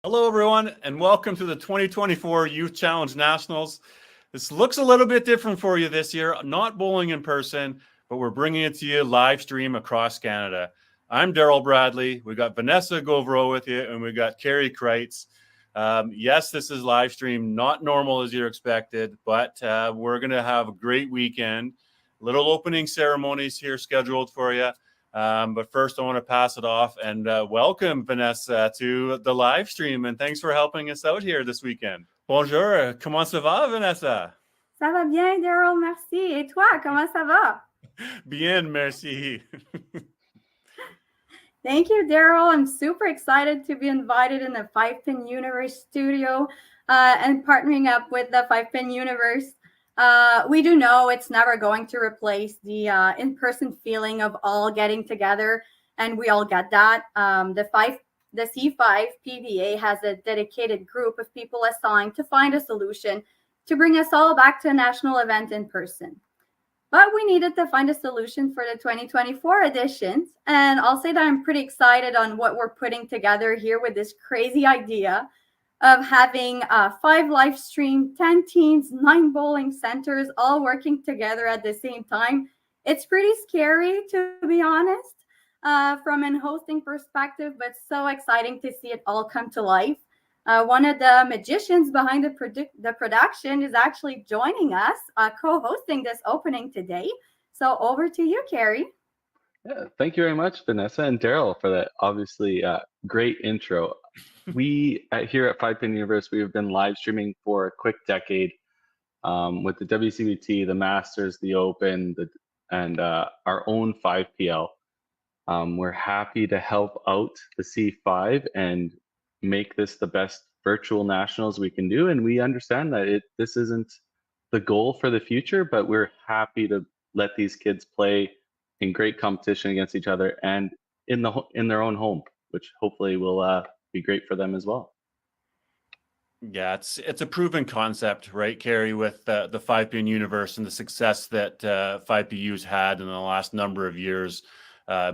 Hello, everyone, and welcome to the 2024 Youth Challenge Nationals. This looks a little bit different for you this year, not bowling in person, but we're bringing it to you live stream across Canada. I'm Daryl Bradley. We got Vanessa Govro with you, and we got Carrie Kreitz. Yes, this is live stream, not normal as you're expected, but we're going to have a great weekend. Little opening ceremonies here scheduled for you. But first, I want to pass it off and welcome Vanessa to the live stream. And thanks for helping us out here this weekend. Bonjour, comment ça va, Vanessa? Ça va bien, Daryl, merci. Et toi, comment ça va? Bien, merci. Thank you, Daryl. I'm super excited to be invited in the Five Pin Universe studio and partnering up with the Five Pin Universe. We do know it's never going to replace the in-person feeling of all getting together, and we all get that. The C5 PBA has a dedicated group of people assigned to find a solution to bring us all back to a national event in person. But we needed to find a solution for the 2024 editions, and I'll say that I'm pretty excited on what we're putting together here with this crazy idea of having 5 live stream, 10 teams, 9 bowling centers all working together at the same time. It's pretty scary, to be honest, from an hosting perspective, but so exciting to see it all come to life. One of the magicians behind the production is actually joining us, co-hosting this opening today. So over to you, Carrie. Yeah, thank you very much, Vanessa and Daryl, for that obviously great intro. We here at Five Pin Universe, we have been live streaming for a quick decade with the WCBT, the Masters, the Open, and our own 5PL. We're happy to help out the C5 and make this the best virtual nationals we can do. And we understand that this isn't the goal for the future, but we're happy to let these kids play in great competition against each other and in their own home, which hopefully will be great for them as well. Yeah, it's a proven concept, right, Carrie, with the 5Pin Universe and the success that 5PU's had in the last number of years,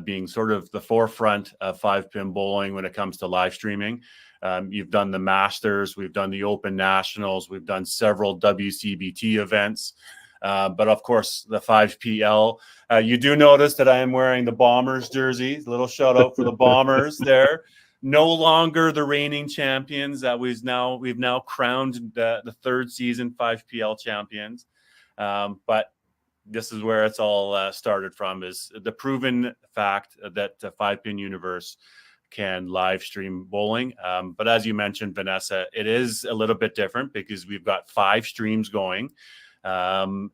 being sort of the forefront of 5-pin bowling when it comes to live streaming. You've done the Masters, we've done the Open Nationals, we've done several WCBT events, but of course the 5PL. You do notice that I am wearing the Bombers jersey. A little shout out for the Bombers there. No longer the reigning champions. We've now crowned the third season 5PL champions, but this is where it's all started from, is the proven fact that the 5-Pin Universe can live stream bowling. But as you mentioned, Vanessa, it is a little bit different because we've got 5 streams going, and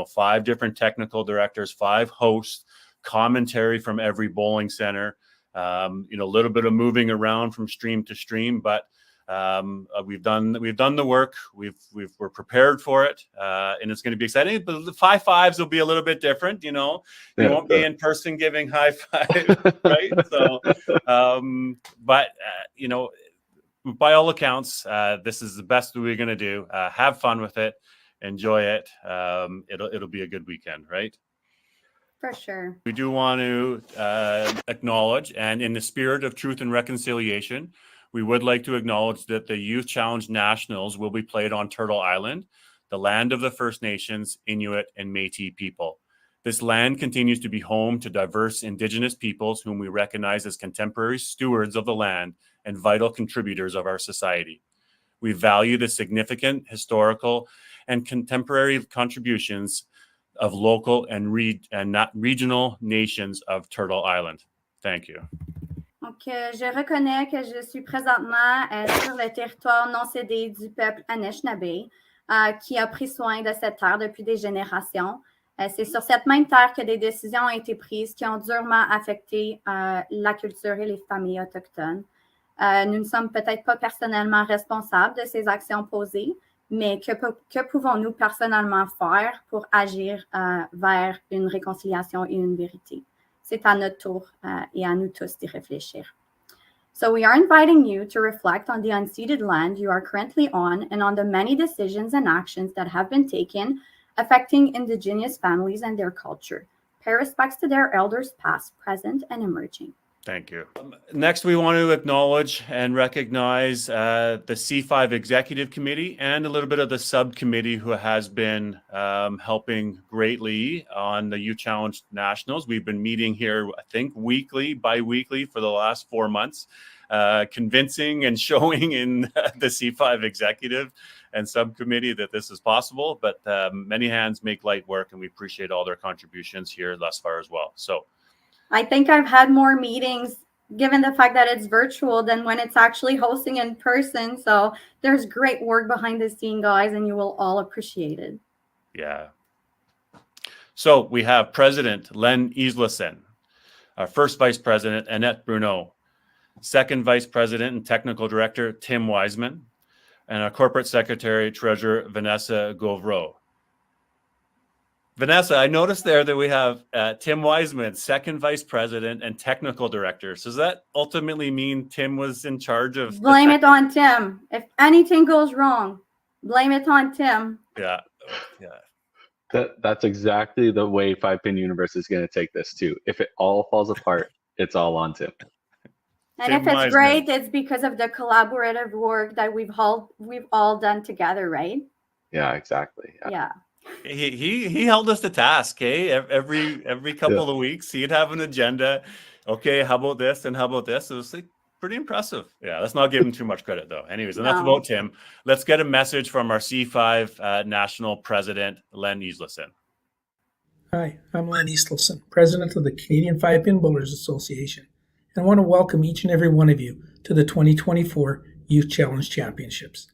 5 different technical directors, 5 hosts, commentary from every bowling center, a little bit of moving around from stream to stream, but we've done the work. We're prepared for it, and it's going to be exciting. But the 5-5s will be a little bit different. You won't be in person giving high five, right? So, but by all accounts, this is the best that we're going to do. Have fun with it, enjoy it. It'll be a good weekend, right? For sure. We do want to acknowledge, and in the spirit of truth and reconciliation, we would like to acknowledge that the Youth Challenge Nationals will be played on Turtle Island, the land of the First Nations, Inuit, and Métis people. This land continues to be home to diverse Indigenous peoples whom we recognize as contemporary stewards of the land and vital contributors of our society. We value the significant historical and contemporary contributions of local and regional nations of Turtle Island. Thank you. Donc, je reconnais que je suis présentement sur le territoire non cédé du peuple Anishinaabe, qui a pris soin de cette terre depuis des générations. C'est sur cette même terre que des décisions ont été prises qui ont durement affecté la culture et les familles autochtones. Nous ne sommes peut-être pas personnellement responsables de ces actions posées, mais que pouvons-nous personnellement faire pour agir vers une réconciliation et une vérité? C'est à notre tour et à nous tous d'y réfléchir. So we are inviting you to reflect on the unceded land you are currently on and on the many decisions and actions that have been taken affecting Indigenous families and their culture. Pay respects to their elders past, present, and emerging. Thank you. Next, we want to acknowledge and recognize the C5 Executive Committee and a little bit of the subcommittee who has been helping greatly on the Youth Challenge Nationals. We've been meeting here, I think, bi-weekly for the last 4 months, convincing and showing in the C5 Executive and subcommittee that this is possible. But many hands make light work, and we appreciate all their contributions here thus far as well. So I think I've had more meetings, given the fact that it's virtual, than when it's actually hosting in person. So there's great work behind the scene, guys, and you will all appreciate it. yeah. So we have President Len Islesen, our first Vice President Annette Bruneau, second Vice President and Technical Director Tim Wiseman, and our Corporate Secretary Treasurer Vanessa Gauvreau. Vanessa, I noticed there that we have Tim Wiseman, second Vice President and Technical Director. So does that ultimately mean Tim was in charge of? Blame it on Tim. If anything goes wrong, blame it on Tim. Yeah. That's exactly the way 5-Pin Universe is going to take this too. If it all falls apart, it's all on Tim. And Tim if it's Wiseman. great, it's because of the collaborative work that we've all done together, right? Yeah, exactly. Yeah. He held us to task, eh? Every couple of weeks, he'd have an agenda. Okay, how about this and how about this? It was like pretty impressive. Yeah, let's not give him too much credit though. Anyways, enough about Tim. Let's get a message from our C5 National President, Len Islesen. Hi, I'm Len Islesen, President of the Canadian 5-Pin Bowlers Association, and I want to welcome each and every one of you to the 2024 Youth Challenge Championships.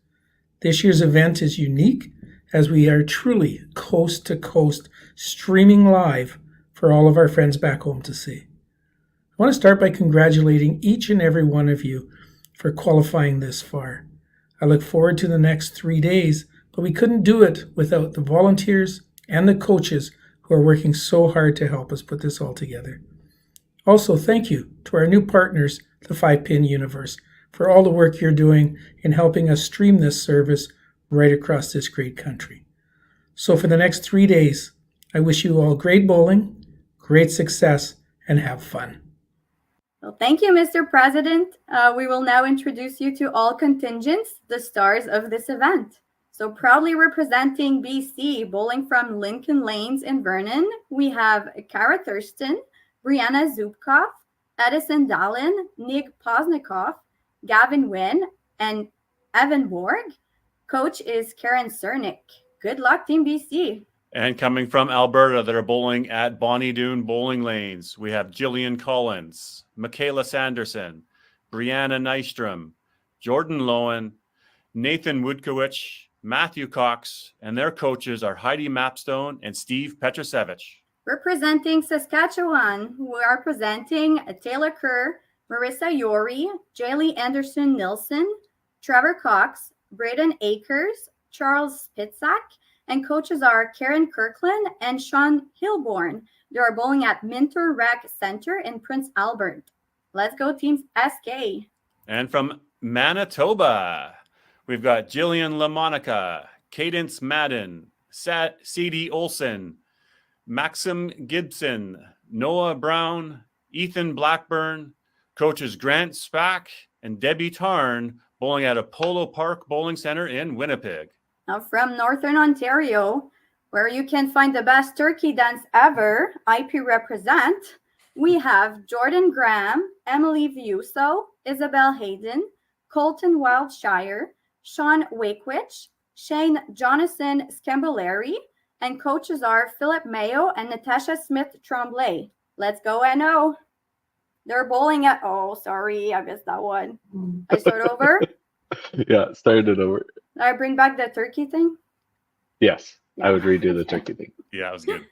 This year's event is unique, as we are truly coast to coast streaming live for all of our friends back home to see. I want to start by congratulating each and every one of you for qualifying this far. I look forward to the next 3 days, but we couldn't do it without the volunteers and the coaches who are working so hard to help us put this all together. Also, thank you to our new partners, the 5-Pin Universe, for all the work you're doing in helping us stream this service right across this great country. So for the next 3 days, I wish you all great bowling, great success, and have fun. Well, thank you, Mr. President. We will now introduce you to all contingents, the stars of this event. So proudly representing BC, bowling from Lincoln Lanes in Vernon, we have Kara Thurston, Brianna Zubkov, Edison Dallin, Nick Posnikoff, Gavin Wynn, and Evan Borg. Coach is Karen Cernick. Good luck, Team BC. And coming from Alberta that are bowling at Bonnie Doon Bowling Lanes, we have Jillian Collins, Michaela Sanderson, Brianna Nystrom, Jordan Lowen, Nathan Woodkowicz, Matthew Cox, and their coaches are Heidi Mapstone and Steve Petrosevich. Representing Saskatchewan, we are presenting Taylor Kerr, Marissa Yori, Jaylee Anderson-Nilsson, Trevor Cox, Braden Akers, Charles Spitzak, and coaches are Karen Kirkland and Sean Hilborn. They are bowling at Minter Rec Center in Prince Albert. Let's go, Team SK. And from Manitoba, we've got Jillian LaMonica, Cadence Madden, C.D. Olson, Maxim Gibson, Noah Brown, Ethan Blackburn, coaches Grant Spack and Debbie Tarn, bowling at Apollo Park Bowling Center in Winnipeg. Now from Northern Ontario, where you can find the best turkey dance ever, IP represent, we have Jordan Graham, Emily Viuso, Isabel Hayden, Colton Wildshire, Sean Wakewich, Shane Jonathan Scambolari, and coaches are Philip Mayo and Natasha Smith Tremblay. Let's go, NO. They're bowling at, oh, sorry, I missed that one. I start over? Yeah, started it over. I bring back the turkey thing? Yes, Yeah. I would redo the turkey thing. Yeah, it was good.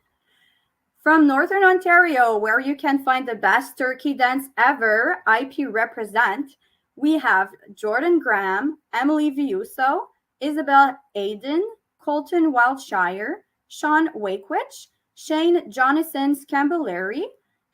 From Northern Ontario, where you can find the best turkey dance ever, IP represent, we have Jordan Graham, Emily Viuso, Isabel Aiden, Colton Wildshire, Sean Wakewich, Shane Jonathan Scambolari,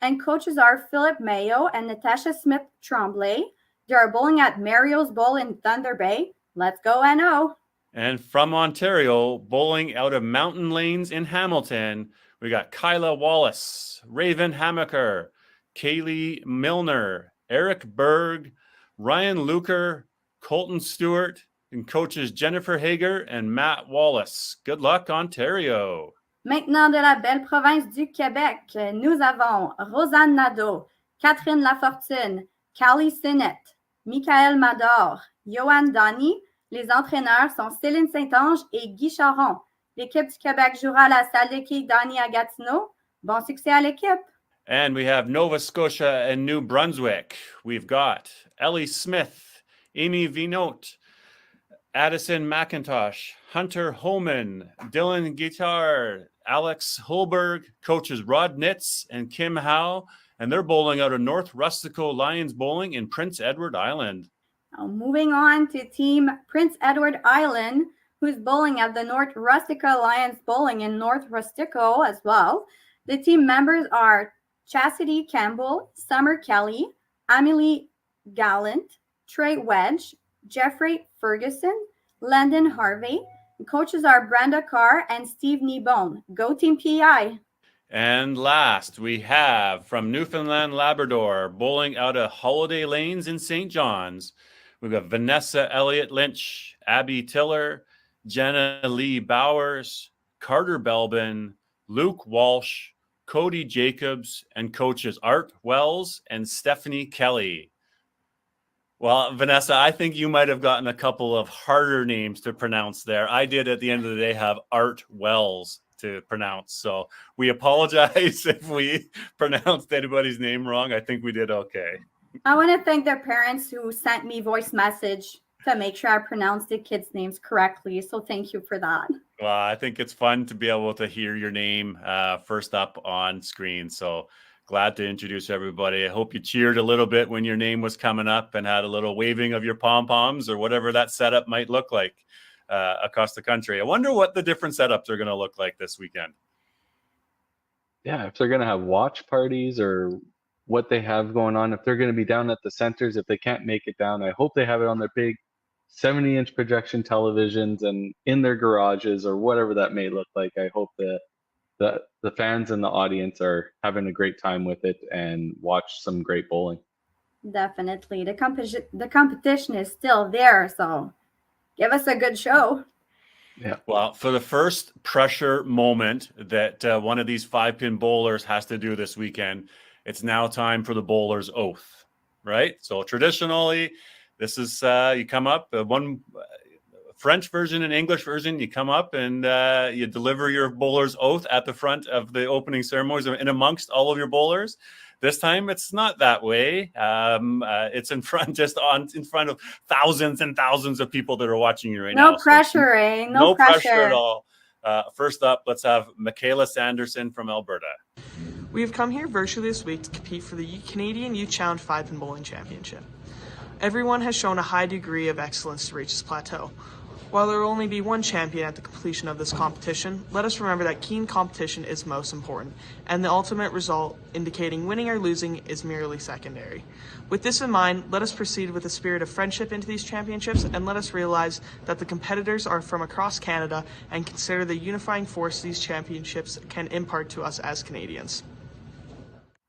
and coaches are Philip Mayo and Natasha Smith Tremblay. They are bowling at Mario's Bowl in Thunder Bay. Let's go, NO. And from Ontario, bowling out of Mountain Lanes in Hamilton, we got Kyla Wallace, Raven Hamaker, Kaylee Milner, Eric Berg, Ryan Luker, Colton Stewart, and coaches Jennifer Hager and Matt Wallace. Good luck, Ontario. Maintenant, de la belle province du Québec, nous avons Rosanne Nadeau, Catherine Lafortune, Callie Sinnett, Michael Mador, Johan Donny. Les entraîneurs sont Céline Saint-Ange et Guy Charon. L'équipe du Québec jouera à la salle de quilles Donny à Gatineau. Bon succès à l'équipe. And we have Nova Scotia and New Brunswick. We've got Ellie Smith, Amy Vinote, Addison McIntosh, Hunter Holman, Dylan Guitar, Alex Holberg, coaches Rod Nitz and Kim Howe, and they're bowling out of North Rustico Lions Bowling in Prince Edward Island. Now, moving on to Team Prince Edward Island, who's bowling at the North Rustico Lions Bowling in North Rustico as well. The team members are Chastity Campbell, Summer Kelly, Amelie Gallant, Trey Wedge, Jeffrey Ferguson, Landon Harvey. And coaches are Brenda Carr and Steve Kneebone. Go Team PI. And last, we have from Newfoundland, Labrador, bowling out of Holiday Lanes in St. John's. We've got Vanessa Elliott Lynch, Abby Tiller, Jenna Lee Bowers, Carter Belbin, Luke Walsh, Cody Jacobs, and coaches Art Wells and Stephanie Kelly. Well, Vanessa, I think you might have gotten a couple of harder names to pronounce there. I did at the end of the day have Art Wells to pronounce. So we apologize if we pronounced anybody's name wrong. I think we did okay. I want to thank their parents who sent me voice message to make sure I pronounced the kids' names correctly. So thank you for that. Well, I think it's fun to be able to hear your name first up on screen. So glad to introduce everybody. I hope you cheered a little bit when your name was coming up and had a little waving of your pom-poms or whatever that setup might look like across the country. I wonder what the different setups are going to look like this weekend. Yeah, if they're going to have watch parties or what they have going on, if they're going to be down at the centers, if they can't make it down, I hope they have it on their big 70-inch projection televisions and in their garages or whatever that may look like. I hope that the fans and the audience are having a great time with it and watch some great bowling. Definitely. The competition is still there, so give us a good show. Yeah. Well, for the first pressure moment that one of these 5-pin bowlers has to do this weekend, it's now time for the bowler's oath, right? So traditionally, this is you come up, one French version and English version, you come up and you deliver your bowler's oath at the front of the opening ceremonies and amongst all of your bowlers. This time, it's not that way. It's in front of thousands and thousands of people that are watching you right now. No pressure, eh? No pressure at all. First up, let's have Michaela Sanderson from Alberta. We have come here virtually this week to compete for the Canadian Youth Challenge 5-Pin Bowling Championship. Everyone has shown a high degree of excellence to reach this plateau. While there will only be one champion at the completion of this competition, let us remember that keen competition is most important, and the ultimate result, indicating winning or losing, is merely secondary. With this in mind, let us proceed with a spirit of friendship into these championships, and let us realize that the competitors are from across Canada and consider the unifying force these championships can impart to us as Canadians.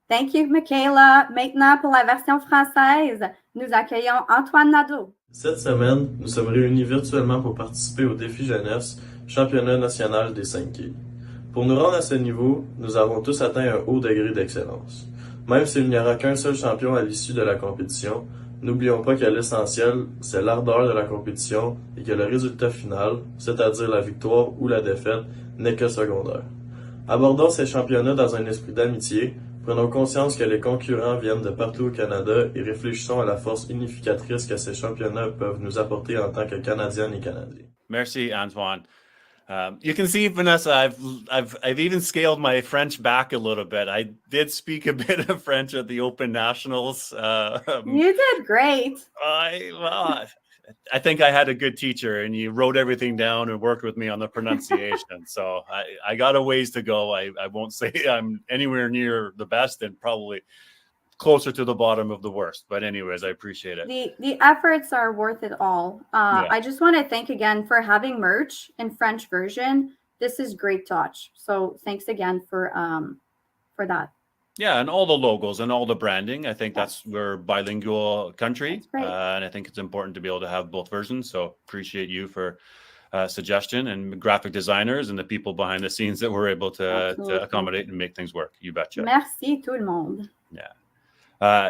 Thank you, Michaela. Maintenant, pour la version française, nous accueillons Antoine Nadeau. Cette semaine, nous sommes réunis virtuellement pour participer au défi jeunesse, championnat national des 5 quilles. Pour nous rendre à ce niveau, nous avons tous atteint un haut degré d'excellence. Même s'il n'y aura qu'un seul champion à l'issue de la compétition, n'oublions pas que l'essentiel, c'est l'ardeur de la compétition et que le résultat final, c'est-à-dire la victoire ou la défaite, n'est que secondaire. Abordons ces championnats dans un esprit d'amitié. Prenons conscience que les concurrents viennent de partout au Canada et réfléchissons à la force unificatrice que ces championnats peuvent nous apporter en tant que Canadiennes et Canadiens. Merci, Antoine. You can see, Vanessa, I've even scaled my French back a little bit. I did speak a bit of French at the Open Nationals. You did great. I think I had a good teacher, and you wrote everything down and worked with me on the pronunciation. So I got a ways to go. I won't say I'm anywhere near the best and probably closer to the bottom of the worst. But anyways, I appreciate it. The efforts are worth it all. Yeah. I just want to thank again for having merch in French version. This is great touch. So thanks again for that. Yeah, and all the logos and all the branding. I think we're a bilingual country, That's great. and I think it's important to be able to have both versions. So appreciate you for suggestion, and graphic designers and the people behind the scenes that were able to accommodate and make things work. You betcha. Merci tout le monde. Yeah.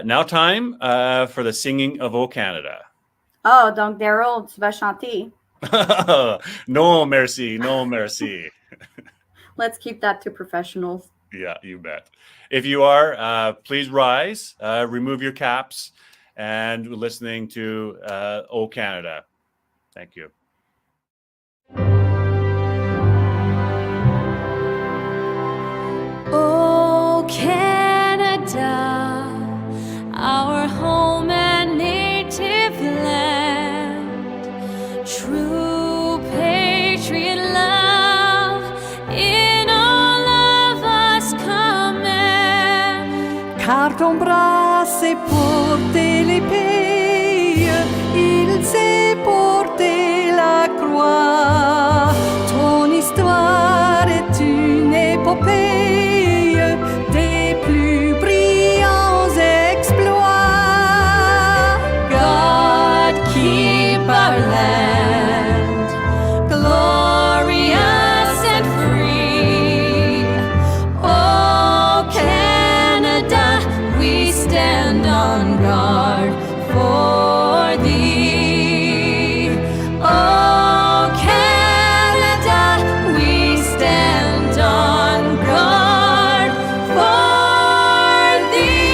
Now time for the singing of O Canada. Oh, donc Daryl, tu vas chanter. No, merci. No, merci. Let's keep that to professionals. Yeah, you bet. If you are, please rise, remove your caps, and we're listening to O Canada. Thank you. O Canada, our home and native land, true patriot love in all of us command. Car ton bras s'est porté l'épée, il s'est porté la croix. Ton histoire est une épopée des plus brillants exploits. God keep our land glorious and free. Oh Canada, we stand on guard for thee. Oh Canada, we stand on guard for thee.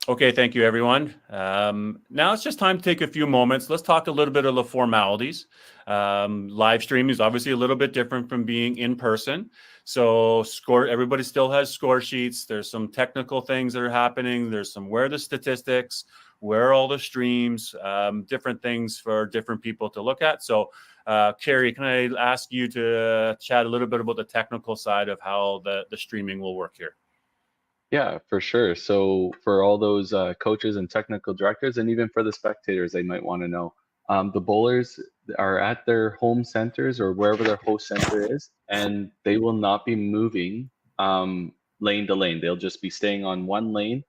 Okay, thank you, everyone. Now it's just time to take a few moments. Let's talk a little bit of the formalities. Live streaming is obviously a little bit different from being in person. So everybody still has score sheets. There's some technical things that are happening. There's some where are the statistics, where are all the streams, different things for different people to look at. So Carrie, can I ask you to chat a little bit about the technical side of how the streaming will work here? Yeah, for sure. So for all those coaches and technical directors, and even for the spectators, they might want to know, the bowlers are at their home centers or wherever their host center is, and they will not be moving lane to lane. They'll just be staying on one lane.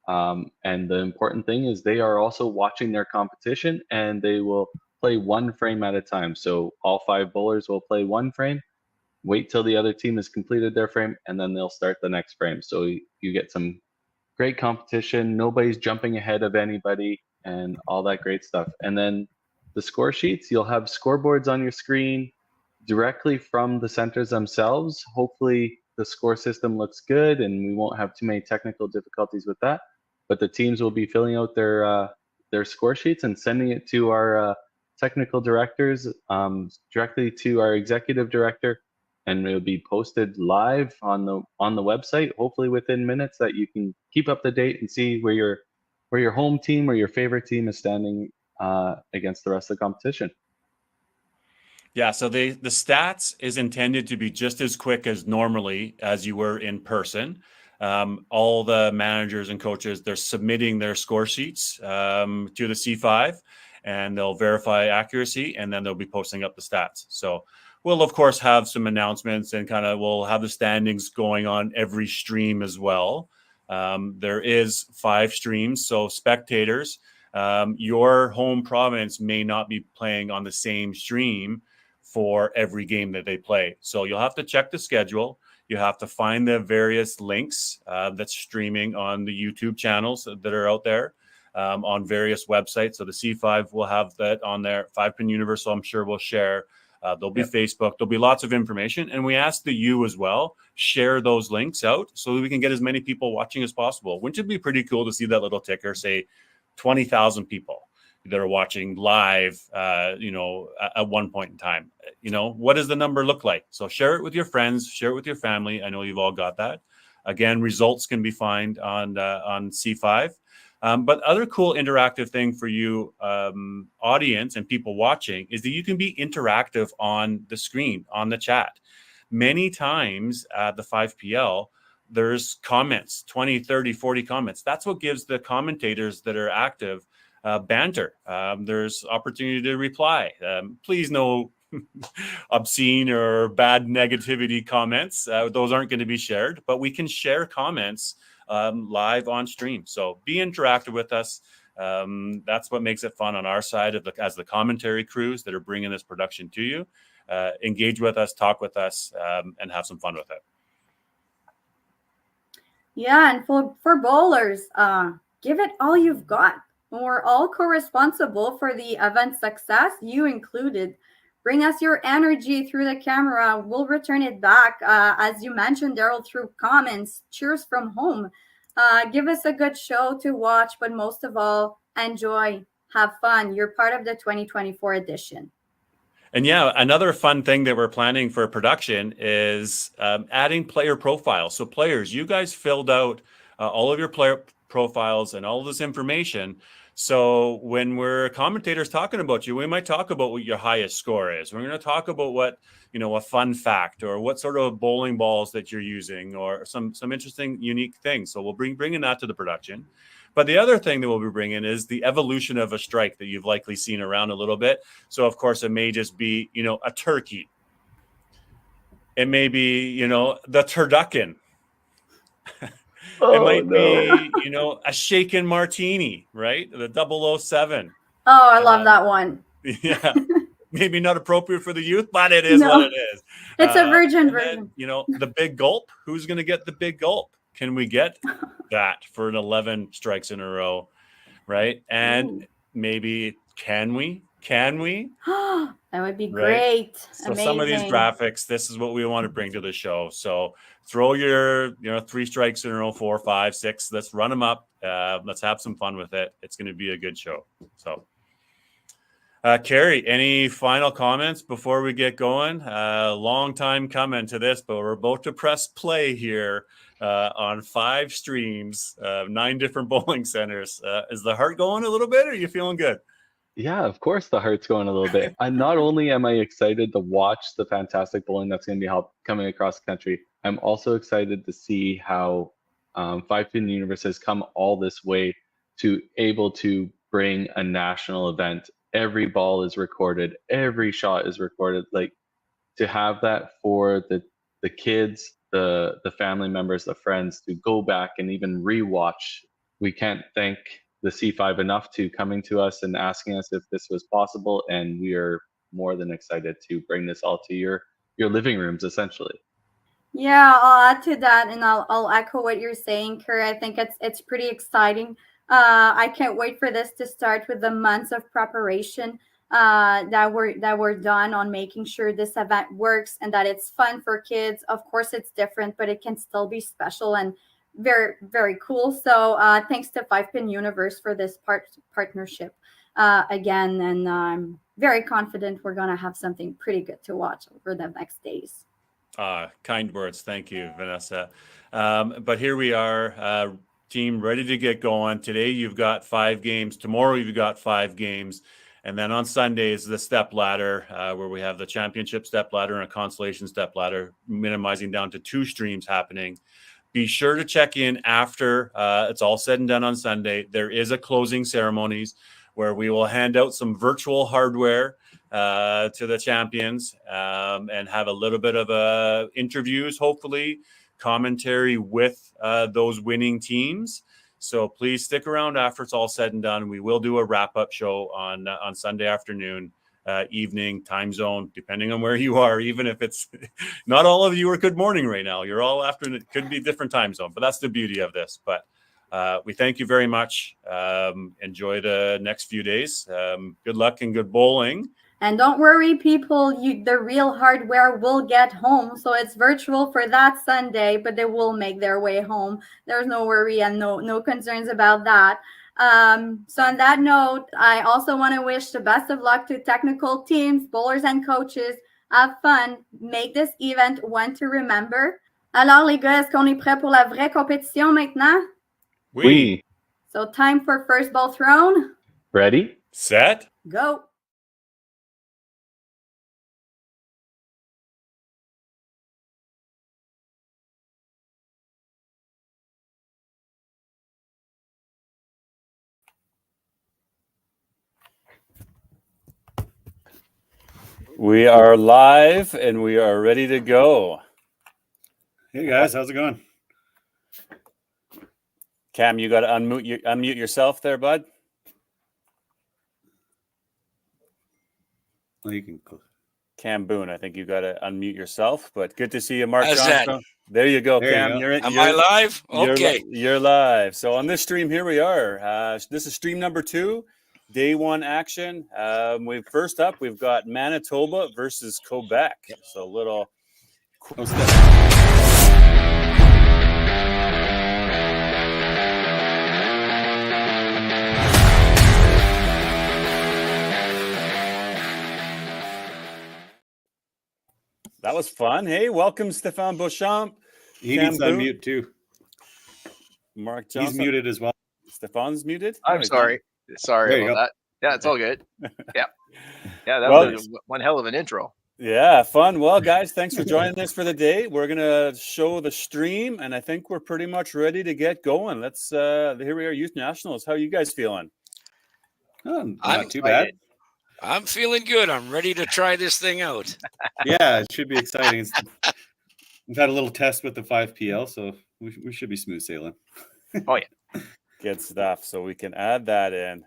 And the important thing is they are also watching their competition, and they will play one frame at a time. So all 5 bowlers will play one frame, wait till the other team has completed their frame, and then they'll start the next frame. So you get some great competition. Nobody's jumping ahead of anybody and all that great stuff. And then the score sheets, you'll have scoreboards on your screen directly from the centers themselves. Hopefully the score system looks good and we won't have too many technical difficulties with that. But the teams will be filling out their score sheets and sending it to our technical directors, directly to our executive director, and it'll be posted live on the website, hopefully within minutes, that you can keep up to date and see where your home team or your favorite team is standing against the rest of the competition. Yeah, so the stats is intended to be just as quick as normally as you were in person. All the managers and coaches, they're submitting their score sheets to the C5, and they'll verify accuracy, and then they'll be posting up the stats. So we'll, of course, have some announcements, and we'll have the standings going on every stream as well. There is 5 streams, so spectators, your home province may not be playing on the same stream for every game that they play. So you'll have to check the schedule. You have to find the various links that's streaming on the YouTube channels that are out there, on various websites. So the C5 will have that on there. 5-Pin Universal, I'm sure, will share. There'll be Facebook. There'll be lots of information. And we ask that you as well share those links out so that we can get as many people watching as possible. Wouldn't it be pretty cool to see that little ticker say 20,000 people that are watching live, at one point in time? What does the number look like? So share it with your friends, share it with your family. I know you've all got that. Again, results can be found on C5. But other cool interactive thing for you, audience and people watching, is that you can be interactive on the screen, on the chat. Many times at the 5PL, there's comments, 20, 30, 40 comments. That's what gives the commentators that are active banter. There's opportunity to reply. Please no obscene or bad negativity comments. Those aren't going to be shared, but we can share comments live on stream. So be interactive with us. That's what makes it fun on our side of as the commentary crews that are bringing this production to you. Engage with us, talk with us, and have some fun with it. Yeah, and for bowlers, give it all you've got. We're all co-responsible for the event success, you included. Bring us your energy through the camera. We'll return it back, as you mentioned, Daryl, through comments, cheers from home. Give us a good show to watch, but most of all, enjoy, have fun. You're part of the 2024 edition. And yeah, another fun thing that we're planning for production is adding player profiles. So players, you guys filled out all of your player profiles and all of this information. So when we're commentators talking about you, we might talk about what your highest score is. We're going to talk about what, a fun fact or what sort of bowling balls that you're using or some interesting, unique things. So we'll bringing that to the production. But the other thing that we'll be bringing is the evolution of a strike that you've likely seen around a little bit. So, of course, it may just be, a turkey. It may be, the turducken. It might be, a shaken martini, right? The 007. Oh, I love that one. Yeah. Maybe not appropriate for the youth, but it is what it is. It's a virgin version. Then, the big gulp. Who's going to get the big gulp? Can we get that for an 11 strikes in a row, right? And maybe can we? That would be right? Great. So amazing. Some of these graphics, this is what we want to bring to the show. So throw your 3 strikes in a row, 4, 5, 6. Let's run them up. Let's have some fun with it. It's going to be a good show. So Carrie, any final comments before we get going? Long time coming to this, but we're about to press play here on 5 streams, 9 different bowling centers. Is the heart going a little bit, or are you feeling good? Yeah, of course the heart's going a little bit. Not only am I excited to watch the fantastic bowling that's going to be coming across the country, I'm also excited to see how 5-Pin Universe has come all this way to able to bring a national event. Every ball is recorded, every shot is recorded. Like, to have that for the kids, the family members, the friends to go back and even rewatch. We can't thank the C5 enough to coming to us and asking us if this was possible, and we are more than excited to bring this all to your living rooms, essentially. Yeah, I'll add to that, and I'll echo what you're saying, Kerr. I think it's pretty exciting. I can't wait for this to start with the months of preparation that were done on making sure this event works and that it's fun for kids. Of course, it's different, but it can still be special and very, very cool. So thanks to 5-Pin Universe for this partnership again, and I'm very confident we're gonna have something pretty good to watch over the next days. Kind words. Thank you, Vanessa. But here we are, team ready to get going. Today you've got 5 games. Tomorrow you've got 5 games. And then on Sunday is the step ladder, where we have the championship step ladder and a consolation step ladder, minimizing down to 2 streams happening. Be sure to check in after it's all said and done on Sunday. There is a closing ceremonies where we will hand out some virtual hardware to the champions and have a little bit of interviews, hopefully, commentary with those winning teams. So please stick around after it's all said and done. We will do a wrap-up show on Sunday afternoon, evening, time zone, depending on where you are, even if it's not all of you are good morning right now. You're all afternoon. It could be different time zone, but that's the beauty of this. But we thank you very much. Enjoy the next few days. Good luck and good bowling. And don't worry, people, the real hardware will get home. So it's virtual for that Sunday, but they will make their way home. There's no worry and no concerns about that. So on that note, I also want to wish the best of luck to technical teams, bowlers and coaches. Have fun. Make this event one to remember. Alors les gars, est-ce qu'on est prêt pour la vraie compétition maintenant? Oui. So time for first ball thrown. Ready? Set. Go. We are live and we are ready to go. Hey guys, how's it going? Cam, you got to unmute yourself there, bud. Well, you can. Cam Boone, I think you got to unmute yourself. But good to see you, Mark How's Johnson. that? There you go, There you Cam. go. You're in. Am I live? Okay. You're live. So on this stream, here we are. This is stream number 2, day 1 action. First up, we've got Manitoba versus Quebec. So a little. That was fun. Hey, welcome, Stéphane Beauchamp. He Cam needs to Boone. unmute too. Mark Johnson. He's muted as well. Stéphane's muted. I'm sorry. There Sorry you about go. that. Yeah, it's all good. Yeah. Yeah, that Well, was one hell of an intro. Yeah, fun. Well, guys, thanks for joining us for the day. We're gonna show the stream, and I think we're pretty much ready to get going. Let's. Here we are, Youth Nationals. How are you guys feeling? Oh, I'm not too bad. I'm feeling good. I'm ready to try this thing out. Yeah, it should be exciting. We've had a little test with the 5PL, so we should be smooth sailing. Oh yeah. Good stuff. So we can add that in.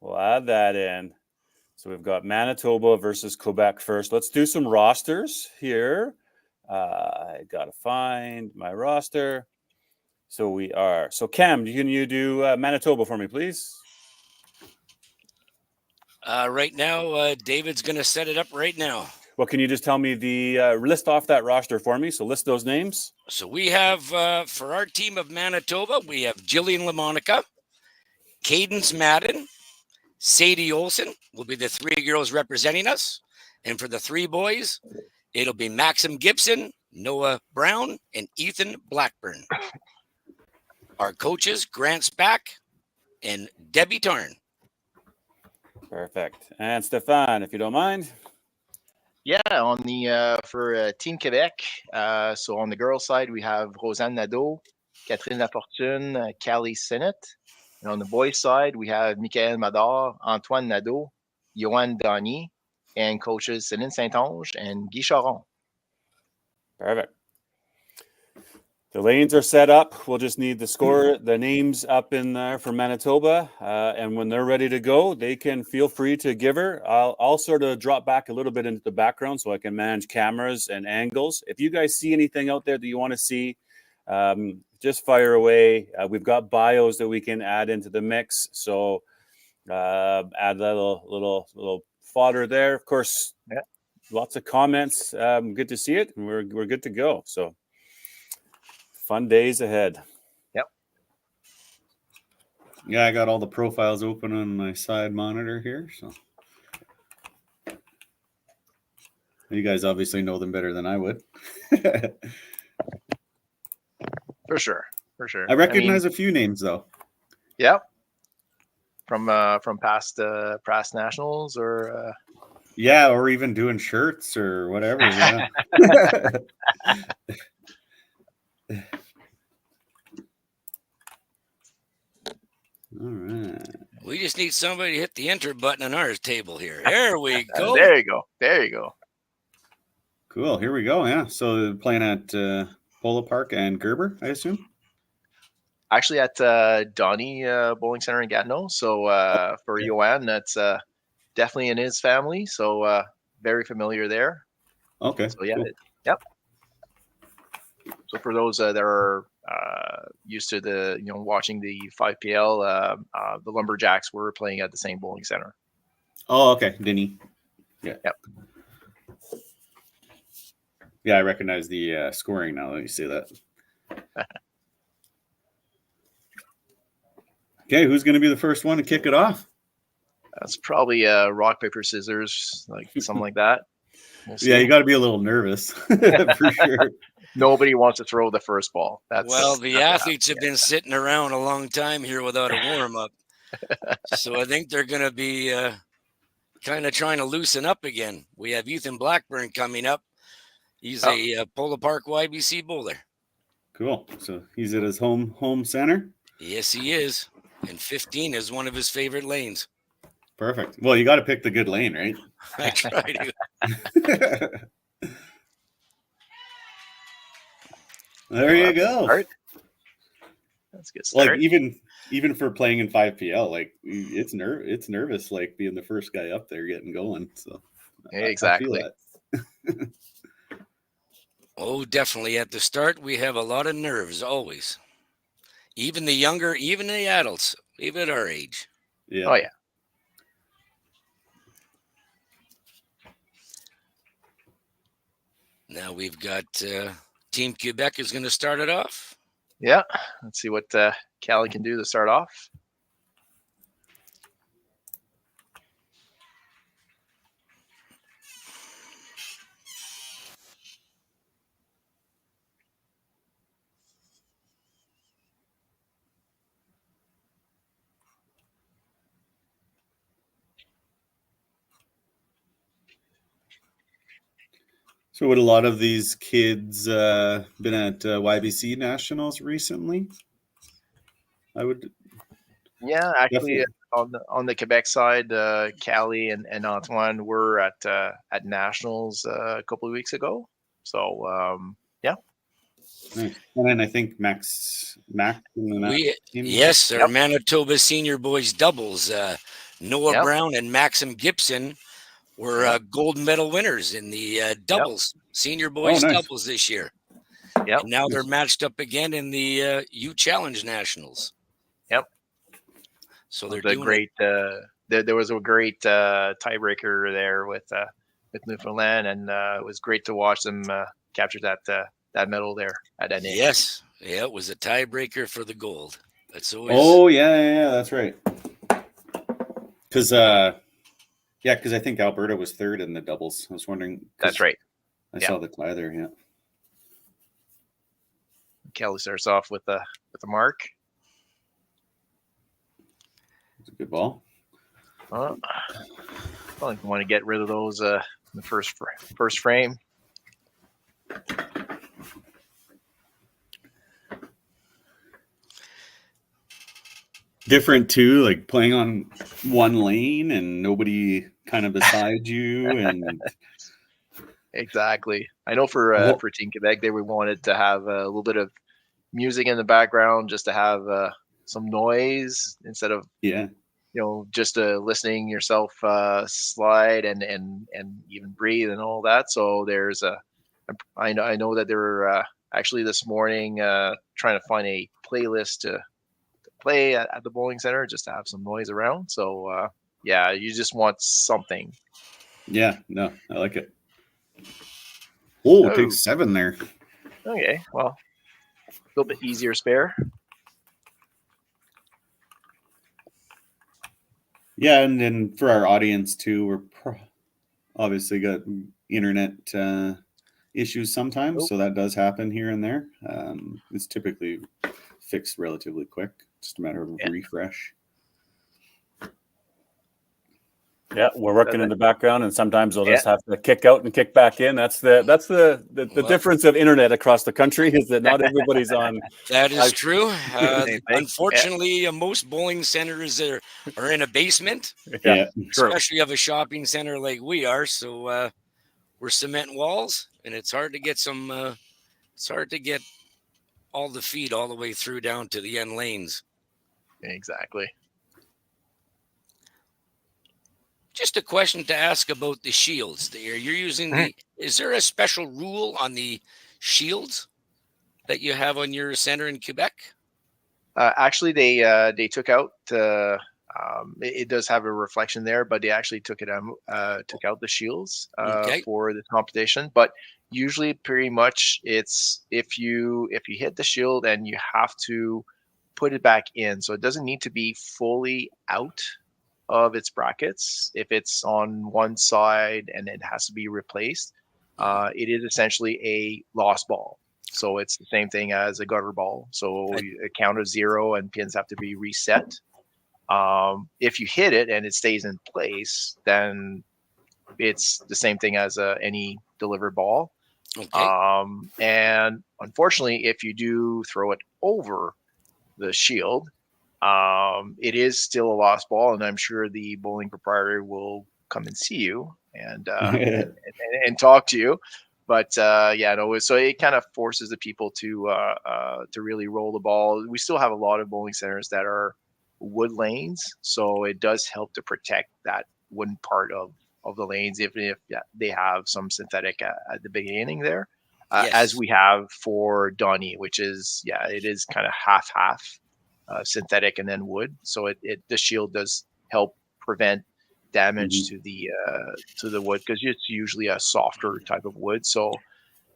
We'll add that in. So we've got Manitoba versus Quebec first. Let's do some rosters here. I gotta find my roster. So we are. So Cam, can you do Manitoba for me, please? Right now, David's going to set it up right now. Well, can you just tell me the list off that roster for me? So list those names. So we have, for our team of Manitoba, we have Jillian LaMonica, Cadence Madden, Sadie Olson will be the 3 girls representing us. And for the 3 boys, it'll be Maxim Gibson, Noah Brown, and Ethan Blackburn. Our coaches, Grant Spack and Debbie Tarn. Perfect. And Stéphane, if you don't mind. Yeah, on the for Team Quebec, so on the girls' side we have Rosanne Nadeau, Catherine Lafortune, Callie Sinnott. And on the boys' side we have Michael Madar, Antoine Nadeau, Johan Dany, and coaches Céline Saint-Onge and Guy Charon. Perfect. The lanes are set up. We'll just need the names up in there for Manitoba. And when they're ready to go, they can feel free to give her. I'll sort of drop back a little bit into the background so I can manage cameras and angles. If you guys see anything out there that you want to see, just fire away. We've got bios that we can add into the mix. So add a little fodder there. Of course, yeah. Lots of comments. Good to see it. And we're good to go. So fun days ahead. Yep. Yeah, I got all the profiles open on my side monitor here. So you guys obviously know them better than I would. For sure. I recognize a few names though. Yeah. From past nationals or yeah, or even doing shirts or whatever. Yeah. All right. We just need somebody to hit the enter button on our table here. There we go. There you go. Cool. Here we go. Yeah. So playing at Polo Park and Gerber, I assume. Actually, at Donny Bowling Center in Gatineau. So for Johan, that's definitely in his family. So very familiar there. Okay. So yeah, cool. Yep. So for those that are used to watching the 5PL, the Lumberjacks were playing at the same bowling center. Oh, okay. Denny. Yeah. Yep. Yeah, I recognize the scoring now that you say that. Okay, who's going to be the first one to kick it off? That's probably rock, paper, scissors, like something like that. We'll Yeah, you got to be a little nervous for sure. Nobody wants to throw the first ball. The athletes have been sitting around a long time here without a warm-up. So I think they're going to be kind of trying to loosen up again. We have Ethan Blackburn coming up. He's a Polo Park YBC bowler. Cool. So he's at his home center? Yes, he is. And 15 is one of his favorite lanes. Perfect. Well, you got to pick the good lane, right? I try to. There you go. Start. That's a good start. Like even for playing in 5PL, like it's nervous, like being the first guy up there getting going. So Exactly. I feel that. Oh, definitely. At the start, we have a lot of nerves always. Even the younger, even the adults, even at our age. Yeah. Oh, yeah. Now we've got Team Quebec is going to start it off. Yeah. Let's see what Callie can do to start off. So would a lot of these kids been at YBC Nationals recently? I would. Yeah, actually, Definitely. on the Quebec side, Callie and Antoine were at Nationals a couple of weeks ago. So yeah. Nice. And then I think Mac in the team. Yes, our Manitoba senior boys doubles. Noah Brown and Maxim Gibson were gold medal winners in the doubles, senior boys doubles this year. Yep. And now they're matched up again in the U Challenge Nationals. Yep. So they're doing great. There was a great tiebreaker there with Newfoundland, and it was great to watch them capture that medal there at that name. Yes, yeah, it was a tiebreaker for the gold. That's always. Oh yeah, that's right. Because I think Alberta was third in the doubles. I was wondering. That's right. I saw the tie there. Yeah. Kelly starts off with a mark. It's a good ball. I think we want to get rid of those in the first frame. Different too, like playing on one lane and nobody kind of beside you, and exactly. I know for Team Quebec, they wanted to have a little bit of music in the background, just to have some noise instead of just listening yourself slide and even breathe and all that. So there's I know that they were actually this morning trying to find a playlist to play at the bowling center, just to have some noise around. So you just want something. Yeah, no, I like it. Oh, it takes 7 there. Okay, well, a little bit easier spare. Yeah, and then for our audience too, we're obviously got internet issues sometimes, so that does happen here and there. It's typically fixed relatively quick, just a matter of refresh. Yeah, we're working in the background, and sometimes we'll just have to kick out and kick back in. That's the difference of internet across the country, is that not everybody's on. That is true. Unfortunately, most bowling centers are in a basement, especially of a shopping center like we are. So we're cement walls, and it's hard to get it's hard to get all the feed all the way through down to the end lanes. Exactly. Just a question to ask about the shields. You're using is there a special rule on the shields that you have on your center in Quebec? Actually, they took out. It does have a reflection there, but they actually took out the shields for the competition. But usually, pretty much, it's if you hit the shield and you have to put it back in, so it doesn't need to be fully out of its brackets. If it's on one side and it has to be replaced, it is essentially a lost ball. So it's the same thing as a gutter ball. So a count of 0 and pins have to be reset. If you hit it and it stays in place, then it's the same thing as any delivered ball. Okay. And unfortunately, if you do throw it over the shield, It is still a lost ball, and I'm sure the bowling proprietor will come and see you and talk to you. But yeah, no. So it kind of forces the people to really roll the ball. We still have a lot of bowling centers that are wood lanes, so it does help to protect that wooden part of the lanes, even if they have some synthetic at the beginning there, as we have for Donny, which is it is kind of half synthetic and then wood. So the shield does help prevent damage to the wood, because it's usually a softer type of wood. So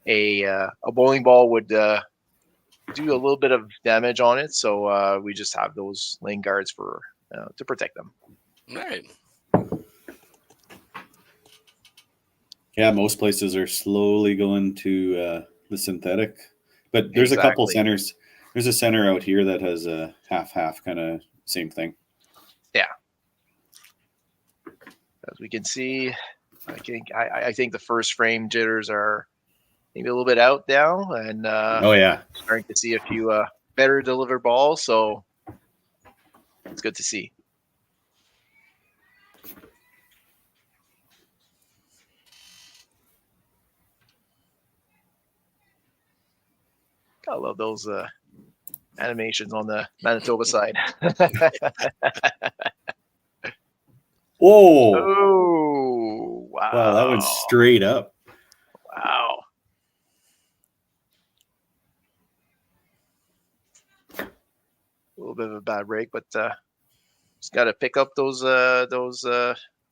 a bowling ball would do a little bit of damage on it. So we just have those lane guards for to protect them. All right. Yeah, most places are slowly going to the synthetic, but there's a couple centers. There's a center out here that has a half kind of same thing. Yeah. As we can see, I think the first frame jitters are maybe a little bit out now, and starting to see a few better delivered balls. So it's good to see. I love those animations on the Manitoba side. Whoa! Oh, wow! Wow, that went straight up. Wow! A little bit of a bad break, but just got to pick up those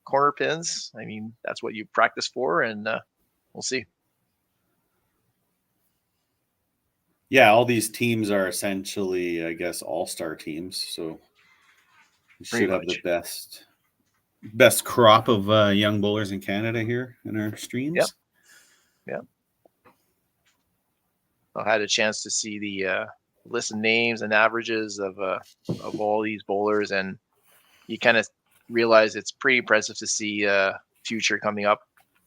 corner pins. I mean, that's what you practice for, and we'll see. Yeah, all these teams are essentially, I guess, all-star teams. So we should have the best crop of young bowlers in Canada here in our streams. Yep. I had a chance to see the list of names and averages of all these bowlers, and you kind of realize it's pretty impressive to see future coming up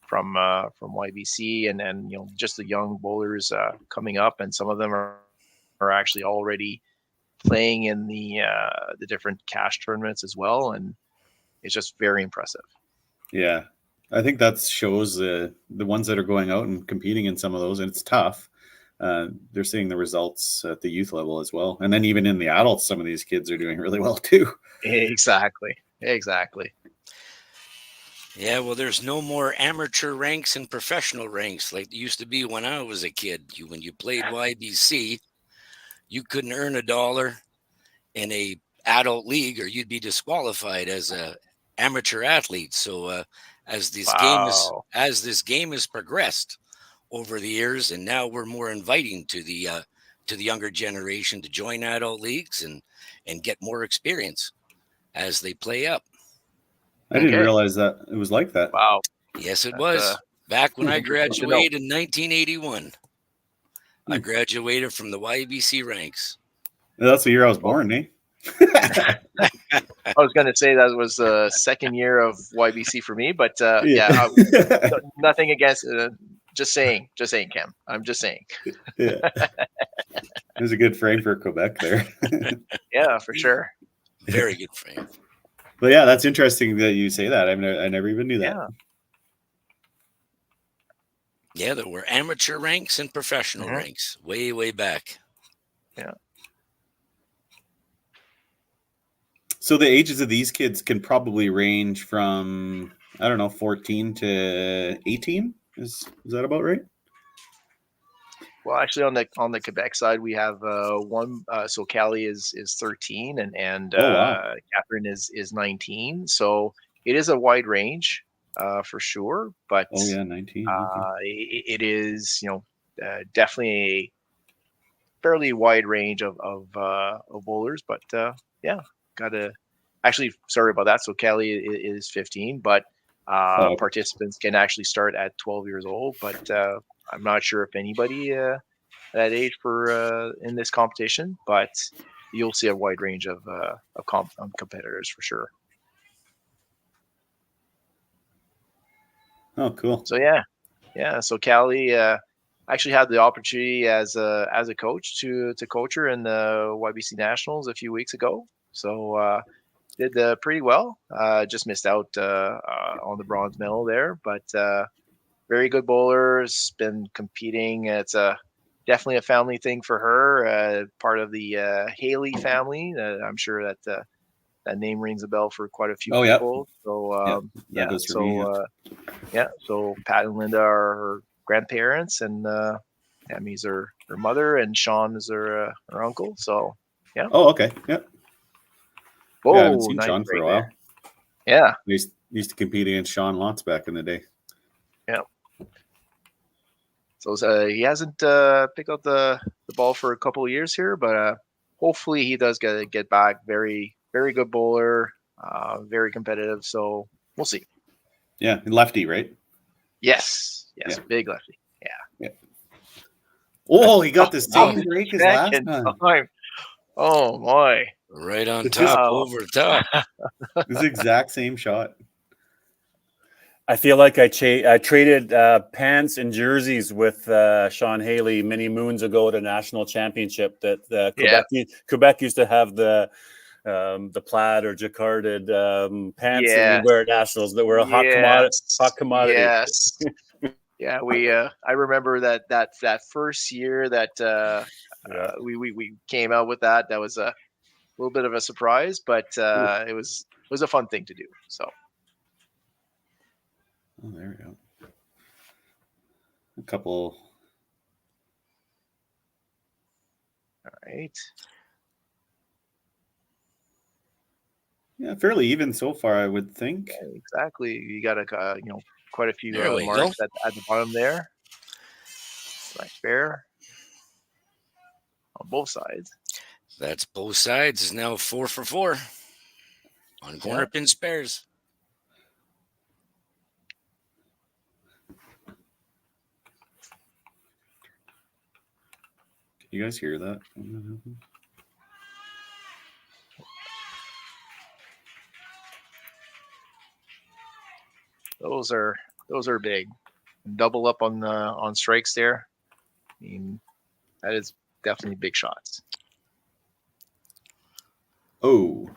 from YBC, and then just the young bowlers coming up, and some of them are actually already playing in the different cash tournaments as well, and it's just very impressive. Yeah, I think that shows the ones that are going out and competing in some of those, and it's tough. They're seeing the results at the youth level as well, and then even in the adults, some of these kids are doing really well too. Exactly. Yeah, well, there's no more amateur ranks and professional ranks like there used to be when I was a kid. When you played YBC, you couldn't earn $1 in a adult league, or you'd be disqualified as a amateur athlete. So as this game has progressed over the years, and now we're more inviting to the younger generation to join adult leagues and get more experience as they play up. I didn't realize that it was like that. Wow. Yes, it was. Back when I graduated in 1981. I graduated from the YBC ranks. That's the year I was born, eh? I was going to say that was the second year of YBC for me, but nothing against it. Just saying, Cam. I'm just saying. Yeah. It was a good frame for Quebec there. Yeah, for sure. Very good frame. But yeah, that's interesting that you say that. I never even knew that. Yeah, there were amateur ranks and professional ranks way, way back. Yeah. So the ages of these kids can probably range from, 14 to 18. Is that about right? Well, actually, on the Quebec side, we have one. So Callie is 13, and Catherine is 19. So it is a wide range, for sure. But 19. It is definitely a fairly wide range of bowlers. But sorry about that. So Callie is 15, but participants can actually start at 12 years old. But I'm not sure if anybody that age for in this competition, but you'll see a wide range of competitors for sure. Oh, cool. So yeah. So Callie actually had the opportunity as a coach to coach her in the YBC Nationals a few weeks ago, So did pretty well. Just missed out on the bronze medal there, but very good bowlers. Been competing. It's definitely a family thing for her. Part of the Haley family. I'm sure that that name rings a bell for quite a few Oh, yeah. people. So that does for me, so Pat and Linda are her grandparents, and Tammy's her mother, and Sean is her uncle. So yeah. Oh, okay. Yeah. Whoa, I haven't seen nice Sean for break a while. there. Yeah. We used to compete against Sean lots back in the day. Yeah. So he hasn't picked up the ball for a couple of years here, but hopefully he does get back. Very, very good bowler, very competitive. So we'll see. Yeah, lefty, right? Yes, Yeah. big lefty. Yeah. Oh, he got the same break as last Second time. time. Oh my! Right on It's top, just- over top. It's the exact same shot. I feel like I traded pants and jerseys with Sean Haley many moons ago at a national championship. That Quebec used to have the plaid or jacquarded pants that we wear at nationals that were a hot commodity. Yes. Yeah, I remember that first year that we came out with that. That was a little bit of a surprise, but it was a fun thing to do. So. Oh, there we go. A couple. All right. Yeah, fairly even so far, I would think. Yeah, exactly. You got quite a few There we marks at the bottom there. Nice fair on both sides. That's both sides. Is now 4 for 4 on corner pin spares. Can you guys hear that? Those are big. Double up on strikes there. I mean, that is definitely big shots. Oh.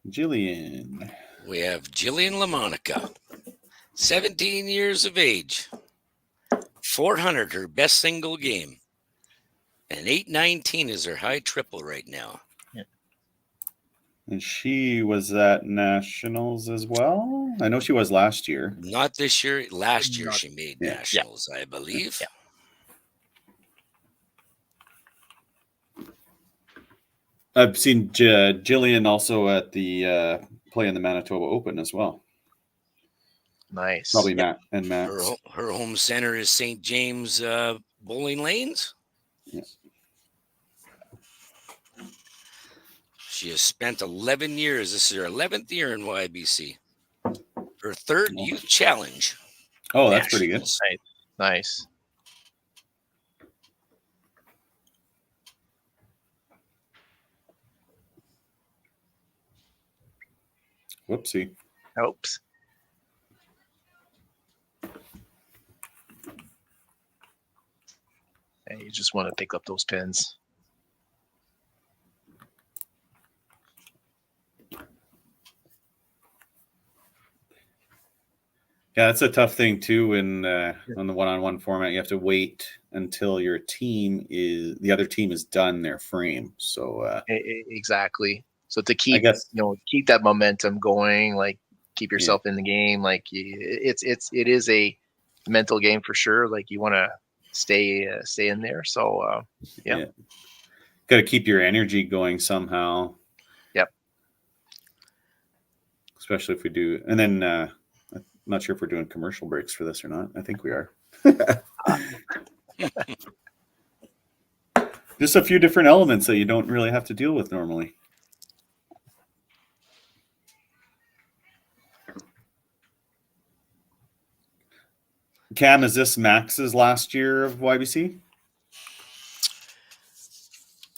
Jillian. We have Jillian LaMonica, 17 years of age, 400 her best single game, and 819 is her high triple right now. And she was at nationals as well. I know she was last year. Not this year. Last year she made nationals, I believe. I've seen Jillian also at the play in the Manitoba Open as well. Nice. Probably Matt and Matt. Her home center is St. James Bowling Lanes. Yeah. She has spent 11 years. This is her 11th year in YBC. Her third youth challenge. Oh, that's pretty good. Nice. Whoopsie. Oops. And you just want to pick up those pins. Yeah, that's a tough thing too. On the one-on-one format, you have to wait until the other team is done their frame. So exactly. So to keep keep that momentum going, like keep yourself in the game, like it is a mental game for sure. Like you want to stay in there. So got to keep your energy going somehow. Yep. Especially if we do, and then I'm not sure if we're doing commercial breaks for this or not. I think we are. Just a few different elements that you don't really have to deal with normally. Cam, is this Max's last year of YBC?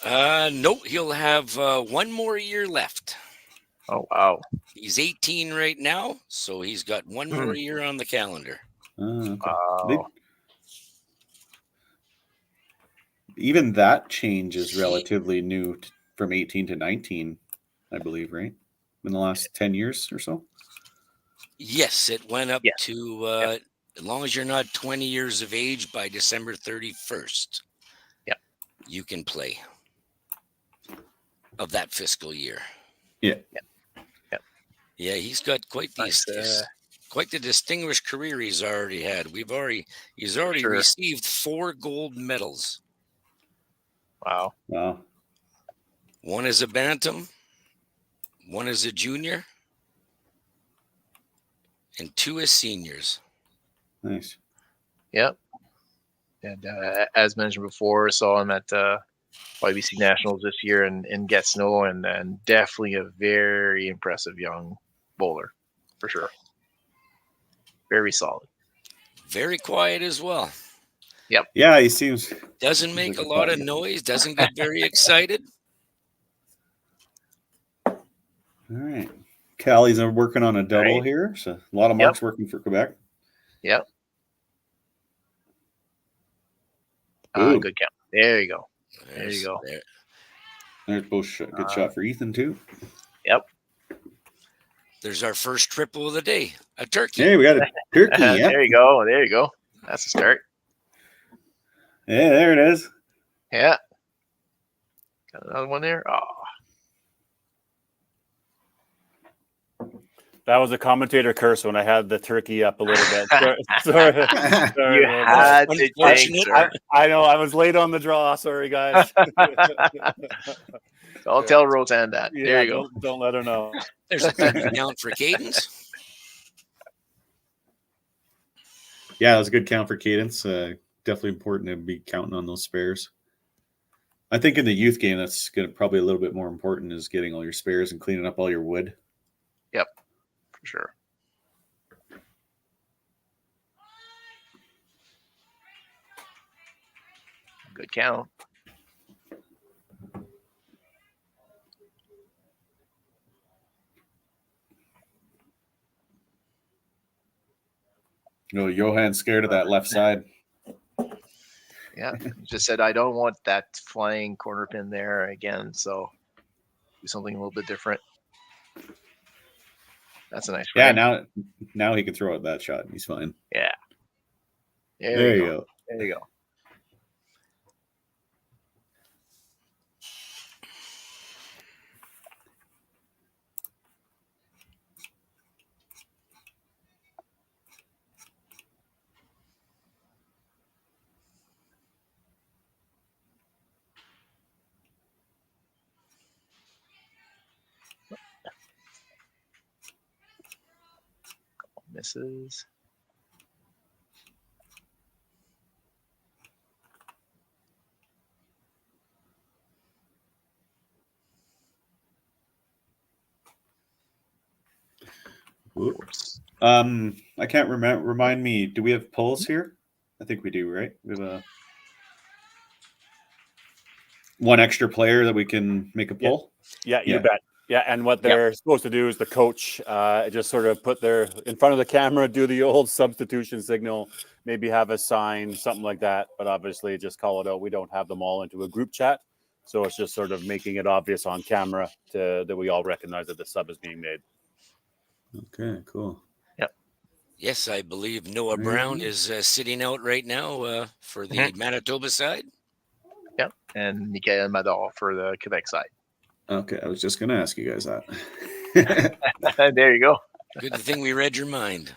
No, he'll have 1 more year left. Oh, wow. He's 18 right now, so he's got 1 more year on the calendar. Okay. Wow. even that change is relatively new from 18 to 19, I believe, right? In the last 10 years or so. Yes, it went up Yeah. to as long as you're not 20 years of age by December 31st. Yep. You can play of that fiscal year. Yeah. Yeah, he's got quite Nice, quite the distinguished career he's already had. He's already Sure. received 4 gold medals. Wow. Wow. One as a bantam, one as a junior, and 2 as seniors. Nice. Yep. And as mentioned before, saw him at YBC Nationals this year in Gatineau, and definitely a very impressive young bowler, for sure. Very solid. Very quiet as well. Yeah, he seems. Doesn't make like a a lot of quiet- noise. Doesn't get very excited. All right. Callie's working on a double Right. here. So a lot of Yep. marks working for Quebec. Yep. Ooh. Good count. There you go. There you go. There's both good shot for Ethan, too. Yep. There's our first triple of the day. A turkey. Hey, we got a turkey. Yeah. There you go. There you go. That's a start. Yeah, there it is. Yeah. Got another one there. Oh, That was a commentator curse when I had the turkey up a little bit. Sorry you about that. had to think, Unfortunate. sir. I know I was late on the draw. Sorry, guys. I'll tell Roseanne that. Yeah, There you go. Don't let her know. There's a 30 count for Cadence. Yeah, it was a good count for Cadence. Definitely important to be counting on those spares. I think in the youth game, that's going to probably a little bit more important is getting all your spares and cleaning up all your wood. Yep. For sure. Good count. You know, Johan's scared of that left side. Yeah. He just said, I don't want that flying corner pin there again. So do something a little bit different. That's a nice Yeah, frame. now he can throw out that shot. He's fine. Yeah. There you go. There you go. Misses. Whoops. I can't remember. Remind me. Do we have pulls here? I think we do, right? We have a one extra player that we can make a pull. Yeah, you Yeah. bet. Yeah, and what they're supposed to do is the coach just sort of put their in front of the camera, do the old substitution signal, maybe have a sign, something like that. But obviously, just call it out. We don't have them all into a group chat, so it's just sort of making it obvious on camera that we all recognize that the sub is being made. Okay, cool. Yes, I believe Noah Brown is sitting out right now for the Manitoba side. Yep. And Michael Mador for the Quebec side. Okay, I was just going to ask you guys that. There you go. Good thing we read your mind.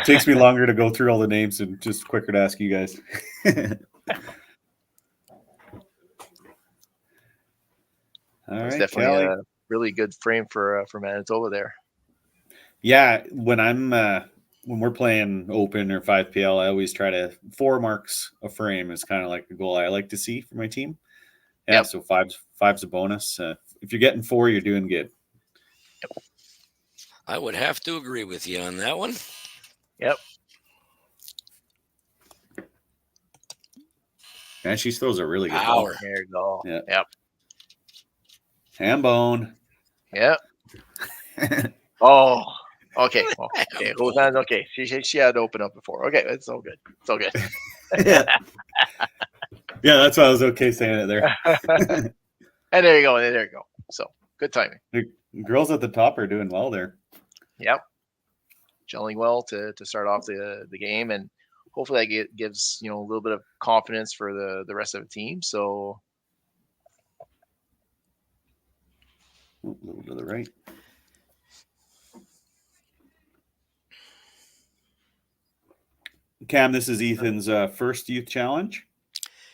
Takes me longer to go through all the names and just quicker to ask you guys. All It's right, definitely Callie. a really good frame for Manitoba there. Yeah, when we're playing open or 5PL, I always try to 4 marks a frame is kind of like the goal I like to see for my team. Yeah, Yep. so five's a bonus. If you're getting 4, you're doing good. I would have to agree with you on that one. Yep. And she throws a really good Power. ball. There you go. Yeah. Yep. Ham bone. Yep. Oh. Okay. Well, okay. Roseanne. Okay. She had to open up before. Okay. It's all good. It's all good. Yeah. Yeah, that's why I was okay saying it there. And there you go. There you go. So good timing. The girls at the top are doing well there. Yep. Gelling well to start off the game, and hopefully that gives a little bit of confidence for the rest of the team. So A little to the right. Cam, this is Ethan's first youth challenge.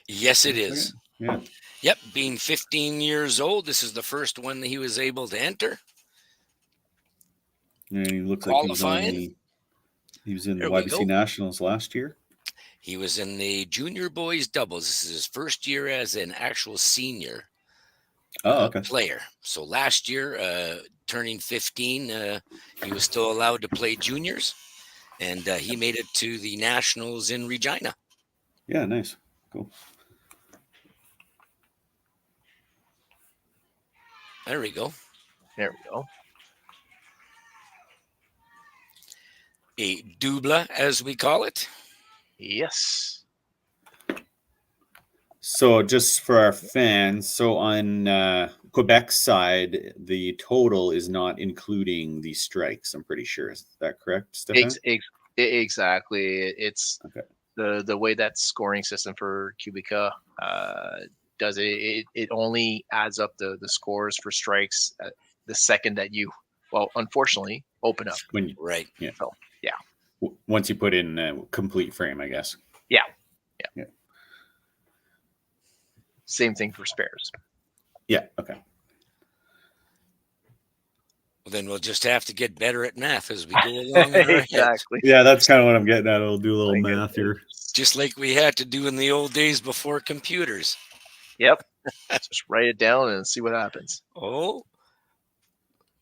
Yes, it is. Yeah. Yep, being 15 years old, this is the first one that he was able to enter. And he looks Qualifying. like he was in the There we YBC go. Nationals last year. He was in the junior boys doubles. This is his first year as an actual senior player. So last year, turning 15, he was still allowed to play juniors, and he made it to the nationals in Regina. Yeah, nice. Cool. There we go. there we go. A double, as we call it. Yes. So just for our fans, so on Quebec side, the total is not including the strikes, I'm pretty sure. Is that correct, Stefan? Exactly. It's Okay. the way that scoring system for Cubica does it. It only adds up the scores for strikes the second that you, unfortunately, open up. When you, Right. Yeah. So, yeah. Once you put in complete frame, I guess. Yeah. Yeah. Same thing for spares. Yeah. Okay. Well, then we'll just have to get better at math as we go along. In our heads. Exactly. Yeah, that's kind of what I'm getting at. I'll do a little Like math here. Just like we had to do in the old days before computers. Yep. Just write it down and see what happens. Oh,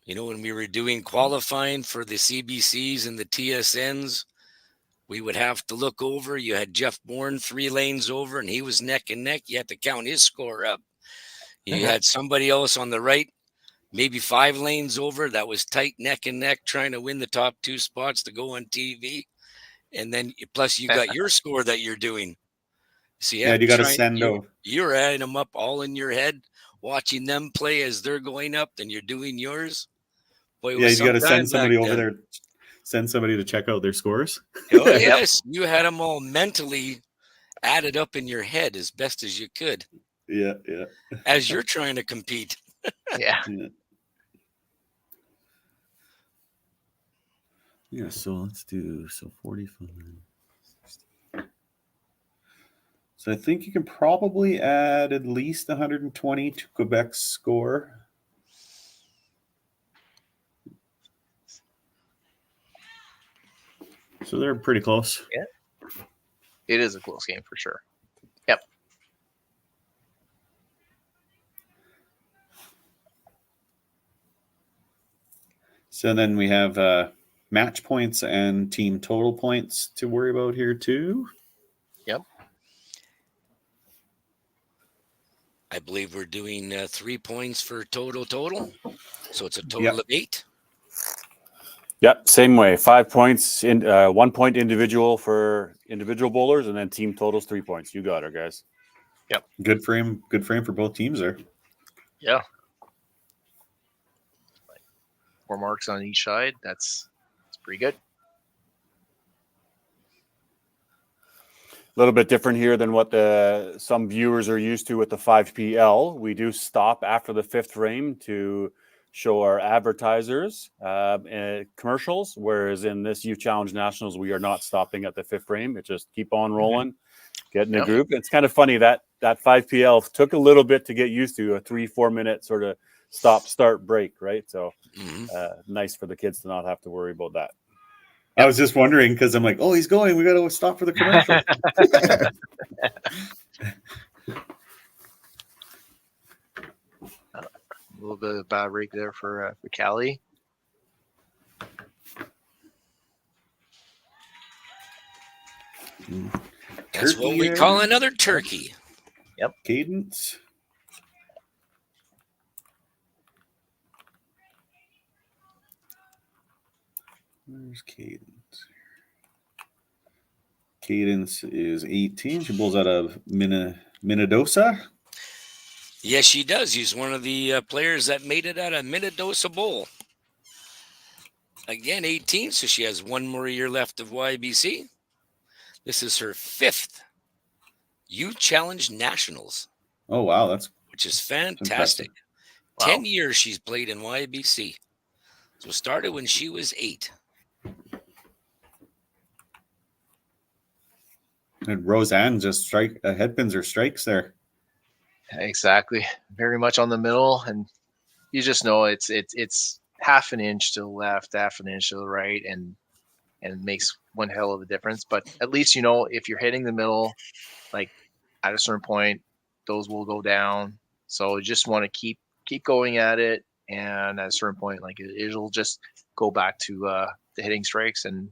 when we were doing qualifying for the CBCs and the TSNs, we would have to look over. You had Jeff Bourne 3 lanes over, and he was neck and neck. You had to count his score up. You had somebody else on the right, maybe 5 lanes over, that was tight neck and neck, trying to win the top 2 spots to go on TV. And then plus you got your score that you're doing. So You got to send over. You're adding them up all in your head, watching them play as they're going up, then you're doing yours. Boy, Yeah, you got to send somebody over there. Send somebody to check out their scores. Oh, yes. You had them all mentally added up in your head as best as you could. Yeah, yeah. As you're trying to compete. Yeah. Yeah, so let's do 45. So I think you can probably add at least 120 to Quebec's score. So they're pretty close. Yeah. It is a close game for sure. Yep. So then we have match points and team total points to worry about here too. Yep. I believe we're doing 3 points for total. So it's a total of 8. Yep, same way. 5 points in 1 point individual for individual bowlers, and then team totals 3 points. You got it, guys. Yep. Good frame for both teams there. Yeah. 4 marks on each side. That's pretty good. A little bit different here than what some viewers are used to with the 5PL. We do stop after the 5th frame to show our advertisers commercials, whereas in this Youth Challenge Nationals, we are not stopping at the 5th frame. It just keep on rolling, get in a group. It's kind of funny that 5PL took a little bit to get used to, a 3-4 minute sort of stop, start, break, right? So nice for the kids to not have to worry about that. I was just wondering because I'm like, oh, he's going. We got to stop for the commercial. A little bit of bad break there for Callie. That's what we call another turkey. Yep. Cadence. Where's Cadence? Cadence is 18. She bowls out of Minnedosa. Yes, she does. She's one of the players that made it out of Minnedosa Bowl. Again, 18, so she has one more year left of YBC. This is her 5th Youth Challenge Nationals. Oh, wow. That's which is fantastic. impressive. 10 years she's played in YBC. So started when she was 8. And Roseanne just headpins or strikes there. Exactly. Very much on the middle, and you just know it's half an inch to the left, half an inch to the right, and it makes one hell of a difference. But at least you know if you're hitting the middle, like at a certain point, those will go down. So you just want to keep going at it, and at a certain point, like it'll just go back to the hitting strikes, and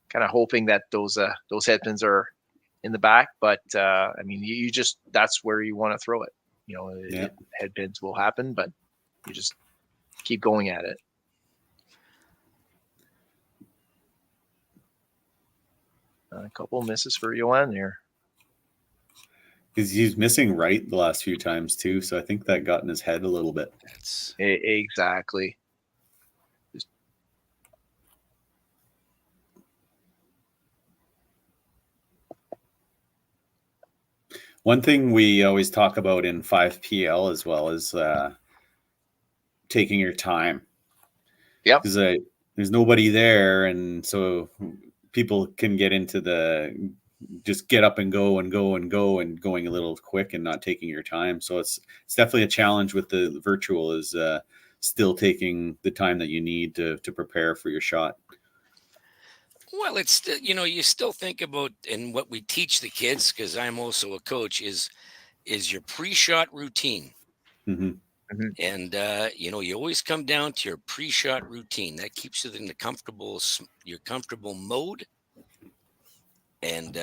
kind of hoping that those headpins are in the back. But I mean, you just that's where you want to throw it. You know, headpins will happen, but you just keep going at it. A couple misses for Yoann there. He's missing right the last few times too, so I think that got in his head a little bit. Exactly. One thing we always talk about in 5PL as well is taking your time. Yep. Because there's nobody there, and so people can get into the just get up and go and going a little quick and not taking your time. So it's definitely a challenge with the virtual is still taking the time that you need to prepare for your shot. Well, it's still, you know, you still think about, and what we teach the kids, because I'm also a coach, is your pre-shot routine. Mm-hmm. Mm-hmm. And you know, you always come down to your pre-shot routine. That keeps you in the your comfortable mode. And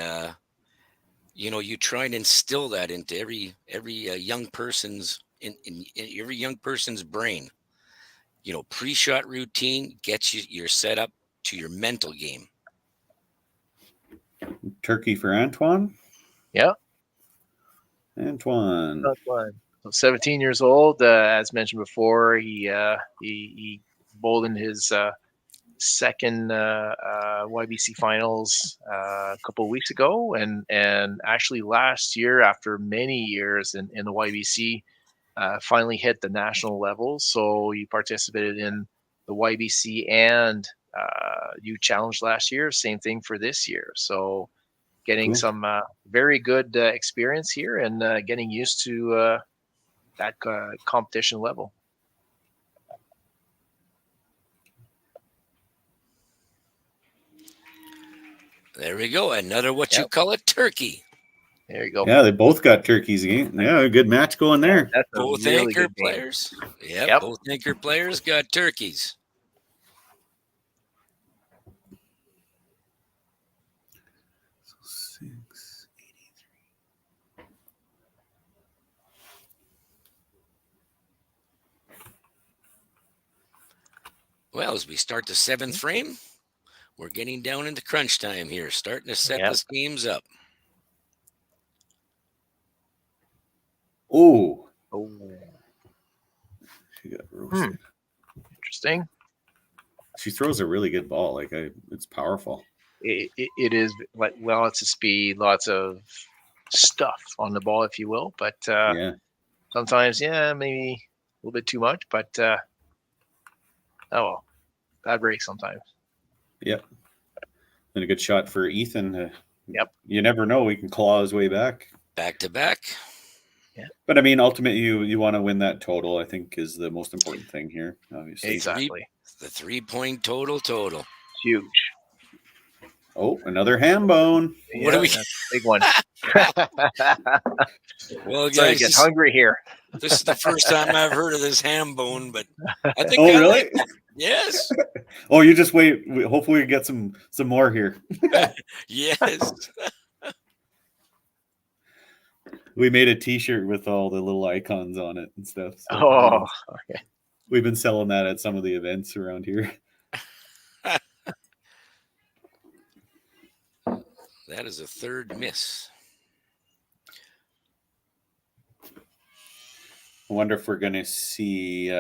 you know, you try and instill that into every young person's in every young person's brain. You know, pre-shot routine gets you're set up to your mental game. Turkey for Antoine. Yeah. Antoine. So 17 years old, as mentioned before, he bowled in his second YBC finals a couple of weeks ago, and actually last year, after many years in the YBC, finally hit the national level. So he participated in the YBC and Youth Challenge last year. Same thing for this year. So getting some very good experience here, and getting used to that competition level. There we go. Another you call it turkey. There you go. Yeah, they both got turkeys again. Yeah, a good match going there. That's both really anchor players. Yep, both anchor players got turkeys. Well, as we start the 7th frame, we're getting down into crunch time here, starting to set the schemes up. Oh. She got roasted. Interesting. She throws a really good ball. Like it's powerful. It is. Well, it's a speed, lots of stuff on the ball, if you will. But sometimes, maybe a little bit too much. But oh well, bad break sometimes. Yep. And a good shot for Ethan. Yep. You never know. He can claw his way back. Back to back. Yeah. But I mean, ultimately, you want to win that total, I think, is the most important thing here, obviously. Exactly. The 3-point total. Huge. Oh, another ham bone. What do we? Big one. Well, guys, so you get hungry here. This is the first time I've heard of this ham bone, but I think. Oh, really? Yes. Oh, you just wait. Hopefully, we get some more here. Yes. We made a T-shirt with all the little icons on it and stuff. So, okay. We've been selling that at some of the events around here. That is a third miss. I wonder if we're going to see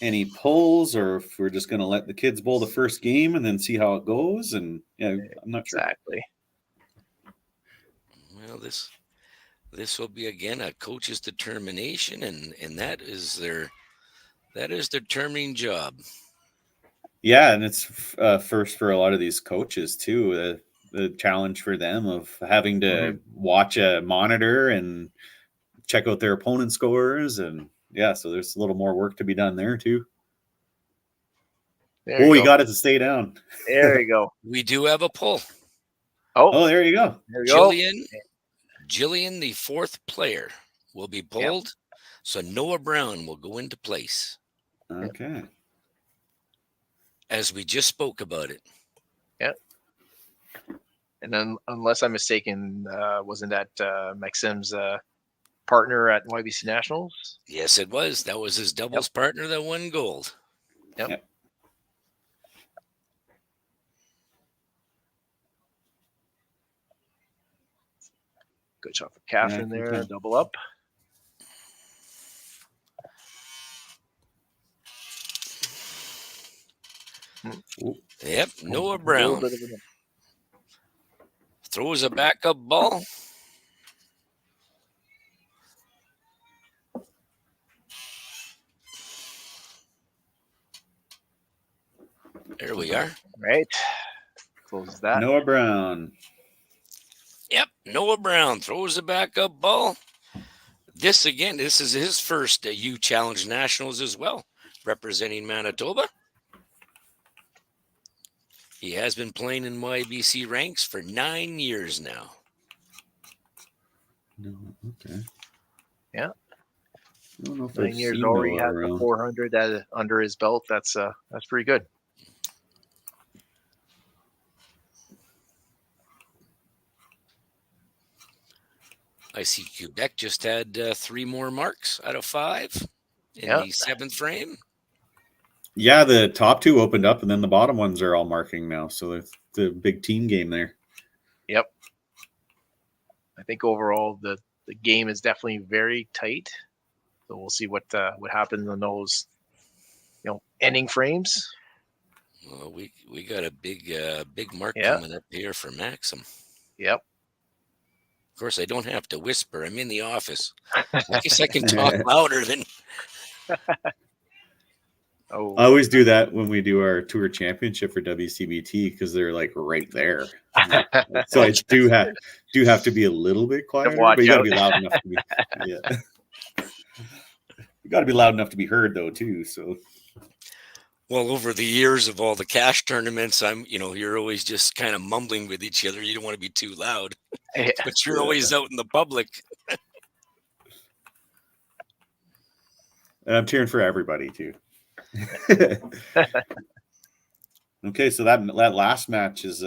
any pulls, or if we're just going to let the kids bowl the first game and then see how it goes. And yeah, I'm not sure. Exactly. Well, this will be again a coach's determination, and that is their determining job. Yeah, and it's first for a lot of these coaches too. The challenge for them of having to watch a monitor and check out their opponent scores, and yeah, so there's a little more work to be done there too. There You got it to stay down. There you go. We do have a pull. Oh, there you go. There you go. Jillian, the fourth player, will be pulled. So Noah Brown will go into place. Okay. As we just spoke about it. Yep. And then, unless I'm mistaken, wasn't that Maxim's partner at YBC Nationals? Yes, it was. That was his doubles partner that won gold. Yep. Good shot for Catherine there. Double up. Yep, Noah Brown throws a backup ball. There we are. Right. Closes that. Noah Brown. Yep, Noah Brown throws a backup ball. This is his first U Challenge Nationals as well, representing Manitoba. He has been playing in YBC ranks for 9 years now. No, okay. Yeah. I don't know if 9 years already has the 400 under his belt. That's pretty good. I see Quebec just had 3 more marks out of 5 in the 7th frame. Yeah, the top 2 opened up, and then the bottom ones are all marking now. So it's the big team game there. Yep. I think overall the game is definitely very tight. So we'll see what happens in those, ending frames. Well, we got a big mark coming up here for Maxim. Yep. Of course, I don't have to whisper. I'm in the office. I guess I can talk louder than. I always do that when we do our tour championship for WCBT because they're like right there. So I do have to be a little bit quieter, but you got to be loud enough to be. Yeah. You got to be loud enough to be heard though too. So. Well, over the years of all the cash tournaments, you're always just kind of mumbling with each other. You don't want to be too loud, but you're always out in the public. And I'm cheering for everybody too. Okay, so that last match is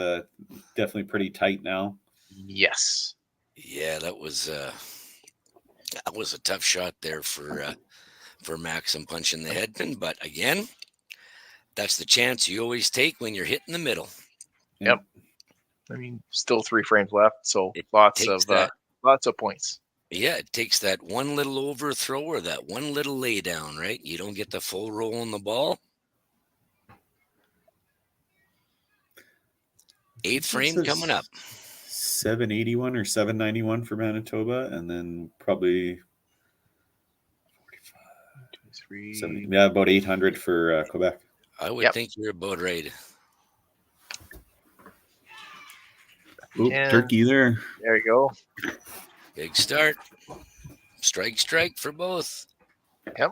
definitely pretty tight now. Yes. Yeah, that was a tough shot there for Maxim punching the headpin, but again, that's the chance you always take when you're hitting the middle. Yep. I mean, still 3 frames left, so lots of points. Yeah, it takes that one little overthrow or that one little lay down, right? You don't get the full roll on the ball. 8th frame coming up. 781 or 791 for Manitoba, and then probably 45, about 800 for Quebec. I would think you're about right. Ooh, turkey there. There you go. Big start. Strike for both. Yep.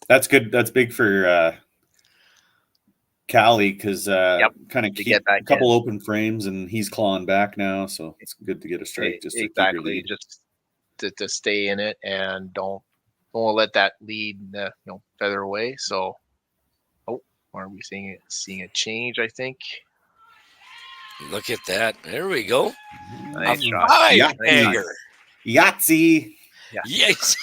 That's good. That's big for Callie because kind of keep a couple open frames, and he's clawing back now, so it's good to get a strike. Just exactly, just to stay in it and don't let that lead feather away. So, are we seeing a change? I think. Look at that! There we go. Nice shot. Yahtzee. Yeah. Yes.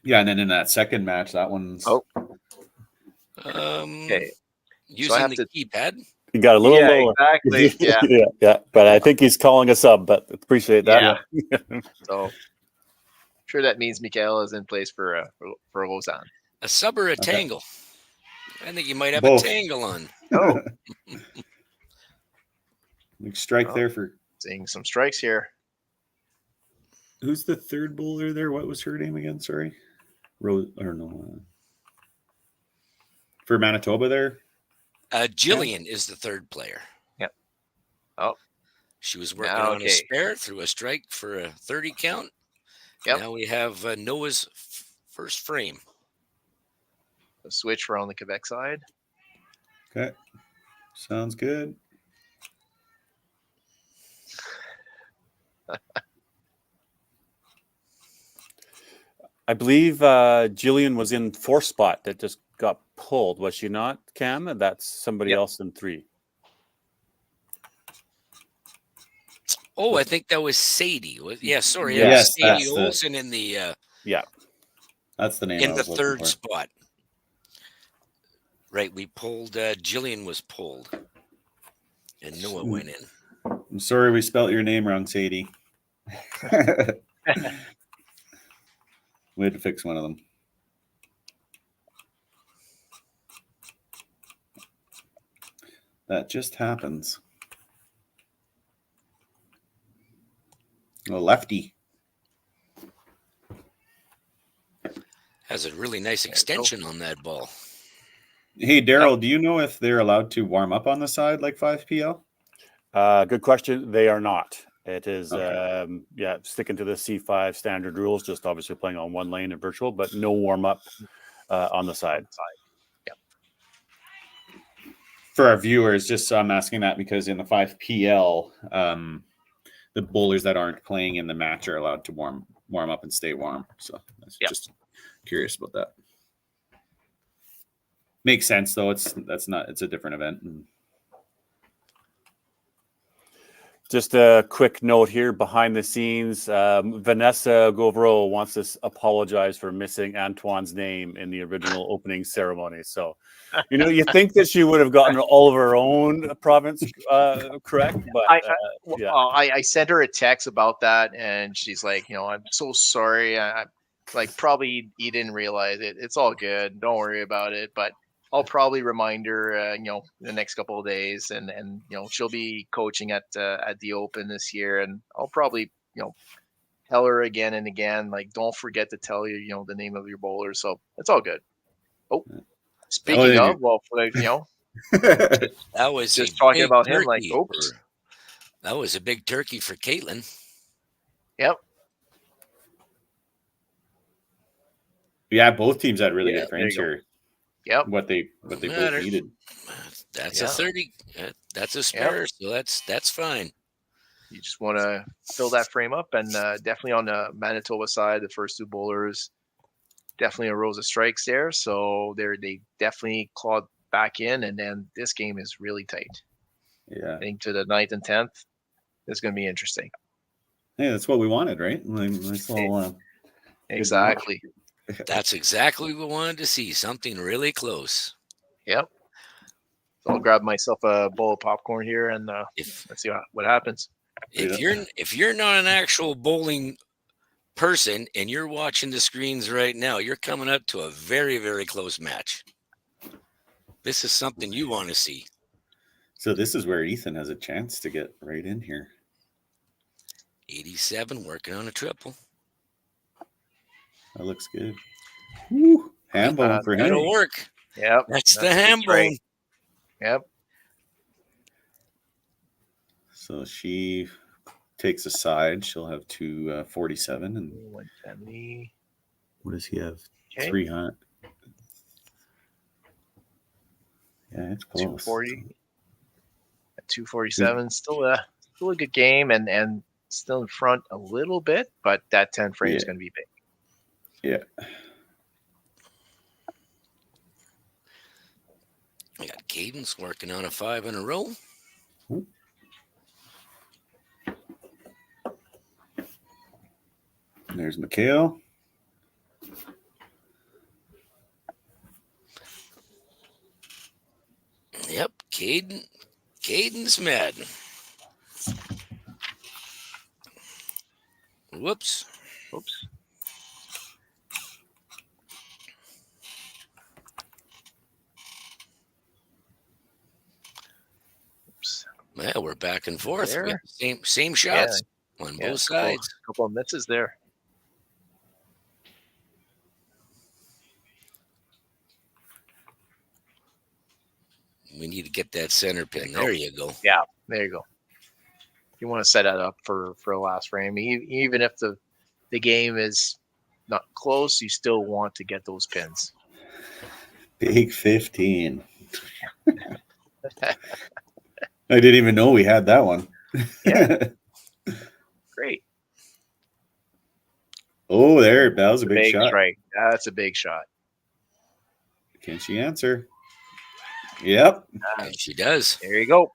Yeah, and then in that second match, that one's Okay. Using have the to- keypad. He got a little Yeah, lower. exactly. Yeah. yeah. But I think he's calling a sub. But appreciate that. Yeah. So, I'm sure that means Michael is in place for Roseanne. A sub or a tangle? I think you might have Both. a tangle on. Oh, Big strike Oh. there for seeing some strikes here. who's the third bowler there? What was her name again? Sorry, Rose or no? For Manitoba there. Jillian is the third player. Yep. Oh. She was working Now, on a spare through a strike for a 30 count. Yep. Now we have Noah's first frame. A switch for on the Quebec side. Okay, sounds good. I believe Jillian was in 4th spot that just got pulled. Was she not, Cam? That's somebody else in 3. Oh, I think that was Sadie. Yeah, sorry. Yes, Sadie that's the- Olsen in the That's the name. in I the was looking third for. spot. Right, we pulled. Jillian was pulled, and Noah went in. I'm sorry we spelt your name wrong, Sadie. We had to fix one of them. That just happens. A lefty. Has a really nice extension on that ball. Hey, Daryl, do you know if they're allowed to warm up on the side like 5PL? Good question. They are not. It is, Okay. sticking to the C5 standard rules, just obviously playing on one lane in virtual, but no warm up on the side. For our viewers, just so I'm asking that because in the 5PL, the bowlers that aren't playing in the match are allowed to warm up and stay warm. So that's just curious about that. Makes sense though. It's a different event. Just a quick note here behind the scenes. Vanessa Govreau wants to apologize for missing Antoine's name in the original opening ceremony. So, you think that she would have gotten all of her own province correct, but I sent her a text about that, and she's like, I'm so sorry. I like probably you didn't realize it. It's all good. Don't worry about it. But I'll probably remind her, the next couple of days, and she'll be coaching at the Open this year, and I'll probably tell her again and again, like don't forget to tell you the name of your bowler. So it's all good. Oh, speaking of, well, that was just talking about him, like oops, that was a big turkey for Caitlin. Yep. Yeah, both teams had really good frames you go. here. Yep. What they both needed. That's a 30. That's a spare, so that's fine. You just want to fill that frame up, and definitely on the Manitoba side, the first two bowlers definitely arose of strikes there, so they definitely clawed back in, and then this game is really tight. Yeah, I think to the 9th and 10th, it's going to be interesting. Hey, that's what we wanted, right? Nice little, exactly. That's exactly what we wanted to see. Something really close. Yep. So I'll grab myself a bowl of popcorn here, and let's see what happens. If you're not an actual bowling person and you're watching the screens right now, you're coming up to a very, very close match. This is something you want to see. So this is where Ethan has a chance to get right in here. 87 working on a triple. That looks good. Woo, ham bone for him. That'll work. Yep. That's the ham bone. Yep. So she takes a side. She'll have 247 and 170. What does he have? Okay. 300. Yeah, it's close. 240. 247. Still a good game, and still in front a little bit, but that 10 frame is going to be big. Yeah. We got Cadence working on a 5 in a row. There's Mikhail. Caden's Madden. Whoops. Oops. Yeah, we're back and forth. We There. have same shots on both sides. Couple of misses there. We need to get that center pin. There you go. Yeah, there you go. You want to set that up for the last frame. Even if the game is not close, you still want to get those pins. Big 15. I didn't even know we had that one. Yeah. Great. Oh, there. That was a big shot. Strike. That's a big shot. Can she answer? Yep. And she does. There you go.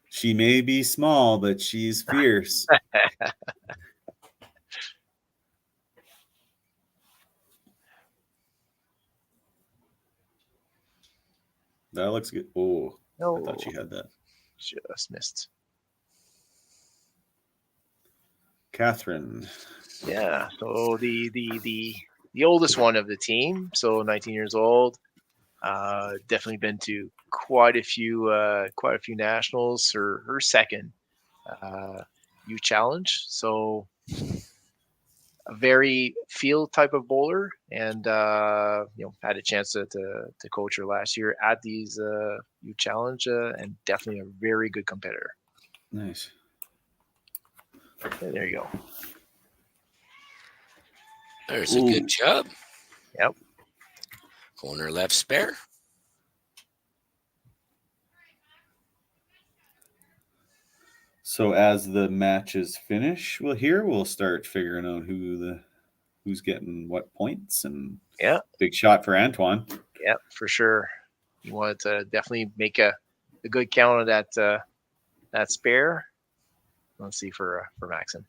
She may be small, but she's fierce. That looks good. Oh, No, I thought she had that. just missed. Catherine. Yeah. So the oldest one of the team, so 19 years old. Definitely been to quite a few nationals. Her second youth challenge. So a very field type of bowler, and had a chance to coach her last year at these youth challenge, and definitely a very good competitor. Nice. And there you go. There's a good job. Yep. Corner left spare. So as the matches finish, we'll start figuring out who's getting what points, and big shot for Antoine. Yeah, for sure. You want to definitely make a good count of that spare. Let's see for Maxon.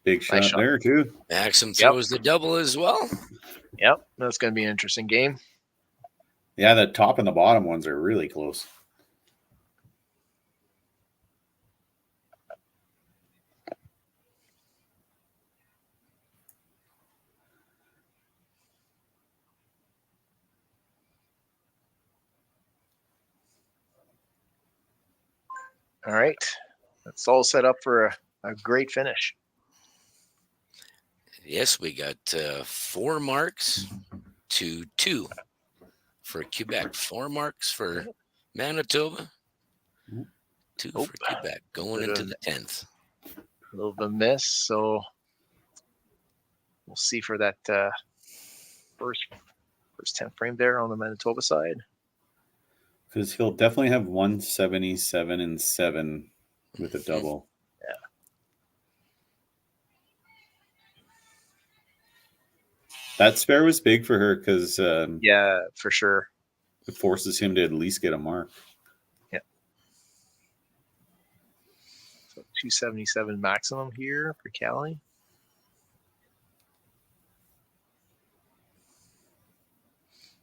Big shot, Nice shot there too. Maxim throws the double as well. Yep, that's going to be an interesting game. Yeah, the top and the bottom ones are really close. All right, that's all set up for a great finish. Yes, we got 4 marks to 2 for Quebec. 4 marks for Manitoba, 2 for Quebec, going into the 10th. A little bit of miss, so we'll see for that first 10 frame there on the Manitoba side. Because he'll definitely have 177 and 7 with a double. Yeah. That spare was big for her because yeah, for sure. It forces him to at least get a mark. Yeah. So 277 maximum here for Callie.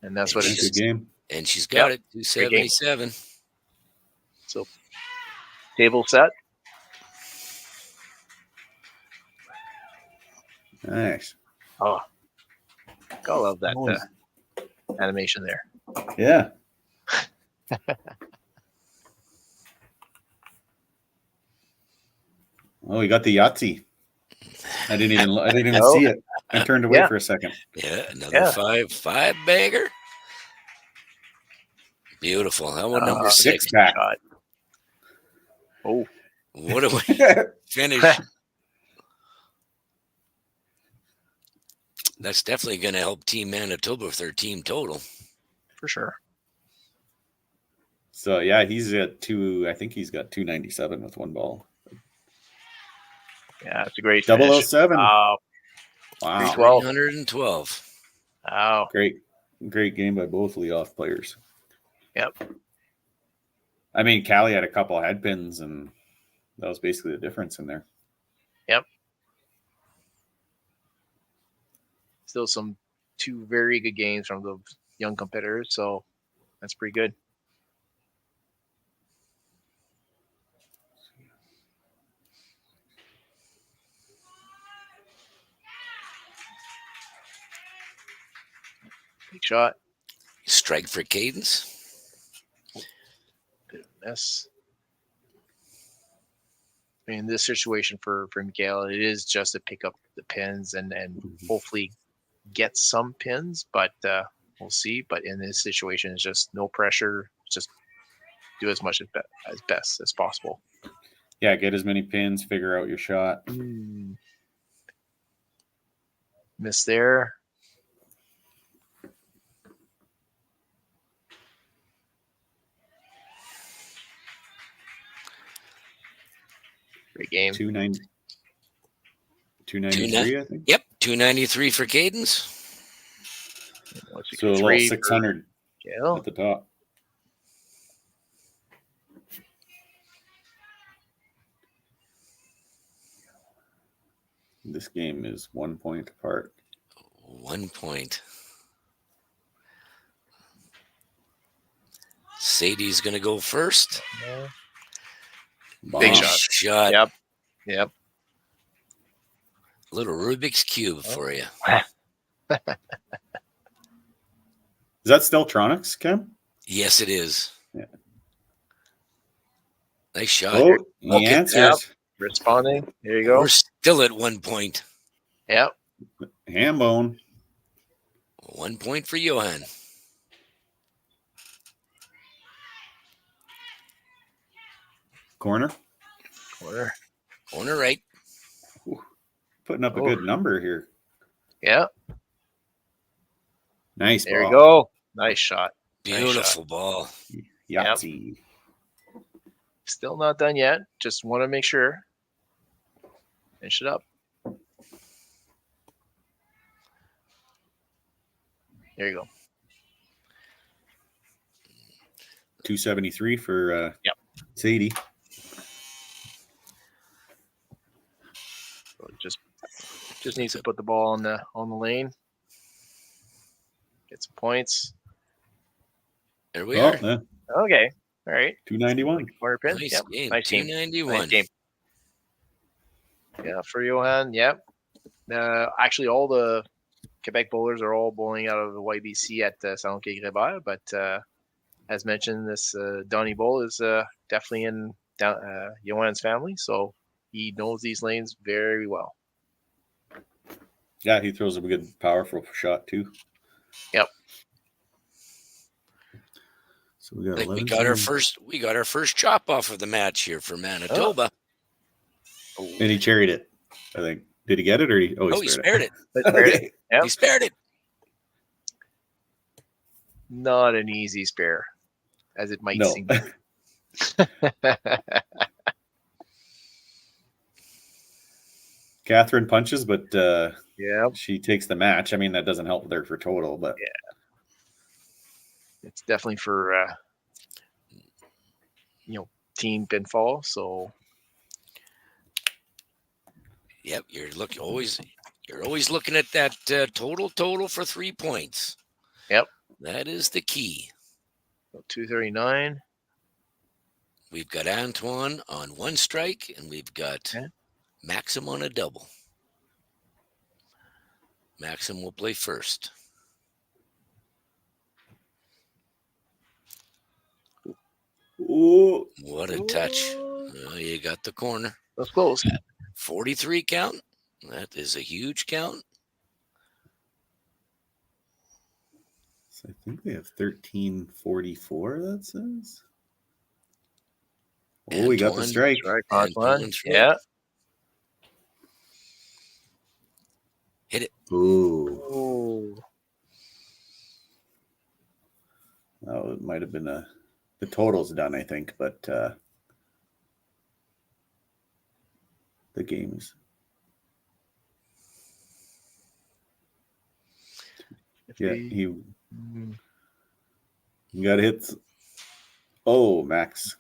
And that's what It's a game. And she's got it, 277. So table set. Nice. Oh, I love that animation there. Yeah. Oh, we got the Yahtzee. I didn't even see it. I turned away for a second. Yeah, another five bagger. Beautiful. That one number 6 pack. Oh, what do we finish? That's definitely going to help Team Manitoba with their team total. For sure. So yeah, he's at 2. I think he's got 297 with one ball. Yeah, it's a great 007. Wow. 312. Wow. Great game by both leadoff players. Yep. I mean, Callie had a couple head pins and that was basically the difference in there. Yep. Still some 2 very good games from the young competitors, so that's pretty good. Big shot. Strike for Cadence. Bit of a mess. In this situation for Miguel, it is just to pick up the pins and hopefully get some pins, but we'll see. But in this situation, it's just no pressure. Just do as much as best as possible. Yeah, get as many pins, figure out your shot. Miss there. Great game. 293, I think. Yep, 293 for Cadence. So a little 600 at the top. This game is 1 point apart. 1 point. Sadie's going to go first. Big shot. Yep. Little Rubik's Cube for you. Is that still Tronics, Cam? Yes, it is. Yeah. Nice shot. Oh, he answers. Responding. There you go. We're still at 1 point. Yep. Hambone. 1 point for Johan. Corner. Corner right. Ooh, putting up a good number here. Yeah. Nice There ball. you go. Nice shot. Beautiful ball. Yahtzee. Still not done yet. Just want to make sure. Finish it up. There you go. 273 for Yep. Sadie. So just needs to put the ball on the lane. Get some points. There we are. Okay. All right. 291. Corner pin. Nice Yep. game. Nice game. 291. Nice game. Yeah, for Johan. Yep. Actually, all the Quebec bowlers are all bowling out of the YBC at Salon Creber, but as mentioned, this Donnie Bowl is definitely in Johan's family, so he knows these lanes very well. Yeah, he throws a good, powerful shot too. Yep. So we got. I think we got our first. We got our first chop off of the match here for Manitoba. Oh. And he cherried it. I think. Did he get it or he? Oh, he spared it. Okay. Yep. He spared it. Not an easy spare, as it might seem. Catherine punches, but yeah, she takes the match. I mean, that doesn't help there for total, but yeah, it's definitely for team pinfall. So, yep, you're always looking at that total for 3 points. Yep, that is the key. So 239. We've got Antoine on one strike, and we've got Maxim on a double. Maxim will play first. Ooh. What a touch. Oh, you got the corner. That's close. 43 count. That is a huge count. So I think we have 1344, that says. Oh, we got the strike. Antoine. Yeah. Hit it. Ooh. Oh, it might have been the total's done, I think, but the game's. Yeah, he got hits. Oh, Max.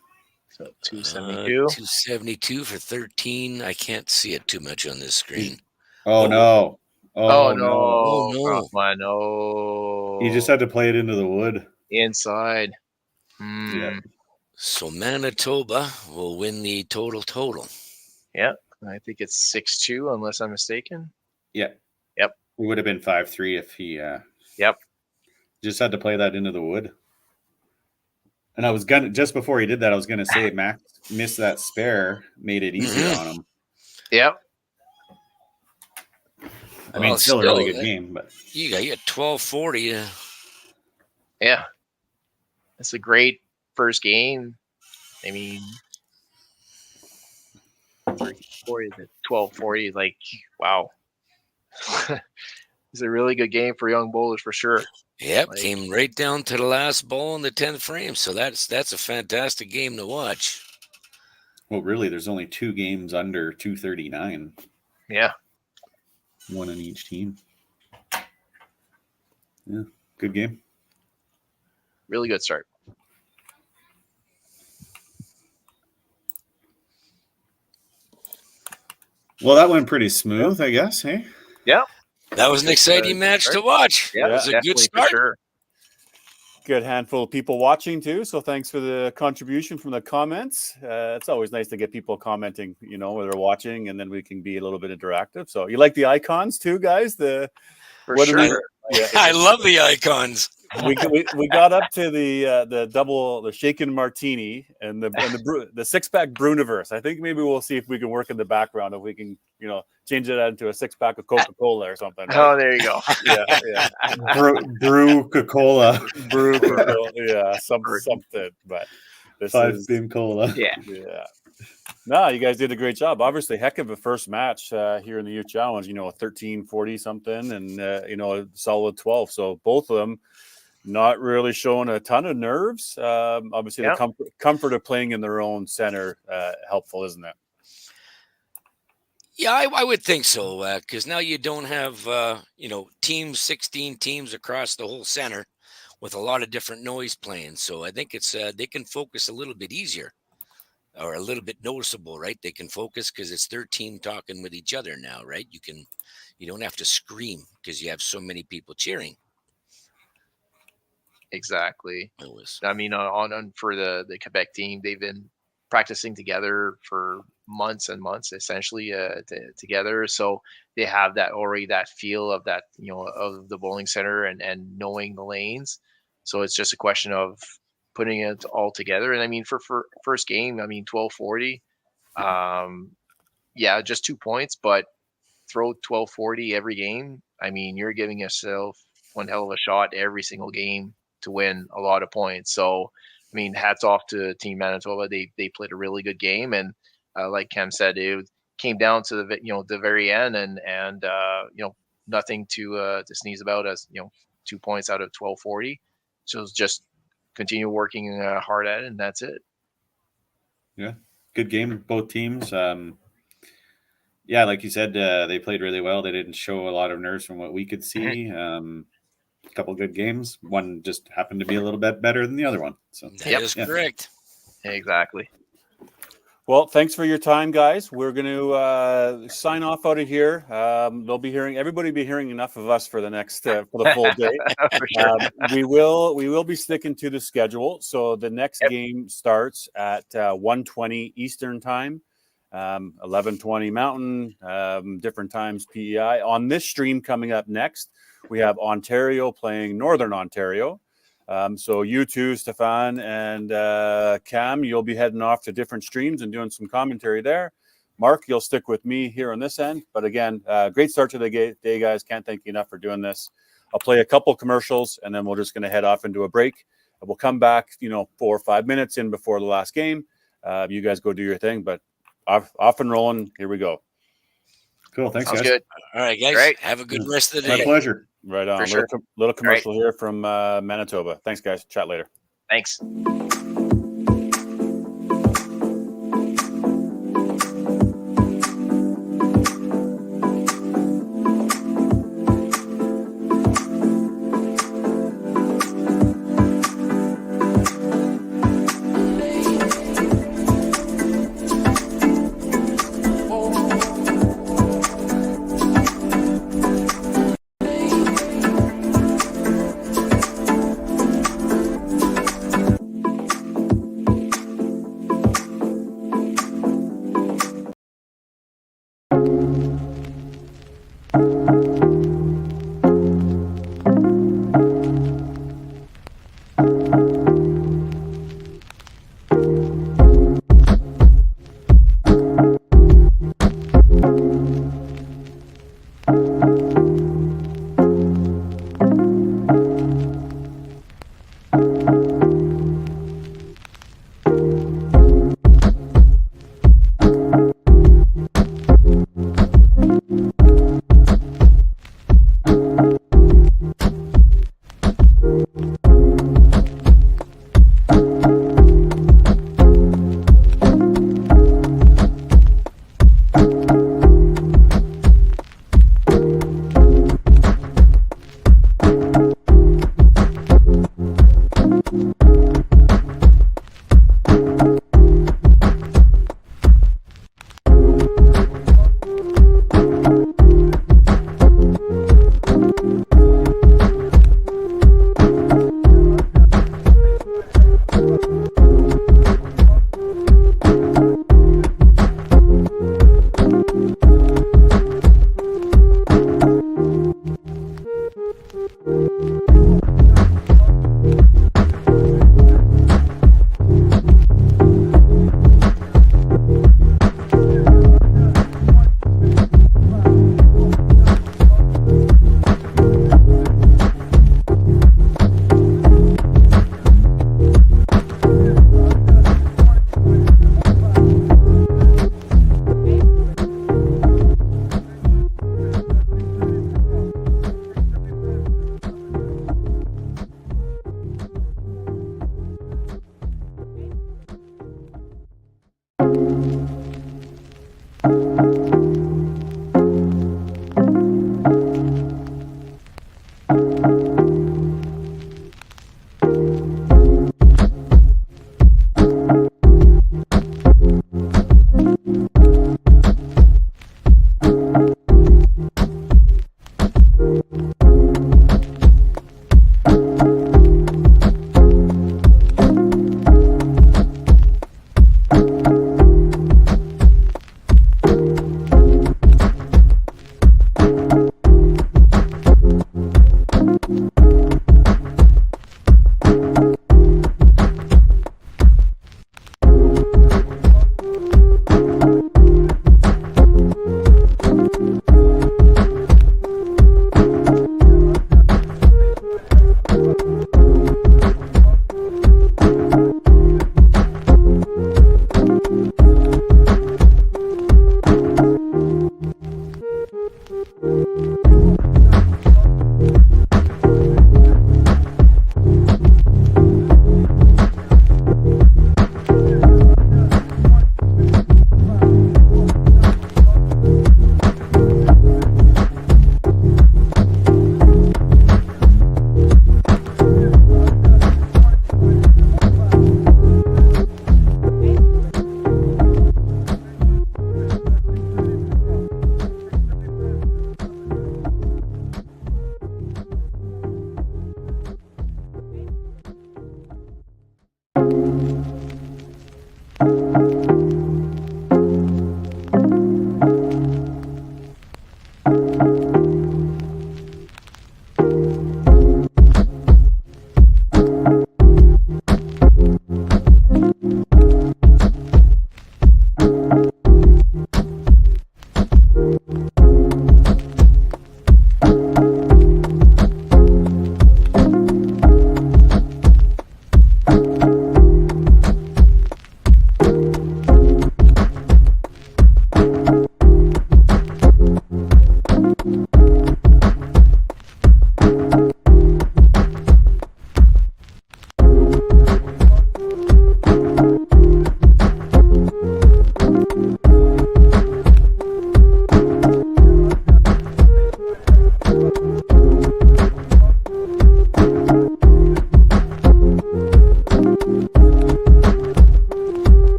So 272. 272 for 13. I can't see it too much on this screen. Oh, no. Oh, no. no. Oh, no. Come on, no. He just had to play it into the wood. Inside. Yeah. So Manitoba will win the total. Yeah. I think it's 6-2 unless I'm mistaken. Yeah. Yep. It would have been 5-3 if he Yep. just had to play that into the wood. And I was gonna, just before he did that, I was gonna say Max missed that spare, made it easier on him. Yep. I mean, Well, still a really still, good game, but You got 1240. Yeah. It's a great first game. I mean, 1340 to 1240 is like, wow. It's a really good game for young bowlers for sure. Yep, Like- came right down to the last ball in the 10th frame. So that's a fantastic game to watch. well, really, there's only 2 games under 239, Yeah. one on each team. Yeah, good game. Really good start. Well, that went pretty smooth, I guess. Hey, Yeah. That was an exciting match to watch. Yeah. It was a good definitely for start. sure. Good handful of people watching too. So thanks for the contribution from the comments. It's always nice to get people commenting, you know, where they're watching, and then we can be a little bit interactive. So you like the icons too, guys? The For what do we- sure. yeah, I love the icons. we got up to the shaken martini and the 6-pack Bruniverse. I think maybe we'll see if we can work in the background, if we can, you know, change it into a 6-pack of Coca-Cola or something. Right? Oh, there you go. Yeah. brew Coca-Cola, Brew Coca-Cola, yeah, something. But this 5 is beam cola. Yeah. yeah. No, you guys did a great job. Obviously, heck of a first match here in the Youth Challenge. You know, 13-40 something, and you know, a solid 12. So both of them not really showing a ton of nerves. Obviously, Yeah. the comfort of playing in their own center helpful, isn't it? Yeah, I would think so, because now you don't have, 16 teams across the whole center with a lot of different noise playing. So I think it's they can focus a little bit easier or a little bit noticeable, right? They can focus because it's their team talking with each other now, right? You don't have to scream because you have so many people cheering. Exactly. Always. I mean, on for the Quebec team, they've been practicing together for months and months, essentially together. So they have that feel of that, of the bowling center and knowing the lanes. So it's just a question of putting it all together. And I mean, for first game, I mean, 1240, yeah, just 2 points, but throw 1240 every game. I mean, you're giving yourself one hell of a shot every single game to win a lot of points. So, I mean, hats off to Team Manitoba. They played a really good game, and like Cam said, it came down to the very end, and nothing to sneeze about, as 2 points out of 1240. So it's just continue working hard at it, and that's it. Yeah, good game, both teams. Yeah, like you said, they played really well. They didn't show a lot of nerves from what we could see. A couple good games. One just happened to be a little bit better than the other one. So That is correct. Exactly. Well, thanks for your time, guys. We're going to sign off out of here. Everybody will be hearing enough of us for the next for the full day. For sure. We will be sticking to the schedule. So the next game starts at 1:20 Eastern time, 11:20 Mountain, different times PEI. On this stream coming up next, we have Ontario playing Northern Ontario. So you two, Stefan and Cam, you'll be heading off to different streams and doing some commentary there. Mark, you'll stick with me here on this end. But again, great start to the day, guys. Can't thank you enough for doing this. I'll play a couple commercials, and then we're just going to head off into a break. We'll come back, 4 or 5 minutes in before the last game. You guys go do your thing, but off and rolling. Here we go. cool. Thanks, Sounds guys. good. All right, guys. Great. Have a good rest of the My day. pleasure. Right on. For sure. Little commercial here from Manitoba. Thanks, guys. Chat later. Thanks.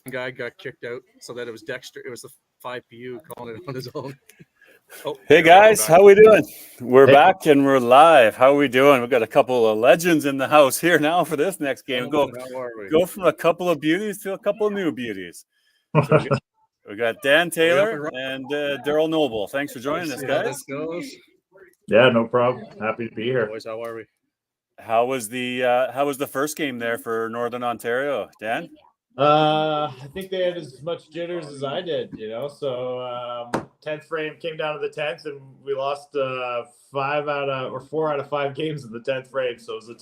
guy got kicked out, so that it was Dexter. It was the 5PU calling it on his own. Oh, Hey there we go, guys, back. how we doing? We're back and we're live. How are we doing? We've got a couple of legends in the house here now for this next game. How are we? Go from a couple of beauties to a couple of new beauties. So we got Dan Taylor and Daryl Noble. Thanks for joining us, guys. This goes. Yeah, no problem. Happy to be here. Boys, how are we? How was the first game there for Northern Ontario, Dan? I think they had as much jitters as I did, So 10th frame came down to the 10th, and we lost 4 out of 5 games in the 10th frame. So it was a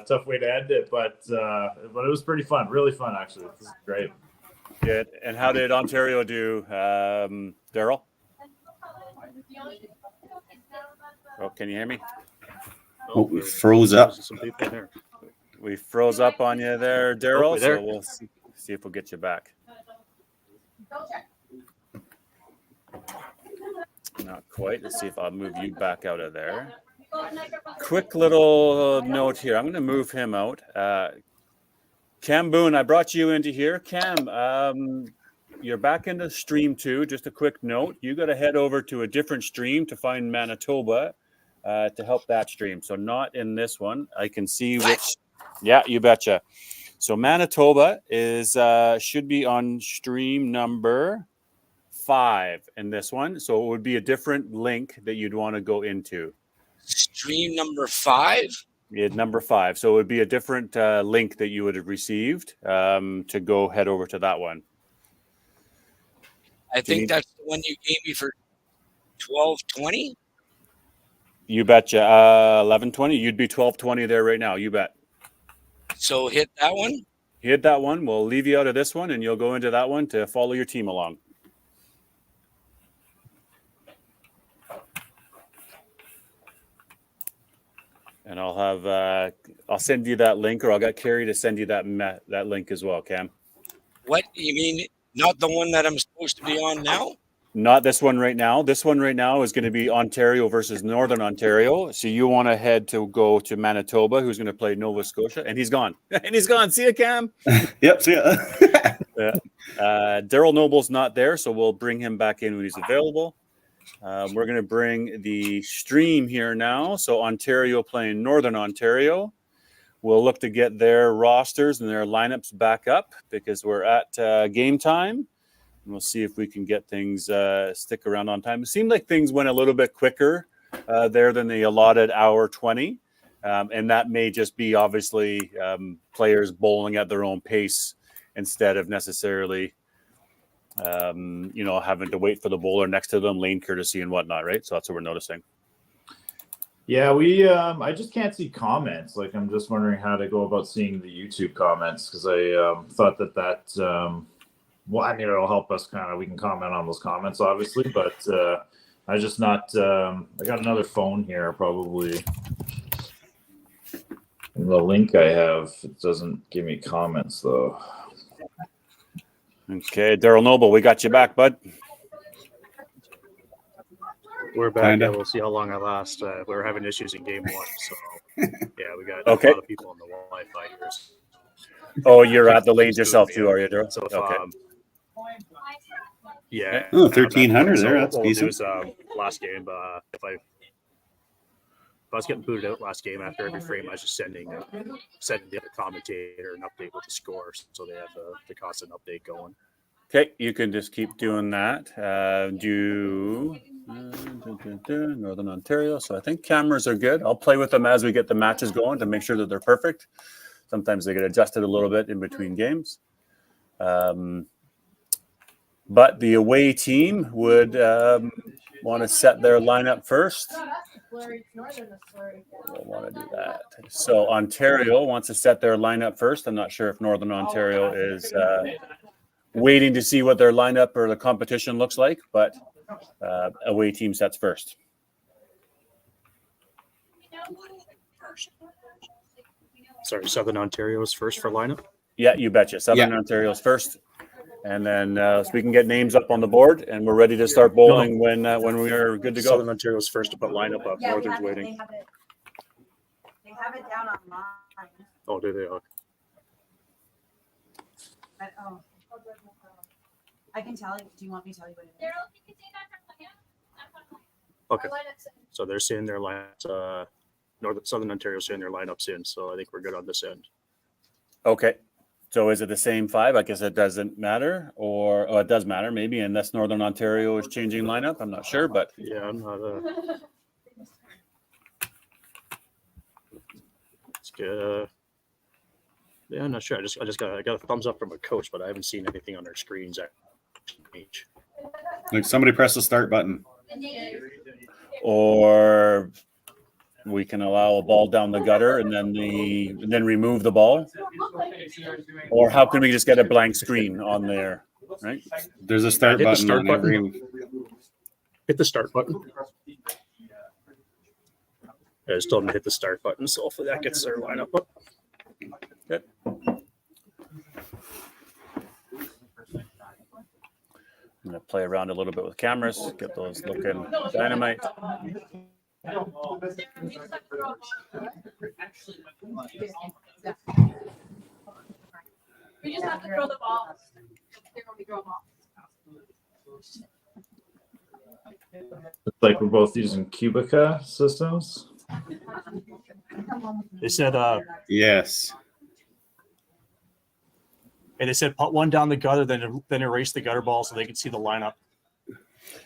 tough way to end it, but it was pretty fun, really fun actually. This is great. Good. And how did Ontario do, Daryl? Oh, can you hear me? Oh, we froze up. Some people there. We froze up on you there, Daryl. there. So we'll see if we'll get you back. Not quite. Let's see if I'll move you back out of there. Quick little note here. I'm going to move him out. Cam Boone, I brought you into here. Cam, you're back into stream 2. Just a quick note. You got to head over to a different stream to find Manitoba to help that stream. So not in this one. I can see which. Yeah, you betcha. So Manitoba is should be on stream number 5 in this one. So it would be a different link that you'd want to go into. Stream number 5? Yeah, number 5. So it would be a different link that you would have received to go head over to that one. I think that's the one you gave me for 12:20. You betcha. 11:20. You'd be 12:20 there right now. You bet. So hit that one. Hit that one. We'll leave you out of this one, and you'll go into that one to follow your team along. And I'll send you that link, or I'll get Carrie to send you that link as well, Cam. What you mean? Not the one that I'm supposed to be on now? Not this one right now. This one right now is going to be Ontario versus Northern Ontario. So you want to head to go to Manitoba, who's going to play Nova Scotia, and he's gone. And he's gone. See ya, Cam. Yep. See ya. Yeah. Daryl Noble's not there, so we'll bring him back in when he's available. We're going to bring the stream here now. So Ontario playing Northern Ontario. We'll look to get their rosters and their lineups back up because we're at game time. And we'll see if we can get things stick around on time. It seemed like things went a little bit quicker there than the allotted hour 20. And that may just be obviously players bowling at their own pace instead of necessarily, having to wait for the bowler next to them, lane courtesy and whatnot, right? So that's what we're noticing. Yeah, I just can't see comments. Like, I'm just wondering how to go about seeing the YouTube comments because I thought that it'll help us we can comment on those comments, obviously, but I just not, I got another phone here, probably. And the link I have, it doesn't give me comments, though. Okay, Daryl Noble, we got you back, bud. We're back. Yeah, we'll see how long I last. We were having issues in game 1, so yeah, we got a lot of people on the Wi-Fi here. Oh, you're at the lanes yourself too, are you, Daryl? So okay. Yeah. Oh, 1,300 there. That's decent. Last game, if I was getting booted out last game after every frame, I was just sending the other commentator an update with the score, so they have the constant update going. Okay, you can just keep doing that. Northern Ontario. So I think cameras are good. I'll play with them as we get the matches going to make sure that they're perfect. Sometimes they get adjusted a little bit in between games. But the away team would want to set their lineup first. We'll want to do that. So Ontario wants to set their lineup first. I'm not sure if Northern Ontario is waiting to see what their lineup or the competition looks like, but away team sets first. Sorry, Southern Ontario is first for lineup? Yeah, you betcha. Southern Ontario is first. And then so we can get names up on the board, and we're ready to start bowling when we are good to go. Southern Ontario is first to put lineup up. Northern's waiting. They have it down online. Oh, do they? Okay. I can tell you. Do you want me to tell you what it is? Okay. So they're saying their lineups, Southern Ontario saying their lineups in. So I think we're good on this end. Okay. So is it the same 5? I guess it doesn't matter, or it does matter maybe, unless Northern Ontario is changing lineup. I'm not sure, but yeah, I'm not. It's good. Yeah, I'm not sure. I got a thumbs up from a coach, but I haven't seen anything on their screens at each. Like somebody press the start button. Or we can allow a ball down the gutter and then remove the ball. Or how can we just get a blank screen on there? Right? There's a start button. Start button. Hit the start button. I just told them to hit the start button, so hopefully that gets their lineup up. Good. I'm going to play around a little bit with cameras, get those looking dynamite. We just have to throw the ball. Looks like we're both using Cubica systems. They said, yes. And they said put one down the gutter, then erase the gutter ball so they can see the lineup.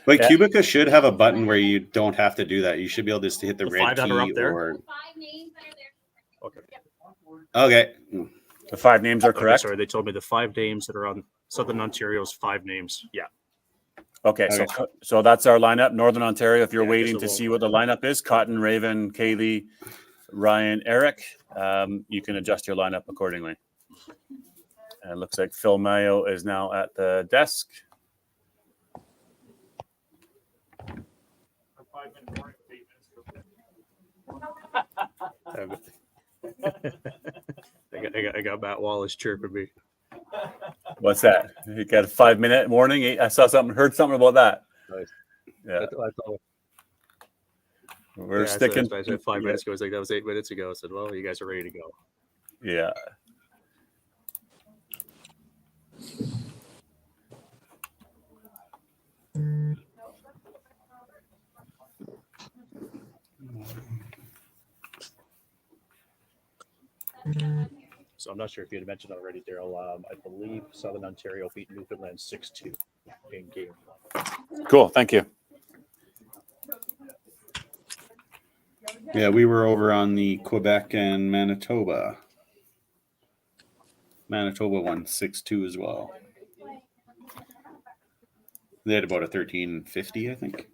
But Cubica should have a button where you don't have to do that. You should be able just to hit the red 5 that are up key there? or. Okay. Okay. The 5 names are correct. Sorry, they told me the 5 names that are on Southern Ontario's 5 names. Yeah. Okay, so that's our lineup. Northern Ontario, if you're Yeah, waiting to see what the lineup is, Cotton, Raven, Kaylee, Ryan, Eric, you can adjust your lineup accordingly. And it looks like Phil Mayo is now at the desk. I got Matt Wallace chirping me. What's that? You got a 5-minute warning? I saw something, heard something about that. Nice. Yeah. That's all. We're sticking. I said 5 minutes ago. I was like, that was 8 minutes ago. I said, well, you guys are ready to go. Yeah. So I'm not sure if you had mentioned already, Daryl. I believe Southern Ontario beat Newfoundland 6-2 in game 1. Cool. Thank you. Yeah, we were over on the Quebec and Manitoba. Manitoba won 6-2 as well. They had about a 1350, I think.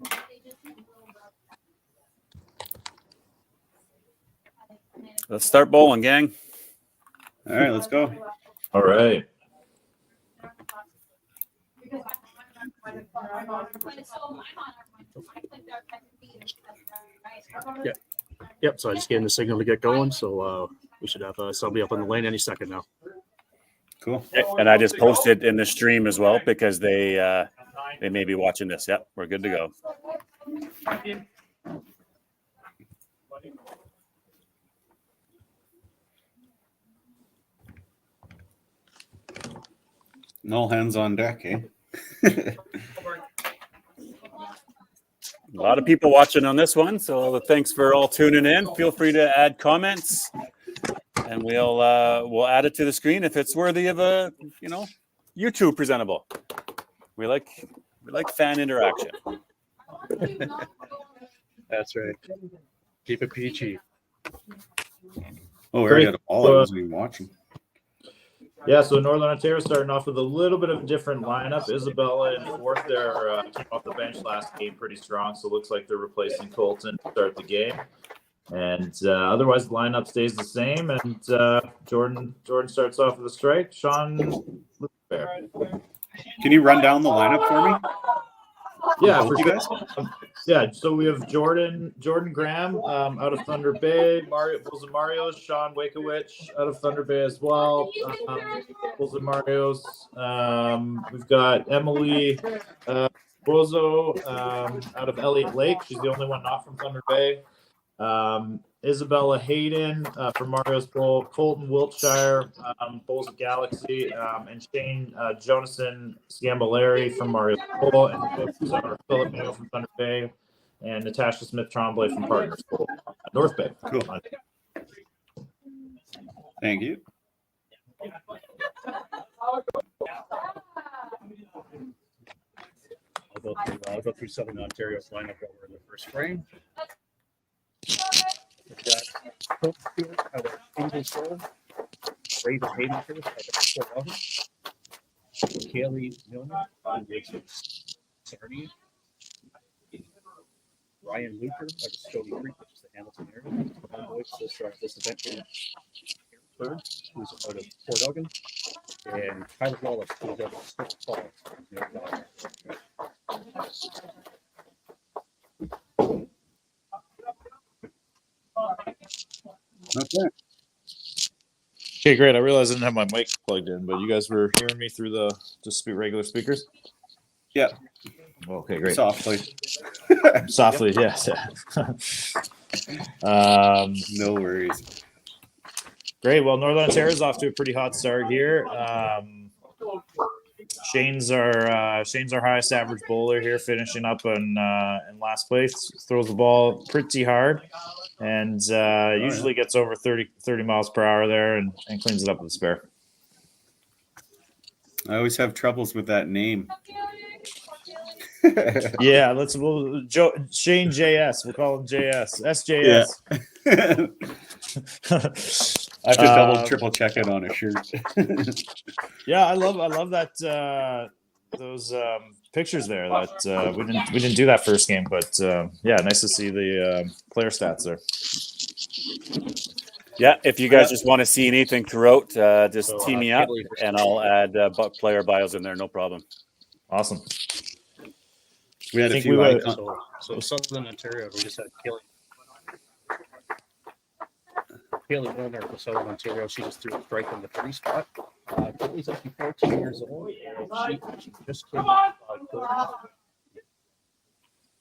Let's start bowling, gang. All right, let's go. All right. Yep. So I just gave them the signal to get going. So we should have somebody up on the lane any second now. Cool. And I just posted in the stream as well because they may be watching this. Yep, we're good to go. All hands on deck, eh? A lot of people watching on this one, so thanks for all tuning in. Feel free to add comments, and we'll add it to the screen if it's worthy of a YouTube presentable. We like fan interaction. That's right. Keep it peachy. Oh, we already had all I wasn't even watching. Yeah, so Northern Ontario starting off with a little bit of a different lineup. Isabella in fourth there came off the bench last game pretty strong, so it looks like they're replacing Colton to start the game. And otherwise, the lineup stays the same. And Jordan starts off with a strike. Sean, can you run down the lineup for me? Yeah, for you guys. Yeah, so we have Jordan Graham out of Thunder Bay, Bulls and Marios, Sean Wakowicz out of Thunder Bay as well, Bulls and Marios. We've got Emily Brozo out of Elliott Lake. She's the only one not from Thunder Bay. Isabella Hayden from Mario's Bowl, Colton Wiltshire, Bowls of Galaxy, and Shane Jonathan Sgambolari from Mario's Bowl, and coaches are Philip Mayo from Thunder Bay, and Natasha Smith Tremblay from Partners Bowl, North Bay. Cool. Thank you. I'll go through Southern Ontario's lineup while we're in the first frame. Raven Hayden first, Kaylee Milner, Sarnia, Ryan Luker out of Stony Creek, which is the Hamilton area. Boys this event Bird, who's out of Port Elgin, and Tyler Wallace, who's out of Smith Falls. Okay. Okay, great. I realized I didn't have my mic plugged in, but you guys were hearing me through the regular speakers? Yeah. Okay, great. Softly. Softly, yes. No worries. Great. Well, Northern Ontario is off to a pretty hot start here. Shane's our highest average bowler here, finishing up in last place. Throws the ball pretty hard, and usually gets over 30 miles per hour there, and cleans it up with a spare. I always have troubles with that name. Yeah, Shane JS. We'll call him JS. SJS. Yeah. I have to double, triple check it on a shirt. Yeah, I love that those pictures there. That we didn't do that first game, but yeah, nice to see the player stats there. Yeah, if you guys just want to see anything throughout, just tee me up, and I'll add player bios in there. No problem. Awesome. We had a few icons. So Southern Ontario, we just had Kaylee Milner for Southern Ontario. She just threw a strike in the 3 spot. Kaylee's actually 14 years old. She just came up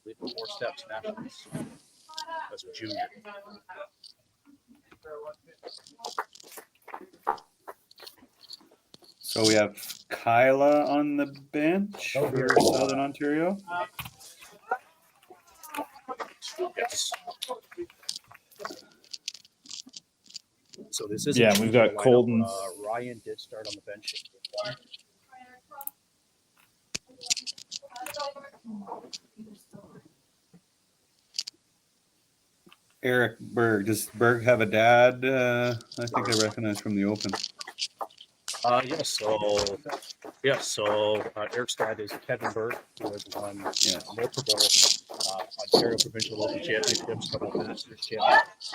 with 4 steps nationals as a junior. So we have Kyla on the bench for Southern Ontario. Yes. So this is we've got Colton. Ryan did start on the bench. Eric Berg. Does Berg have a dad? I think I recognize from the Open. So Eric's dad is Kevin Berg, who has won multiple Ontario provincial Open championships, couple of Masters championships.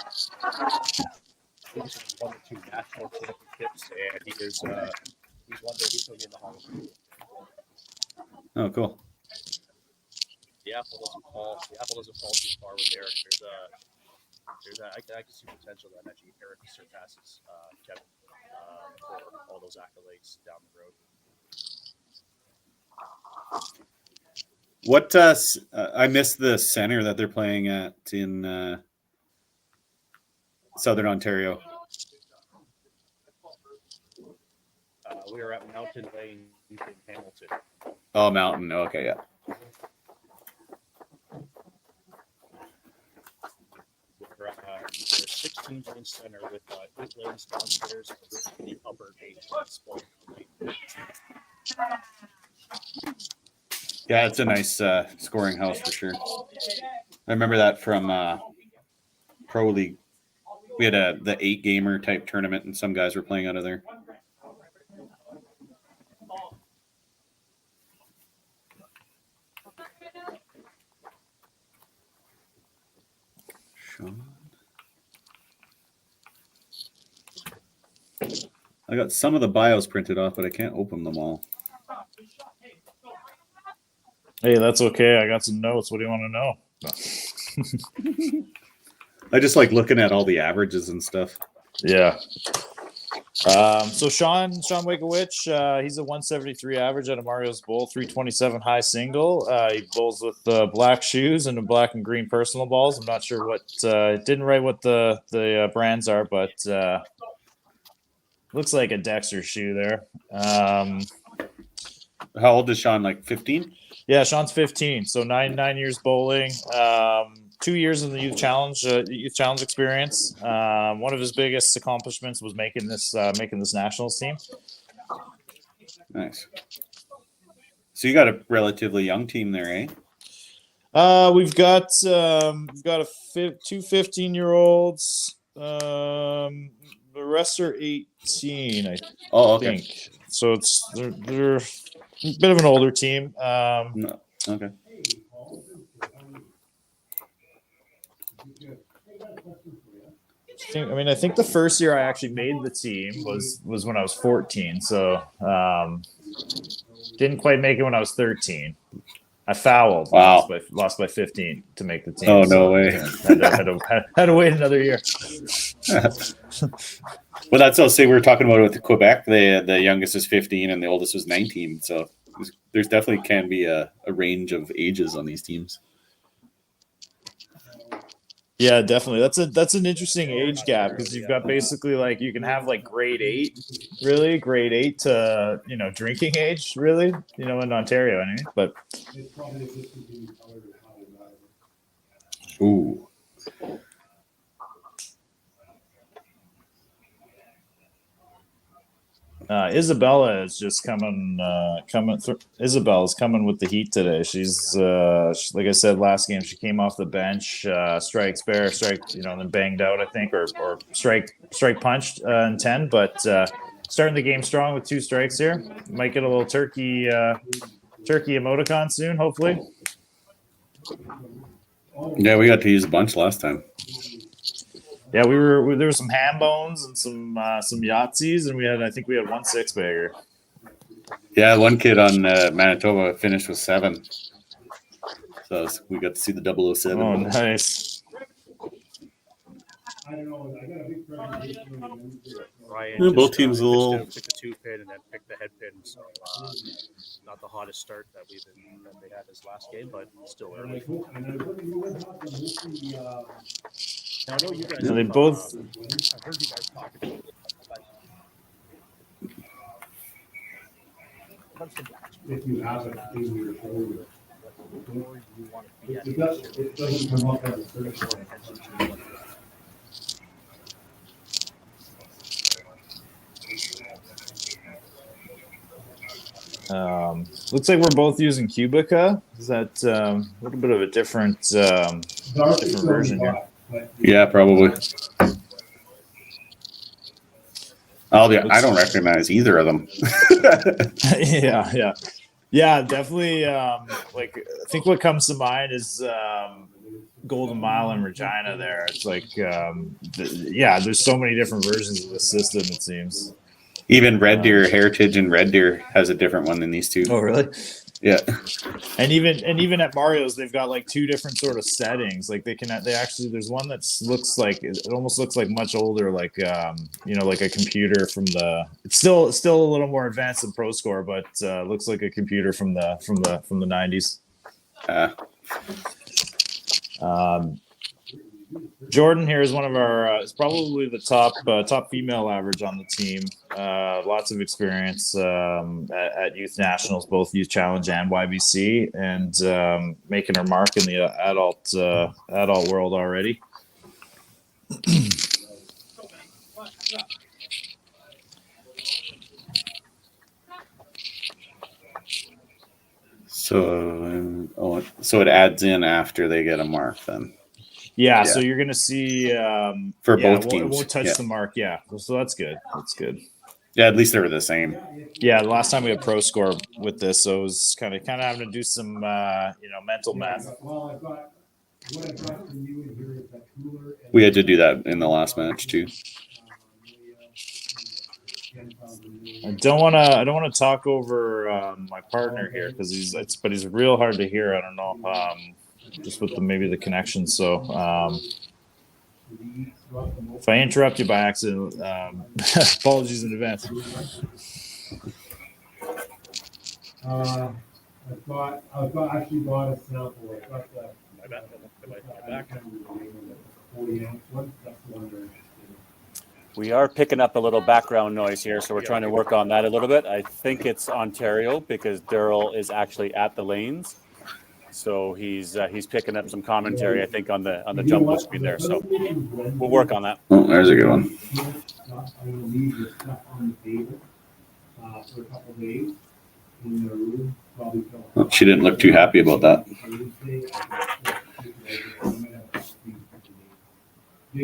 He's won the 2 national championships, and he's one that he's going to be in the Hall of Fame. Oh, cool. The apple doesn't fall too far with Eric. I can see potential that actually Eric surpasses Kevin for all those accolades down the road. What I missed the center that they're playing at in Southern Ontario. We are at Mountain Lane in Hamilton. Oh, Mountain. Okay, yeah. We're 16 lane center with 8 lanes downstairs and the upper 8 split. Yeah, it's a nice scoring house for sure. I remember that from Pro League. We had the 8-gamer type tournament, and some guys were playing out of there. I got some of the bios printed off, but I can't open them all. Hey, that's okay. I got some notes. What do you want to know? I just like looking at all the averages and stuff. Yeah. So Sean Wakowicz, he's a 173 average at a Mario's Bowl, 327 high single. He bowls with black shoes and a black and green personal balls. I'm not sure what didn't write what the brands are, but looks like a Dexter shoe there. How old is Sean? Like 15? Yeah, Sean's 15, so nine years bowling. 2 years in the youth challenge experience. One of his biggest accomplishments was making this nationals team. Nice. So you got a relatively young team there, eh? We've got two 15-year-olds. The rest are 18, I think. So they're a bit of an older team. No. Okay. I think the first year I actually made the team was when I was 14. So didn't quite make it when I was 13. I fouled. Wow. Lost by 15 to make the team. Oh, no way. Had to wait another year. Well, that's also, we were talking about it with Quebec. The youngest is 15 and the oldest was 19. So there's definitely can be a range of ages on these teams. Yeah, definitely. That's an interesting age gap because you've got basically like you can have like grade 8 to drinking age really in Ontario anyway. But ooh. Isabella is just coming. Isabel's coming with the heat today. She's like I said last game. She came off the bench, strike, then banged out I think, or strike punched in 10. But starting the game strong with 2 strikes here. Might get a little turkey emoticon soon, hopefully. Yeah, we got to use a bunch last time. Yeah, there were some ham bones and some Yahtzees, and I think we had 1 6-bagger. Yeah, one kid on Manitoba finished with 7. So we got to see the 007. Oh, nice. Ryan both teams a little. Pick the 2 pin and then pick the head pin. So not the hottest start that they had this last game, but still early. I know you guys. They both. I've heard you guys talk about it. If you have it in your folder. It doesn't come up as a search. Looks like we're both using Cubica. Is that a little bit of a different version here? Yeah, probably. I don't recognize either of them. Yeah, definitely. Like I think what comes to mind is Golden Mile and Regina. There, it's like there's so many different versions of the system. It seems. Even Red Deer Heritage and Red Deer has a different one than these two. Oh, really? Yeah. And even at Mario's, they've got like 2 different sort of settings. Like there's one that looks like it almost looks like much older, like like a computer from the. It's still a little more advanced than Pro Score, but looks like a computer from the 90s. Jordan here is one of our is probably the top female average on the team. Lots of experience at youth nationals, both youth challenge and YBC, and making her mark in the adult world already. So it adds in after they get a mark then. Yeah, so you're gonna see for both teams. It won't touch the mark. Yeah, so that's good. That's good. Yeah, at least they were the same. Yeah, the last time we had Pro Score with this, so it was kind of having to do some mental math. We had to do that in the last match too. I don't want to talk over my partner here because he's real hard to hear. I don't know, just with maybe the connection. So If I interrupt you by accident, apologies in advance. I've actually bought a sample. I've got the. We are picking up a little background noise here, so we're trying to work on that a little bit. I think it's Ontario because Daryl is actually at the lanes, so he's picking up some commentary. I think on the jumbo screen there. So we'll work on that. Oh, there's a good one. I'm gonna leave this stuff on the table for a couple of days in the room. Probably Oh, she didn't look too happy about that. I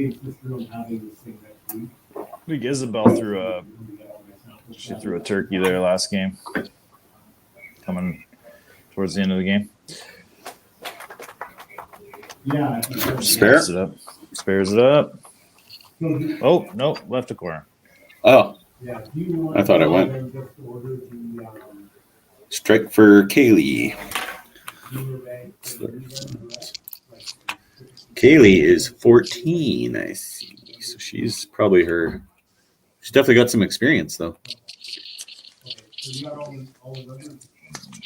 think Isabel threw a turkey there last game. Coming towards the end of the game. Yeah. Spare? Spares it up. Oh, no, left a corner. Oh, I thought I went. Strike for Kaylee. Kaylee is 14, I see. So she's definitely got some experience, though.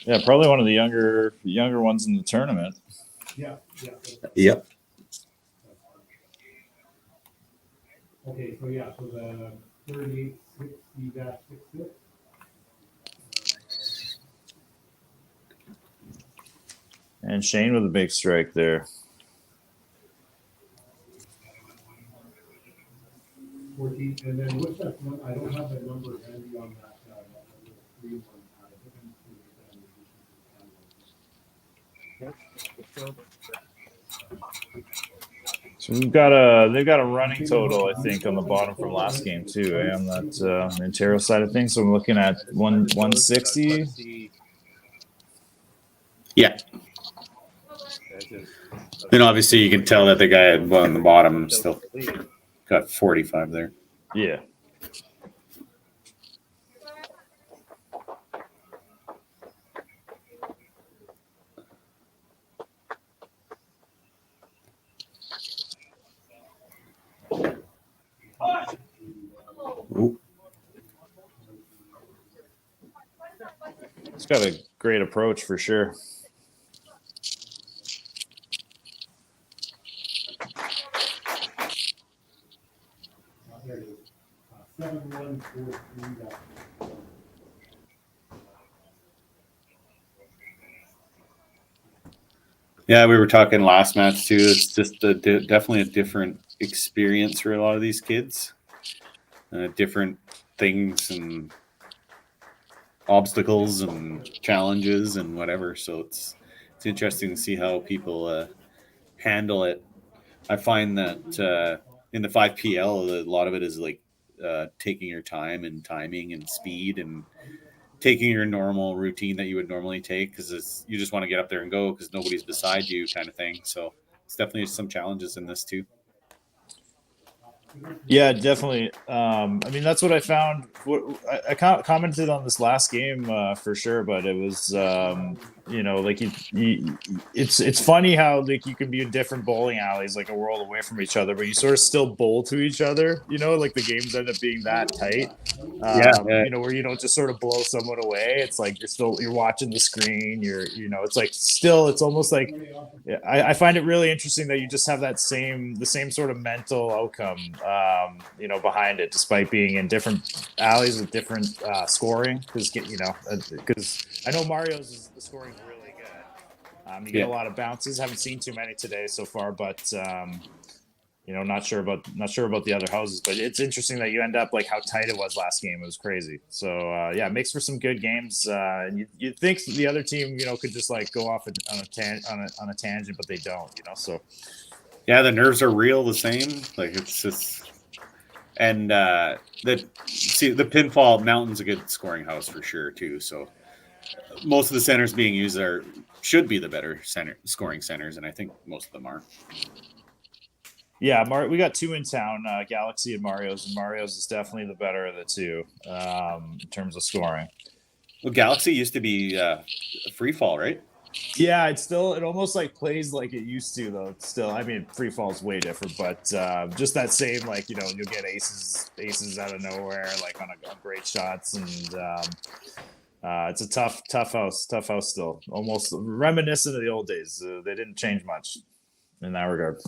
Yeah, probably one of the younger ones in the tournament. Yep. Okay, so the 3860-66. And Shane with a big strike there. 14, and then what's that one? I don't have that number handy on that number 3 one. So they've got a running total, I think, on the bottom from last game too, on that Ontario side of things. So I'm looking at 160. Yeah. Then obviously you can tell that the guy on the bottom still got 45 there. Yeah. Ooh. It's got a great approach for sure. There it is. 7143. Yeah, we were talking last match too. It's just definitely a different experience for a lot of these kids. Different things and obstacles and challenges and whatever. So it's interesting to see how people handle it. I find that in the 5PL, a lot of it is like taking your time and timing and speed and taking your normal routine that you would normally take because you just want to get up there and go because nobody's beside you kind of thing. So it's definitely some challenges in this too. Yeah, definitely. I mean, that's what I found. I commented on this last game for sure, but it was, like it's funny how like you can be in different bowling alleys, like a world away from each other, but you sort of still bowl to each other. Like the games end up being that tight. Where you don't just sort of blow someone away. It's like you're watching the screen. It's like it's almost like I find it really interesting that you just have the same sort of mental outcome. Behind it, despite being in different alleys with different scoring, because I know Mario's the scoring is really good. You get a lot of bounces. Haven't seen too many today so far, but not sure about the other houses. But it's interesting that you end up like how tight it was last game. It was crazy. So it makes for some good games. And you'd think the other team could just like go off on a tangent, but they don't. So. Yeah, the nerves are real the same. Like it's just, and the Pinfall Mountain's a good scoring house for sure too. So most of the centers being used should be the better scoring centers, and I think most of them are. Yeah, we got two in town, Galaxy and Mario's, and Mario's is definitely the better of the two in terms of scoring. Well, Galaxy used to be a free fall, right? Yeah, it almost like plays like it used to though. It's still, I mean, free fall's way different, but just that same, like, you'll get aces out of nowhere, like on great shots, and it's a tough house still. Almost reminiscent of the old days. They didn't change much in that regard.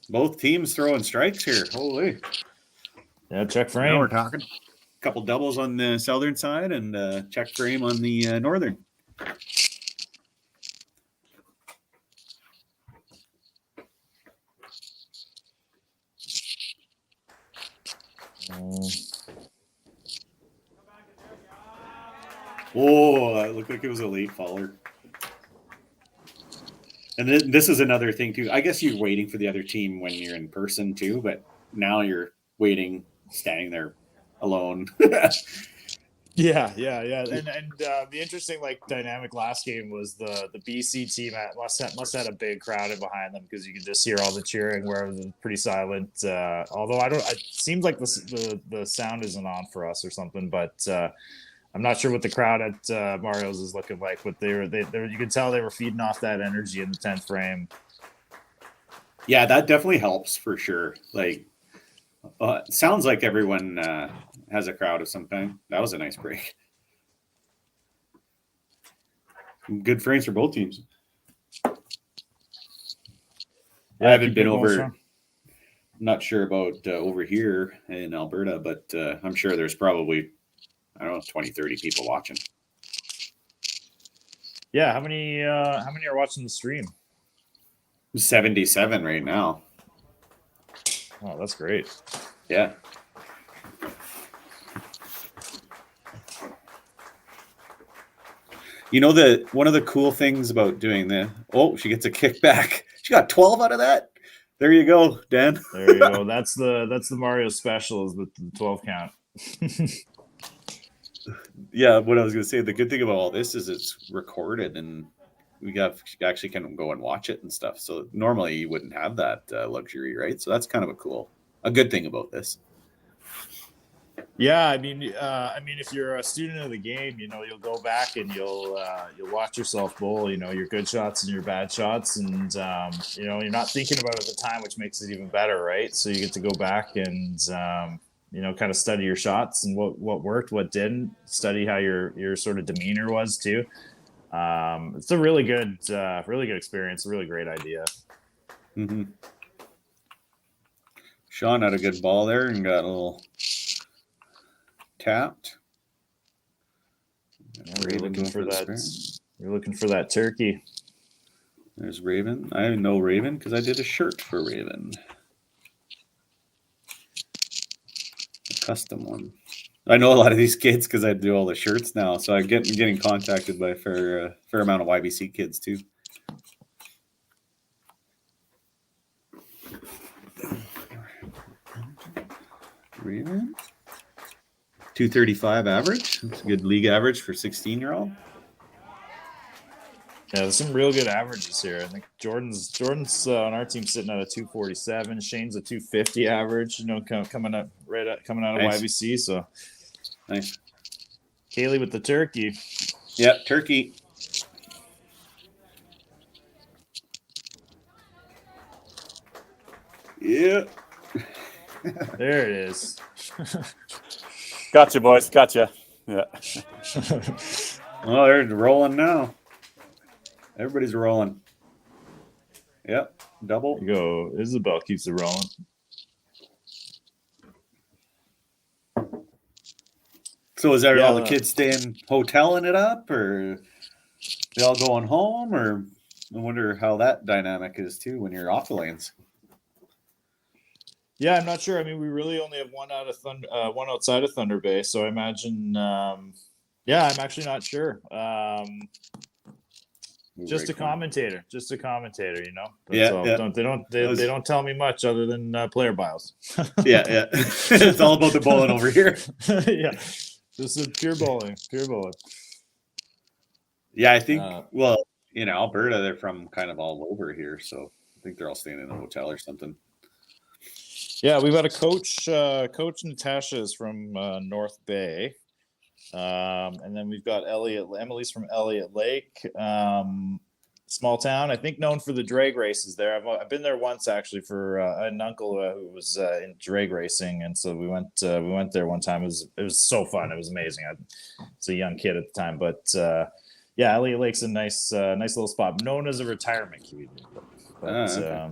Both teams throwing strikes here. Holy. Yeah, check frame. Now we're talking. A couple doubles on the southern side and check frame on the northern. Oh, that looked like it was a late faller. And this is another thing too. I guess you're waiting for the other team when you're in person too, but now you're waiting, standing there alone. Yeah. And the interesting dynamic last game was the BC team must have had a big crowd in behind them, because you could just hear all the cheering where it was pretty silent. Although it seems like the sound isn't on for us or something, but I'm not sure what the crowd at Mario's is looking like. But they you could tell they were feeding off that energy in the 10th frame. Yeah, that definitely helps for sure. Sounds like everyone has a crowd of some kind. That was a nice break. Good frames for both teams. I haven't been over. I'm not sure about over here in Alberta, but I'm sure there's probably, I don't know, 20, 30 people watching. Yeah, how many are watching the stream? 77 right now. Oh, that's great. Yeah. One of the cool things about doing she gets a kickback. She got 12 out of that. There you go, Dan. There you go. That's the Mario specials with the 12 count. Yeah, what I was going to say, the good thing about all this is it's recorded and we actually can go and watch it and stuff. So normally you wouldn't have that luxury, right? So that's kind of a good thing about this. Yeah, I mean, if you're a student of the game, you'll go back and you'll watch yourself bowl, your good shots and your bad shots, and you're not thinking about it at the time, which makes it even better, right? So you get to go back and kind of study your shots and what worked, what didn't, study how your sort of demeanor was too. It's a really good experience, a really great idea. Mm-hmm. Sean had a good ball there and got a little tapped. Yeah, we're looking for that. We're looking for that turkey. There's Raven. I know Raven because I did a shirt for Raven. A custom one. I know a lot of these kids because I do all the shirts now. So I'm getting contacted by a fair amount of YBC kids too. Raven. 235 average. That's a good league average for 16-year-old. Yeah, there's some real good averages here. I think Jordan's on our team sitting at a 247. Shane's a 250 average. Coming out of Nice. YBC. So nice. Kaylee with the turkey. Yep, turkey. Yeah. There it is. Gotcha, boys. Gotcha. Yeah. Well, they're rolling now. Everybody's rolling. Yep. Double. There you go. Isabel keeps it rolling. So is that all the kids staying hoteling it up, or they all going home, or I wonder how that dynamic is too when you're off the lanes. Yeah, I'm not sure. I mean, we really only have one outside of Thunder Bay, so I imagine. I'm actually not sure. Just a commentator, That's all. Yeah. They don't tell me much other than player bios. yeah. It's all about the bowling over here. Yeah, this is pure bowling. Yeah, I think. Well, in Alberta, they're from kind of all over here, so I think they're all staying in a hotel or something. Yeah, we've got a coach. Coach Natasha is from North And then we've got Emily's from Elliott Lake. small town. I think known for the drag races there. I've been there once actually for an uncle who was in drag racing, and so we went there one time. It was so fun. It was amazing. I was a young kid at the time, but yeah, Elliott Lake's a nice little spot, known as a retirement community. But, okay.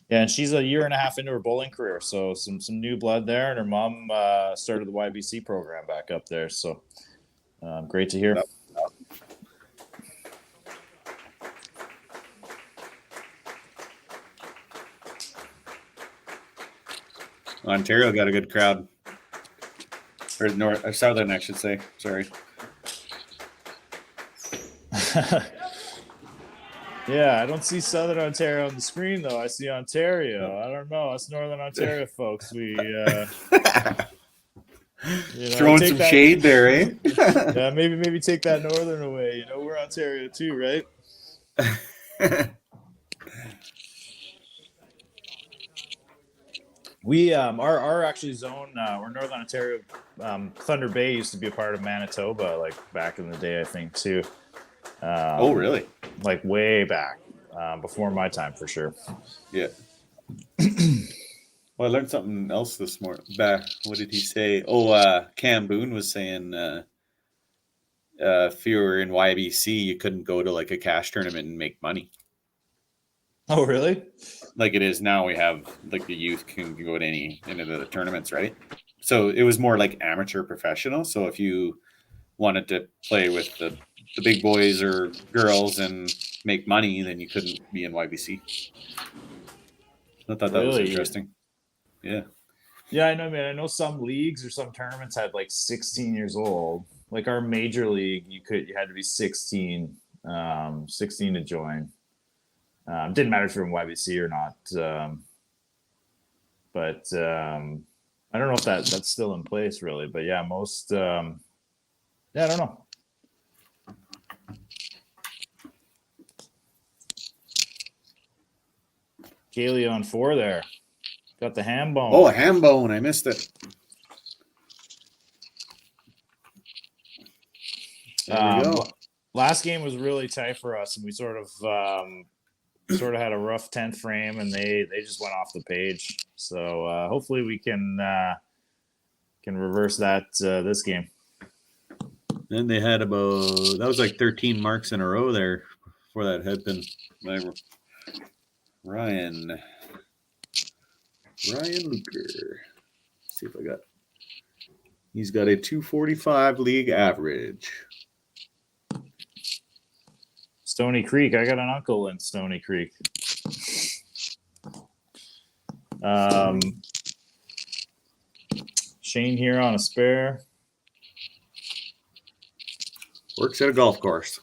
yeah, and she's a year and a half into her bowling career, so some new blood there. And her mom started the YBC program back up there, so great to hear. Ontario got a good crowd, or north or southern, I should say. Sorry. Yeah, I don't see Southern Ontario on the screen though. I see Ontario. I don't know. Us Northern Ontario folks, we throwing some shade there, eh? Yeah, maybe take that Northern away. You know, we're Ontario too, right? We our actually zone we're Northern Ontario. Thunder Bay used to be a part of Manitoba, like back in the day, I think too. Oh, really? Like way back, before my time for sure. Yeah. Well, I learned something else this morning. What did he say? Oh, Cam Boone was saying if you were in YBC, you couldn't go to like a cash tournament and make money. Oh, really? Like it is now, we have like the youth can go to any of the tournaments, right? So it was more like amateur professional. So if you wanted to play with the big boys or girls and make money, then you couldn't be in YBC. I thought that was interesting. Yeah. Yeah, I know, man. I know some leagues or some tournaments had like 16 years old. Like our major league, you had to be 16 to join. Didn't matter if you're in YBC or not. But I don't know if that's still in place really. But yeah, most I don't know. Kaylee on 4 there. Got the ham bone. Oh, a ham bone. I missed it. There we go. Last game was really tight for us, and we sort of had a rough 10th frame, and they just went off the page. So hopefully we can reverse that this game. Then they had that was like 13 marks in a row there before that had been. Ryan Luker. Let's see if he's got a 245 league average. Stony Creek. I got an uncle in Stony Creek. Shane here on a spare. Works at a golf course.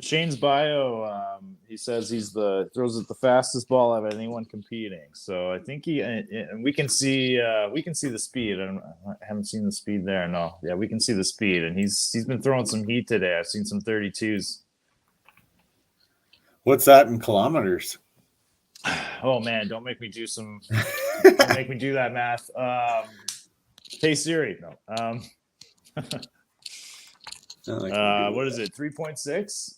Shane's bio, he says he throws it the fastest ball out of anyone competing. So I think we can see the speed. I haven't seen the speed there. No, yeah, we can see the speed, and he's been throwing some heat today. I've seen some 32s. What's that in kilometers? Oh man, don't make me do that math. Hey Siri, no. What is it? 3.6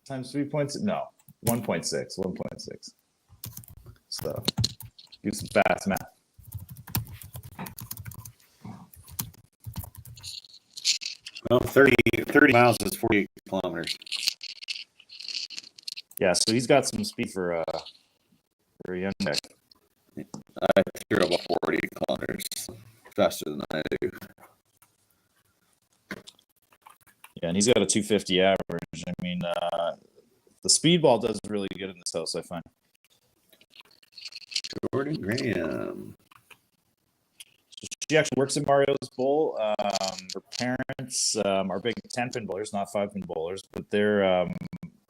times 3.6? No, 1.6. 1.6. So do some fast math. Well, 30 miles is 48 kilometers. Yeah, so he's got some speed for a young guy. I threw about 40 kilometers faster than I do. Yeah, and he's got a 250 average. I mean, the speed ball does really good in this house, I find. Jordan Graham. She actually works in Mario's Bowl. Her parents are big 10-pin bowlers, not 5-pin bowlers, but they're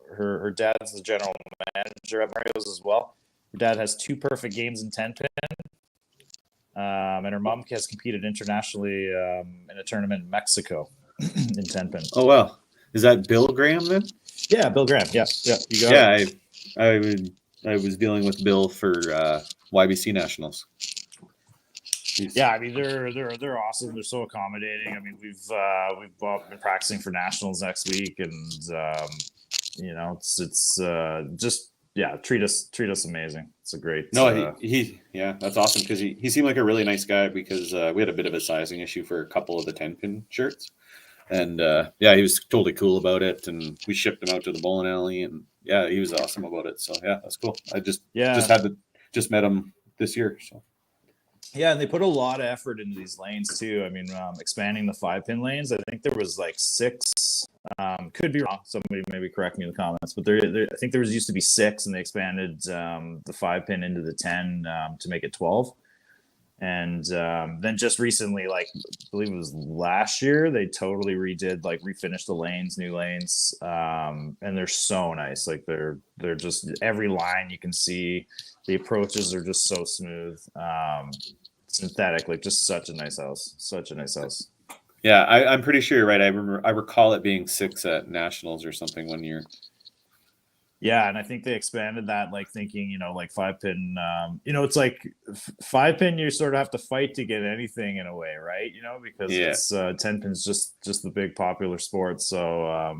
her dad's the general manager at Mario's as well. Her dad has 2 perfect games in 10-pin. And her mom has competed internationally in a tournament in Mexico in 10-pin. Oh, wow. Is that Bill Graham then? Yeah, Bill Graham. Yeah. You got it. I was dealing with Bill for YBC Nationals. Yeah, I mean they're awesome. They're so accommodating. I mean we've all been practicing for nationals next week, and it's just treat us amazing. It's a great. No, that's awesome because he seemed like a really nice guy because we had a bit of a sizing issue for a couple of the 10-pin shirts, and he was totally cool about it, and we shipped him out to the bowling alley, and he was awesome about it. So that's cool. I just met him this year. So. Yeah, and they put a lot of effort into these lanes too. I mean, expanding the 5-pin lanes. I think there was like 6. Could be wrong. Somebody maybe correct me in the comments. But I think there used to be 6, and they expanded the 5-pin into the 10 to make it 12. And then just recently, like I believe it was last year, they totally refinished the lanes, new lanes, and they're so nice. Like they're just every line you can see. The approaches are just so smooth. Synthetic, like just such a nice house. Yeah, I'm pretty sure you're right. I recall it being 6 at nationals or something one year. Yeah, and I think they expanded that, like thinking, like 5-pin. It's like 5-pin. You sort of have to fight to get anything in a way, right? Because it's 10-pin's just the big popular sport. So,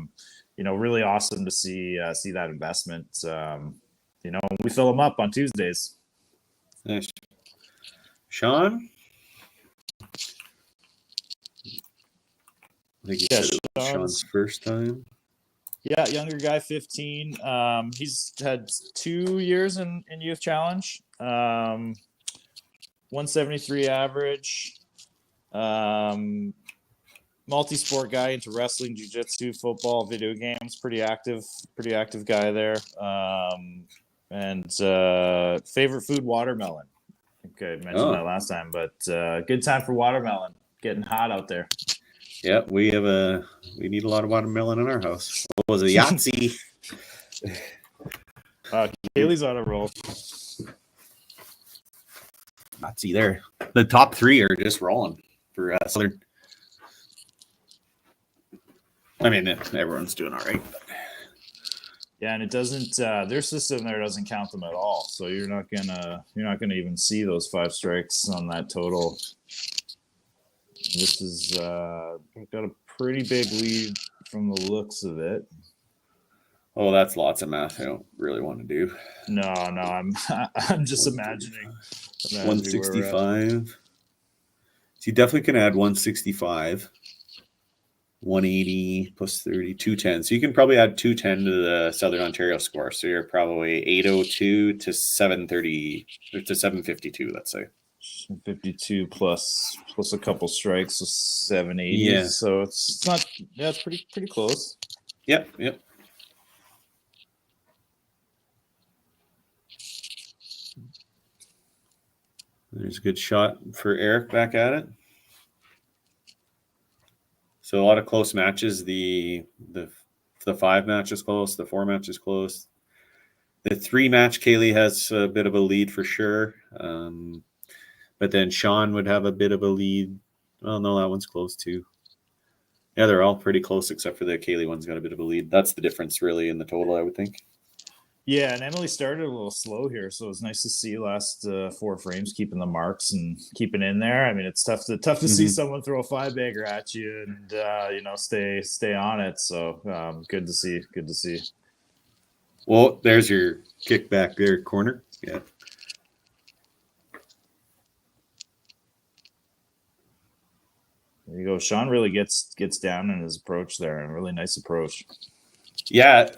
really awesome to see that investment. We fill them up on Tuesdays. Nice. Sean? I think Sean's first time. Yeah, younger guy, 15. He's had 2 years in youth challenge. 173 average. Multi-sport guy, into wrestling, jiu-jitsu, football, video games. Pretty active guy there. And favorite food, watermelon. I think I mentioned that last time, but good time for watermelon. Getting hot out there. Yeah, we need a lot of watermelon in our house. What was it, Yahtzee? Kaylee's on a roll. Yahtzee there. The top 3 are just rolling for Southern. I mean, everyone's doing all right. Yeah, and it doesn't. Their system there doesn't count them at all. So you're not gonna even see those 5 strikes on that total. This is got a pretty big lead from the looks of it. Oh, that's lots of math I don't really want to do. No, I'm just imagining 165. So you definitely can add 165. 180 plus 30, 210. So you can probably add 210 to the Southern Ontario score. So you're probably 802 to 730 to 752, let's say. 52 plus a couple strikes, so 780. Yeah. So it's not. Yeah, it's pretty close. Yep. There's a good shot for Eric back at it. So a lot of close matches. The 5 match is close. The 4 match is close. The 3 match, Kaylee has a bit of a lead for sure. But then Sean would have a bit of a lead. Well, no, that one's close too. Yeah, they're all pretty close except for the Kaylee one's got a bit of a lead. That's the difference really in the total, I would think. Yeah, and Emily started a little slow here, so it's nice to see last 4 frames keeping the marks and keeping in there. I mean, it's tough to see someone throw a 5-bagger at you and stay on it. So good to see. Well, there's your kick back there, corner. Yeah. There you go. Sean really gets down in his approach there, and a really nice approach. Yeah.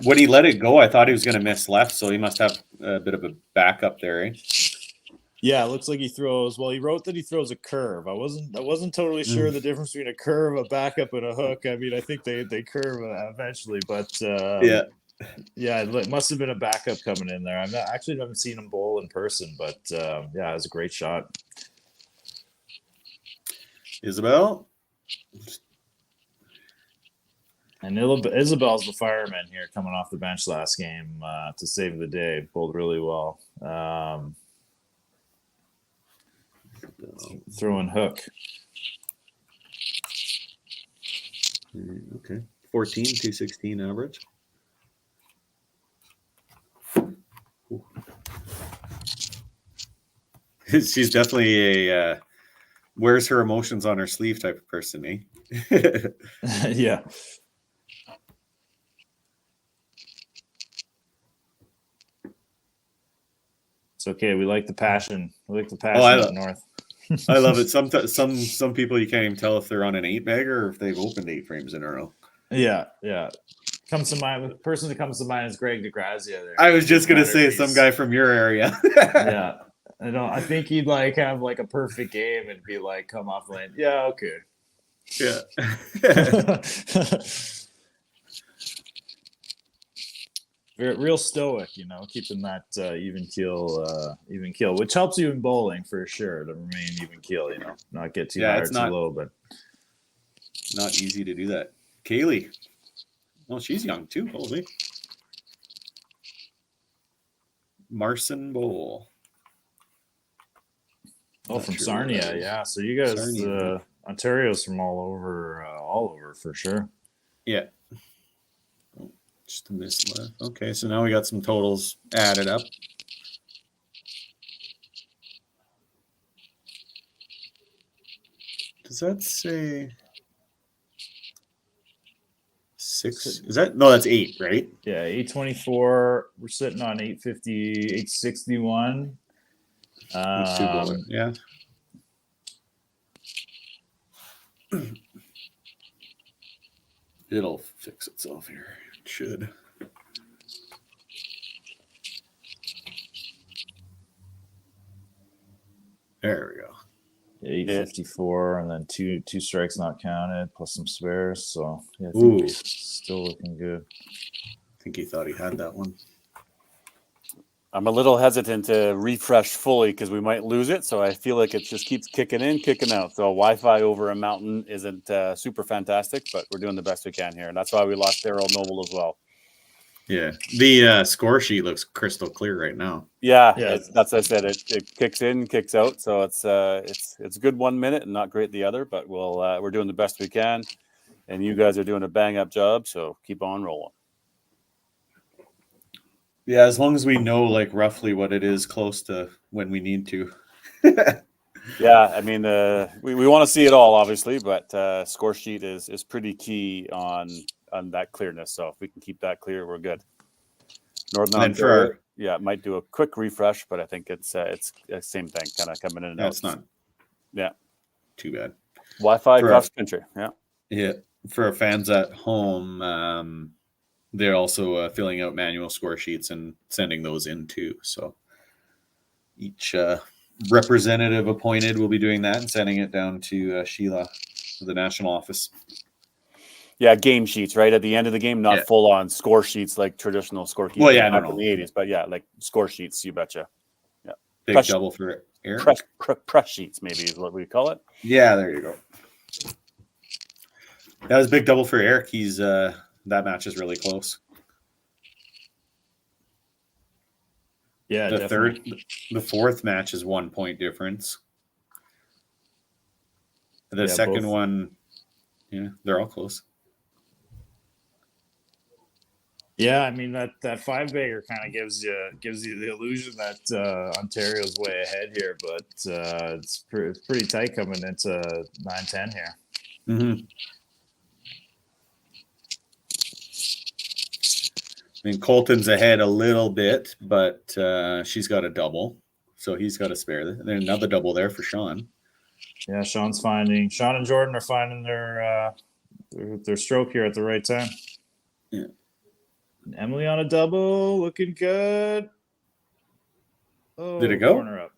When he let it go, I thought he was going to miss left, so he must have a bit of a backup there, eh? Yeah, it looks like he throws. Well, he wrote that he throws a curve. I wasn't totally sure the difference between a curve, a backup, and a hook. I mean, I think they curve eventually, but yeah, it must have been a backup coming in there. I haven't seen him bowl in person, but yeah, it was a great shot. Isabel. And Isabel's the fireman here, coming off the bench last game to save the day. Bowled really well. Throwing hook. Okay. 14, 216 average. She's definitely a wears her emotions on her sleeve type of person, eh? Yeah. It's okay. We like the passion. We like the passion up north. I love it. Some people you can't even tell if they're on an 8-bagger or if they've opened 8 frames in a row. Yeah. Comes to mind. The person that comes to mind is Greg DeGrazia. There. I was just gonna say some guy from your area. Yeah. I think he'd like have like a perfect game and be like, come off lane. Yeah, okay. Yeah. Real stoic, keeping that even keel, which helps you in bowling for sure to remain even keel, not get too high or too low, but not easy to do that. Kaylee. Well, she's young too, holy. Marson Bowl. Oh, from Sarnia, yeah. So you guys, Ontario's from all over for sure. Yeah. Just a miss left. Okay, so now we got some totals added up. Does that say 6? Is that no? That's 8, right? Yeah, 824. We're sitting on 850, 861. Yeah. It'll fix itself here. It should. There we go. 854, and then two strikes not counted, plus some spares. So yeah, I think Ooh. he's still looking good. I think he thought he had that one. I'm a little hesitant to refresh fully because we might lose it. So I feel like it just keeps kicking in, kicking out. So Wi-Fi over a mountain isn't super fantastic, but we're doing the best we can here. And that's why we lost Daryl Noble as well. Yeah. The score sheet looks crystal clear right now. Yeah. That's what I said. It kicks in, kicks out. So it's good 1 minute and not great the other, but we're doing the best we can. And you guys are doing a bang up job. So keep on rolling. Yeah, as long as we know like roughly what it is close to when we need to. Yeah, I mean, we want to see it all, obviously, but score sheet is pretty key on that clearness. So if we can keep that clear, we're good. Northern Ontario, it might do a quick refresh, but I think it's the same thing, kind of coming in and out. That's not too bad. Wi-Fi across country, Yeah, for our fans at home, they're also filling out manual score sheets and sending those in too. So each representative appointed will be doing that and sending it down to Sheila, to the national office. Yeah, game sheets, right? At the end of the game, not full on score sheets like traditional scorekeeping back in the 80s, but like score sheets, you betcha. Yeah. Big double for Eric. Press sheets, maybe is what we call it. Yeah, there you go. That was a big double for Eric. He's that match is really close. Yeah, the fourth match is 1 point difference. The second one, they're all close. Yeah, I mean that 5-bagger kind of gives you the illusion that Ontario's way ahead here, but it's pretty tight coming into 9-10 here. Mm-hmm. I mean, Colton's ahead a little bit, but she's got a double, so he's got a spare. There's another double there for Sean. Yeah, Sean and Jordan are finding their stroke here at the right time. Yeah. And Emily on a double, looking good. Oh, did it go? Corner up.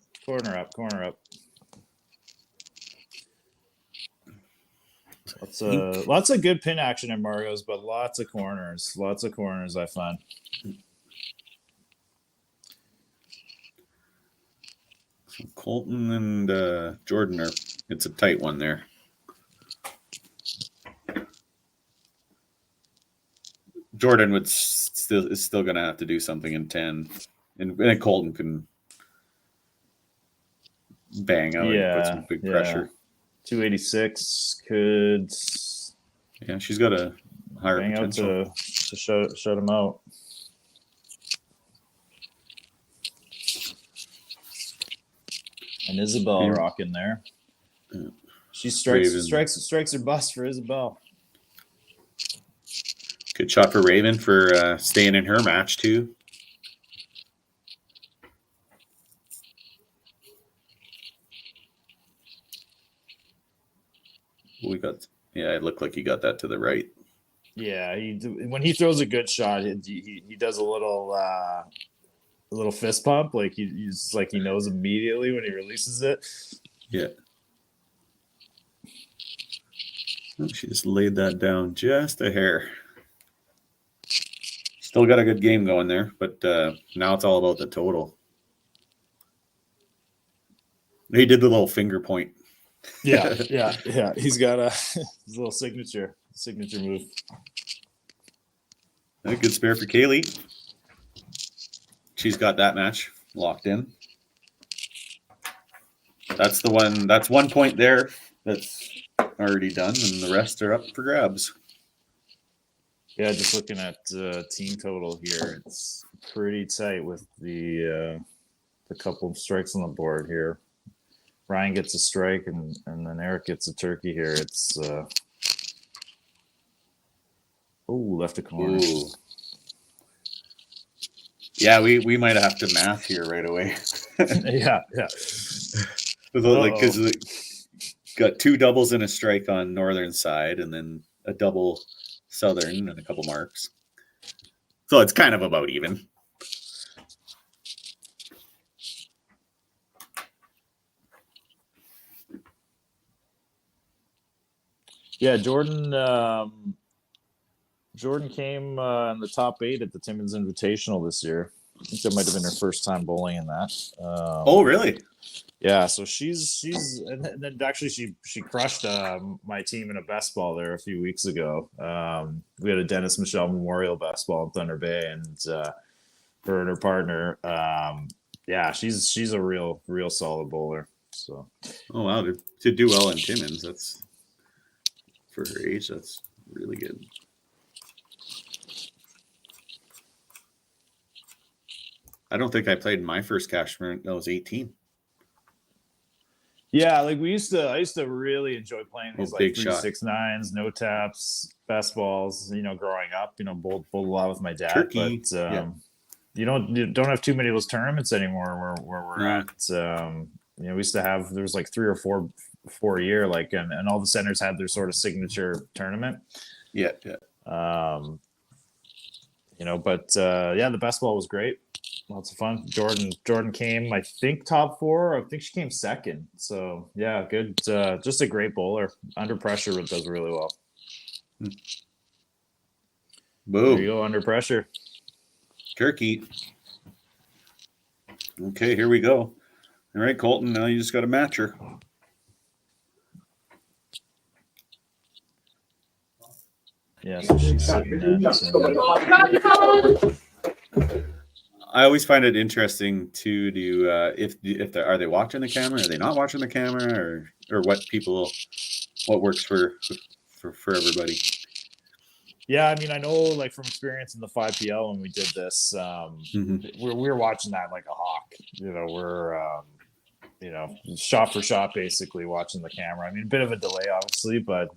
Lots of good pin action in Margot's, but lots of corners I find. So Colton and Jordan it's a tight one there. Jordan is still going to have to do something in 10, and Colton can bang out and put some big pressure. 286 could. Yeah, she's got a higher bang potential out to shut him out. And Isabel Yeah. rocking there. Yeah. She Raven. strikes her bust for Isabel. Good shot for Raven for staying in her match too. We got, yeah, it looked like he got that to the right. Yeah, when he throws a good shot, he does a little fist pump, like he's like he knows immediately when he releases it. Yeah. Oh, she just laid that down just a hair. Still got a good game going there, but now it's all about the total. He did the little finger point. Yeah. He's got his little signature move. A good spare for Kaylee. She's got that match locked in. That's the one. That's 1 point there. That's already done, and the rest are up for grabs. Yeah, just looking at team total here, it's pretty tight with the couple of strikes on the board here. Ryan gets a strike, and then Eric gets a turkey here. It's left a corner. Ooh. Yeah, we might have to math here right away. yeah. Because got two doubles and a strike on northern side, and then a double southern and a couple marks. So it's kind of about even. Yeah, Jordan came in the top 8 at the Timmins Invitational this year. I think that might have been her first time bowling in that. Oh, really? Yeah, so she's and then actually she crushed my team in a best ball there a few weeks ago. We had a Dennis Michelle Memorial best ball in Thunder Bay, and her and her partner. Yeah, she's a real solid bowler. So. Oh wow, to do well in Timmins, that's for her age. That's really good. I don't think I played my first cash tournament. I was 18. Yeah, like I used to really enjoy playing these like big 3-6-9s, no taps, best balls. Growing up, bowled a lot with my dad. Turkey. But Yeah. you don't have too many of those tournaments anymore where we're Yeah. at. We used to have there was like 3 or 4 a year, like and all the centers had their sort of signature tournament. Yeah. But the best ball was great. Lots of fun. Jordan came, I think, top 4. I think she came second. So yeah, good. Just a great bowler. Under pressure, it does really well. Boom. There you go, under pressure. Turkey. Okay, here we go. All right, Colton, now you just got to match her. Yeah, so she's sitting at, I always find it interesting to do if are they watching the camera, are they not watching the camera, or what works for everybody. Yeah, I mean, I know like from experience in the 5PL when we did this, we were watching that like a hawk. We're shot for shot basically watching the camera. I mean, a bit of a delay obviously, but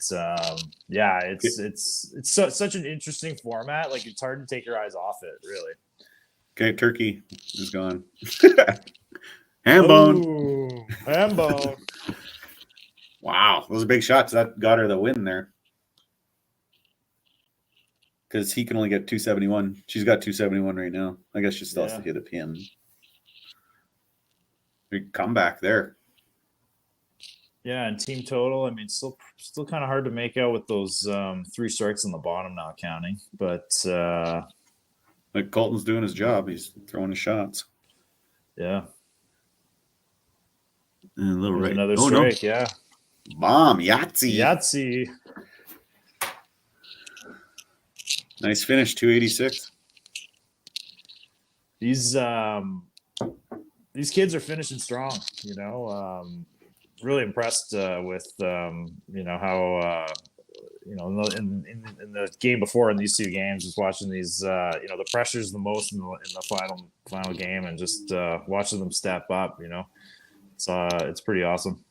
yeah, it's such an interesting format. Like it's hard to take your eyes off it, really. Okay, turkey is gone. Ham bone. Ooh, ham bone. Wow, those are big shots. That got her the win there. Because he can only get 271. She's got 271 right now. I guess she still has to hit a pin. Big comeback there. Yeah, and team total, I mean, still kind of hard to make out with those 3 strikes on the bottom now counting. But like Colton's doing his job. He's throwing his shots. Yeah. And a little right. Another strike, no. Yeah. Bomb, Yahtzee. Yahtzee. Nice finish, 286. These kids are finishing strong, really impressed with how in the game before in these 2 games, just watching these the pressure's the most in the final game, and just watching them step up, It's pretty awesome.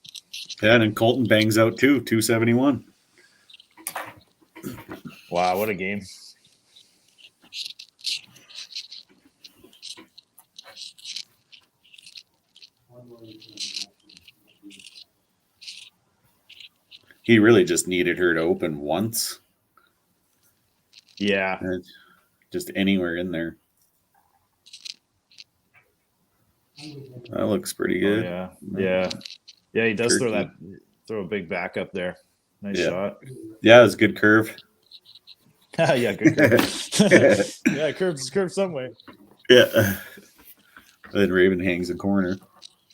Yeah, and then Colton bangs out too, 271. Wow, what a game. He really just needed her to open once. Yeah. Just anywhere in there. That looks pretty good. Oh, yeah. He does Turkey. throw a big back up there. Nice Yeah. shot. Yeah, it was a good curve. Yeah, good curve. Yeah, curve some way. Yeah. Then Raven hangs a corner.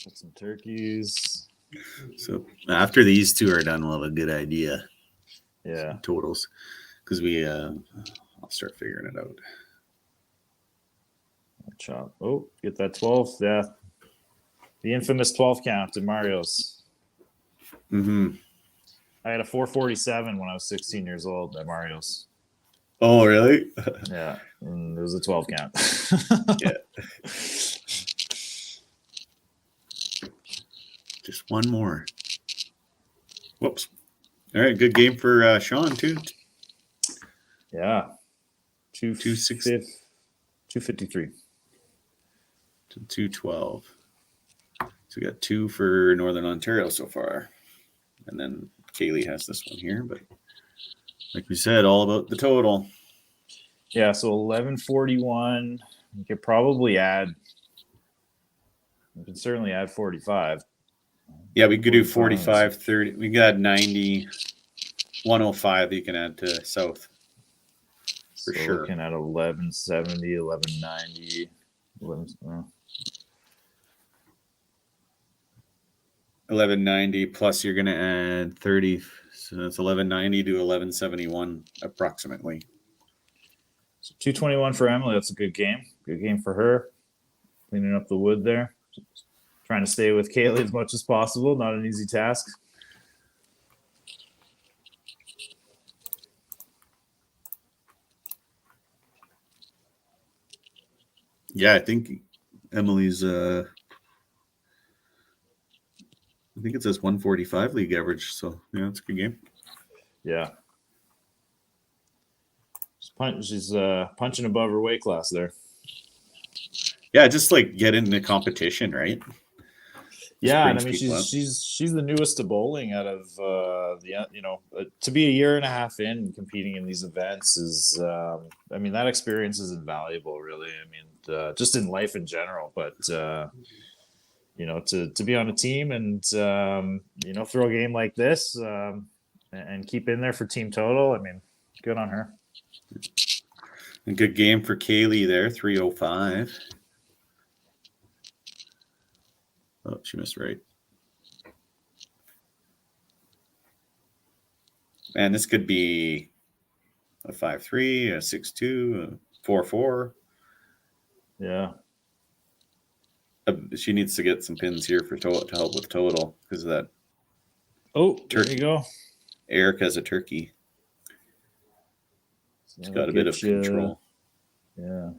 Put some turkeys. So after these two are done, we'll have a good idea. Yeah. Totals. Because I'll start figuring it out. Chop. Oh, get that 12. Yeah. The infamous 12 count in Mario's. Mm-hmm. I had a 447 when I was 16 years old at Mario's. Oh, really? Yeah. And it was a 12 count. Yeah. Just one more. Whoops. All right. Good game for Sean, too. Yeah. 253. To 212. So we got 2 for Northern Ontario so far. And then Kaylee has this one here. But like we said, all about the total. Yeah, so 1141. You could probably add. You can certainly add 45. Yeah, we could do 45, 30. We got 90, 105 you can add to South. For sure. Looking at 1170, 1190. 1190 plus you're going to add 30. So that's 1190 to 1171 approximately. So 221 for Emily. That's a good game. Good game for her. Cleaning up the wood there. Trying to stay with Kaylee as much as possible. Not an easy task. Yeah, I think Emily's I think it says 145 league average, so yeah, it's a good game. Yeah. She's punching above her weight class there. Yeah, just like get into competition, right? Yeah, and I mean she's the newest to bowling out of to be a year and a half in competing in these events is I mean that experience is invaluable, really. I mean just in life in general, but to be on a team and throw a game like this and keep in there for team total. I mean, good on her. A good game for Kaylee there, 305. Oh, she missed right. Man, this could be a 5-3, a 6-2, a 4-4. Yeah. She needs to get some pins here for to help with total because of that. Oh, turkey. There you go. Eric has a turkey. She's got a bit of control. Yeah.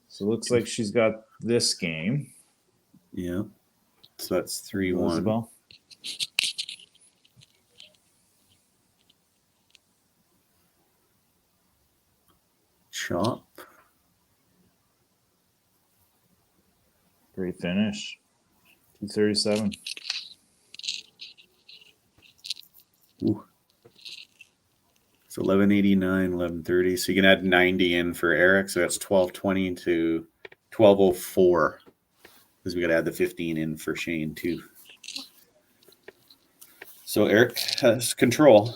So it looks like she's got this game. Yeah. So that's 3-1. Chop. Great finish. 237. Ooh. It's 1189, 1130. So you can add 90 in for Eric. So that's 1220 to 1204. Because we got to add the 15 in for Shane too. So Eric has control.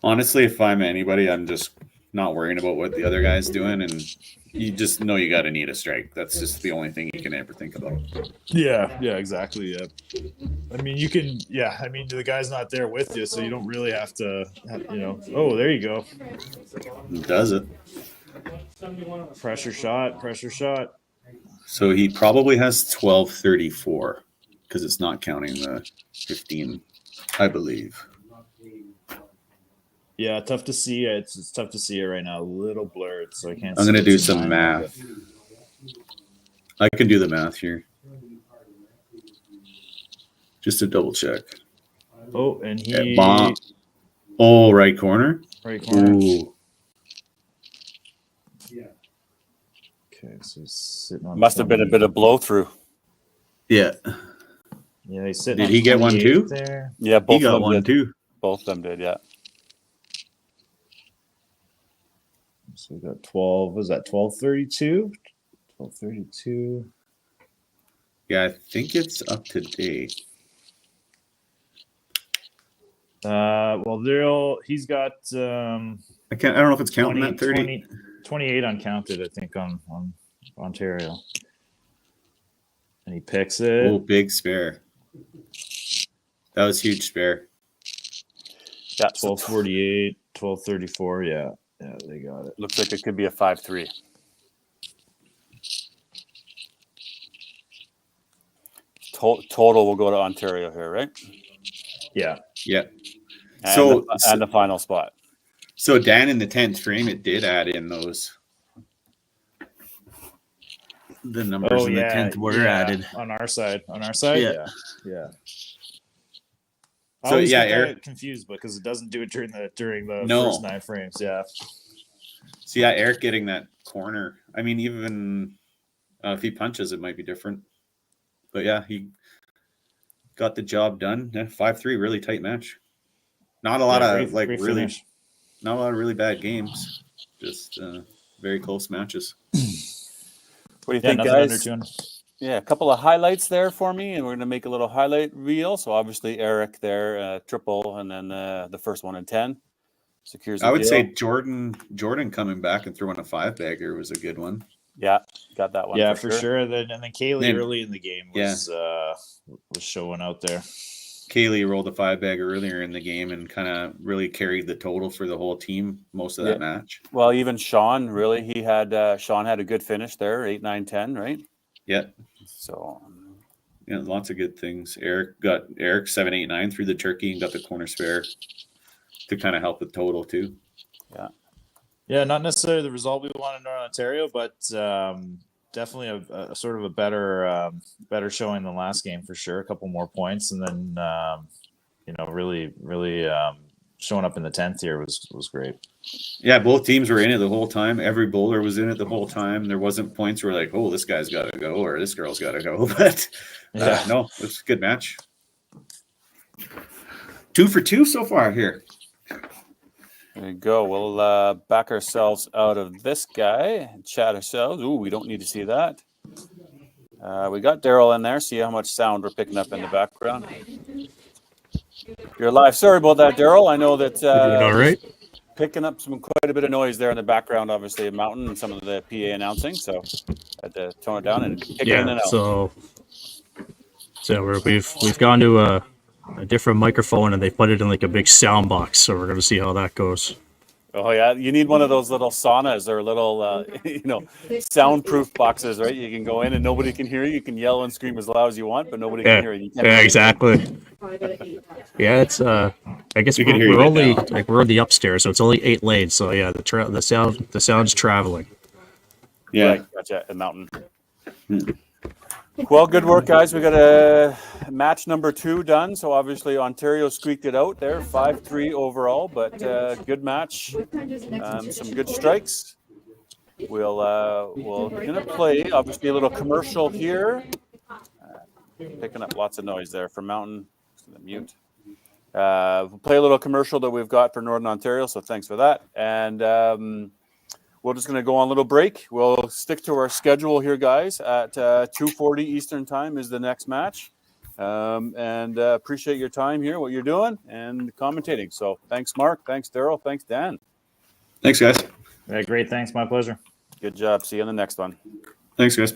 Honestly, if I'm anybody, I'm just not worrying about what the other guy's doing, and you just know you got to need a strike. That's just the only thing you can ever think about. Yeah, exactly. Yeah. I mean, you can. Yeah, I mean, the guy's not there with you, so you don't really have to. Oh, there you go. Does it? Pressure shot. So he probably has 1234 because it's not counting the 15, I believe. Yeah, tough to see. It's tough to see it right now. A little blurred, so I can't. I'm see gonna do what's some behind it, math. I can do the math here. Just to double check. but- Oh, and he Oh, right corner. right corner. Ooh. Okay, so he's sitting on. Must have been a bit of blow through. Yeah. Yeah, he's sitting. Did on he get one 28 too? There. Yeah, both He of got them one did. too. Both of them did. Yeah. So we got 12. Was that 12:32? 12:32. Yeah, I think it's up to date. Well, he's got I don't know if it's counting 20, that 30. 28 uncounted, I think, on Ontario. And he picks it. Oh, big spare. That was huge spare. Yeah. 12:48, 12:34. Yeah, they got it. Looks like it could be a 5-3. Total will go to Ontario here, right? Yeah. Yeah. And the final spot. So Dan, in the 10th frame, it did add in the numbers in the 10th were added on our side. Yeah. Yeah. So, I always yeah, get Eric, confused because it doesn't do it during the No. first 9 frames. Yeah. so yeah, Eric getting that corner. I mean, even if he punches, it might be different. But yeah, he got the job done. 5-3, really tight match. Not a lot of great finish. not a lot of really bad games. Just very close matches. What do you think, nothing guys? under 200. Yeah, a couple of highlights there for me, and we're going to make a little highlight reel. So obviously Eric there, triple, and then the first one in 10 secures. I would deal. say Jordan coming back and throwing a 5-bagger was a good one. Yeah, got that one. Yeah, for for sure. sure. Then Kaylee Then- early in the game was showing out there. Kaylee rolled a 5-bagger earlier in the game and kind of really carried the total for the whole team most of that match. Well, even Sean, really, Sean had a good finish there, 8, 9, 10, right? Yeah. So Yeah, lots of good things. Eric 7, 8, 9 through the turkey and got the corner spare to kind of help with total too. Yeah. Yeah, not necessarily the result we want in Northern Ontario, but definitely a sort of a better showing than last game for sure. A couple more points, and then really showing up in the 10th here was great. Yeah, both teams were in it the whole time. Every bowler was in it the whole time. There wasn't points where like, oh, this guy's got to go or this girl's got to go. But no, it was a good match. 2 for 2 so far here. there you go. We'll back ourselves out of this guy and chat ourselves. Ooh, we don't need to see that. We got Daryl in there. See how much sound we're picking up in the background. You're live. Sorry about that, Daryl. I know that all right. picking up quite a bit of noise there in the background, obviously a mountain and some of the PA announcing. So I had to tone it down and kick it in and out. So we've gone to a different microphone and they put it in like a big sound box. So we're gonna see how that goes. Oh yeah, you need one of those little saunas or little, soundproof boxes, right? You can go in and nobody can hear you. You can yell and scream as loud as you want, but nobody can hear you. Yeah, exactly. Yeah, it's I guess You can hear you we're right only now. we're on the upstairs, so it's only 8 lanes. So yeah, the sound's traveling. Yeah. Right, gotcha. A mountain. Well, good work, guys. We got a match number 2 done. So obviously Ontario squeaked it out there, 5-3 overall, but good match. Some good strikes. We'll gonna play obviously a little commercial here. Picking up lots of noise there from Mountain. Mute. We'll play a little commercial that we've got for Northern Ontario. So thanks for that. And we're just going to go on a little break. We'll stick to our schedule here, guys. At 2:40 Eastern time is the next match. And appreciate your time here, what you're doing, and commentating. So thanks, Mark. Thanks, Daryl. Thanks, Dan. Thanks, guys. Yeah, great. Thanks. My pleasure. Good job. See you in the next one. Thanks, guys.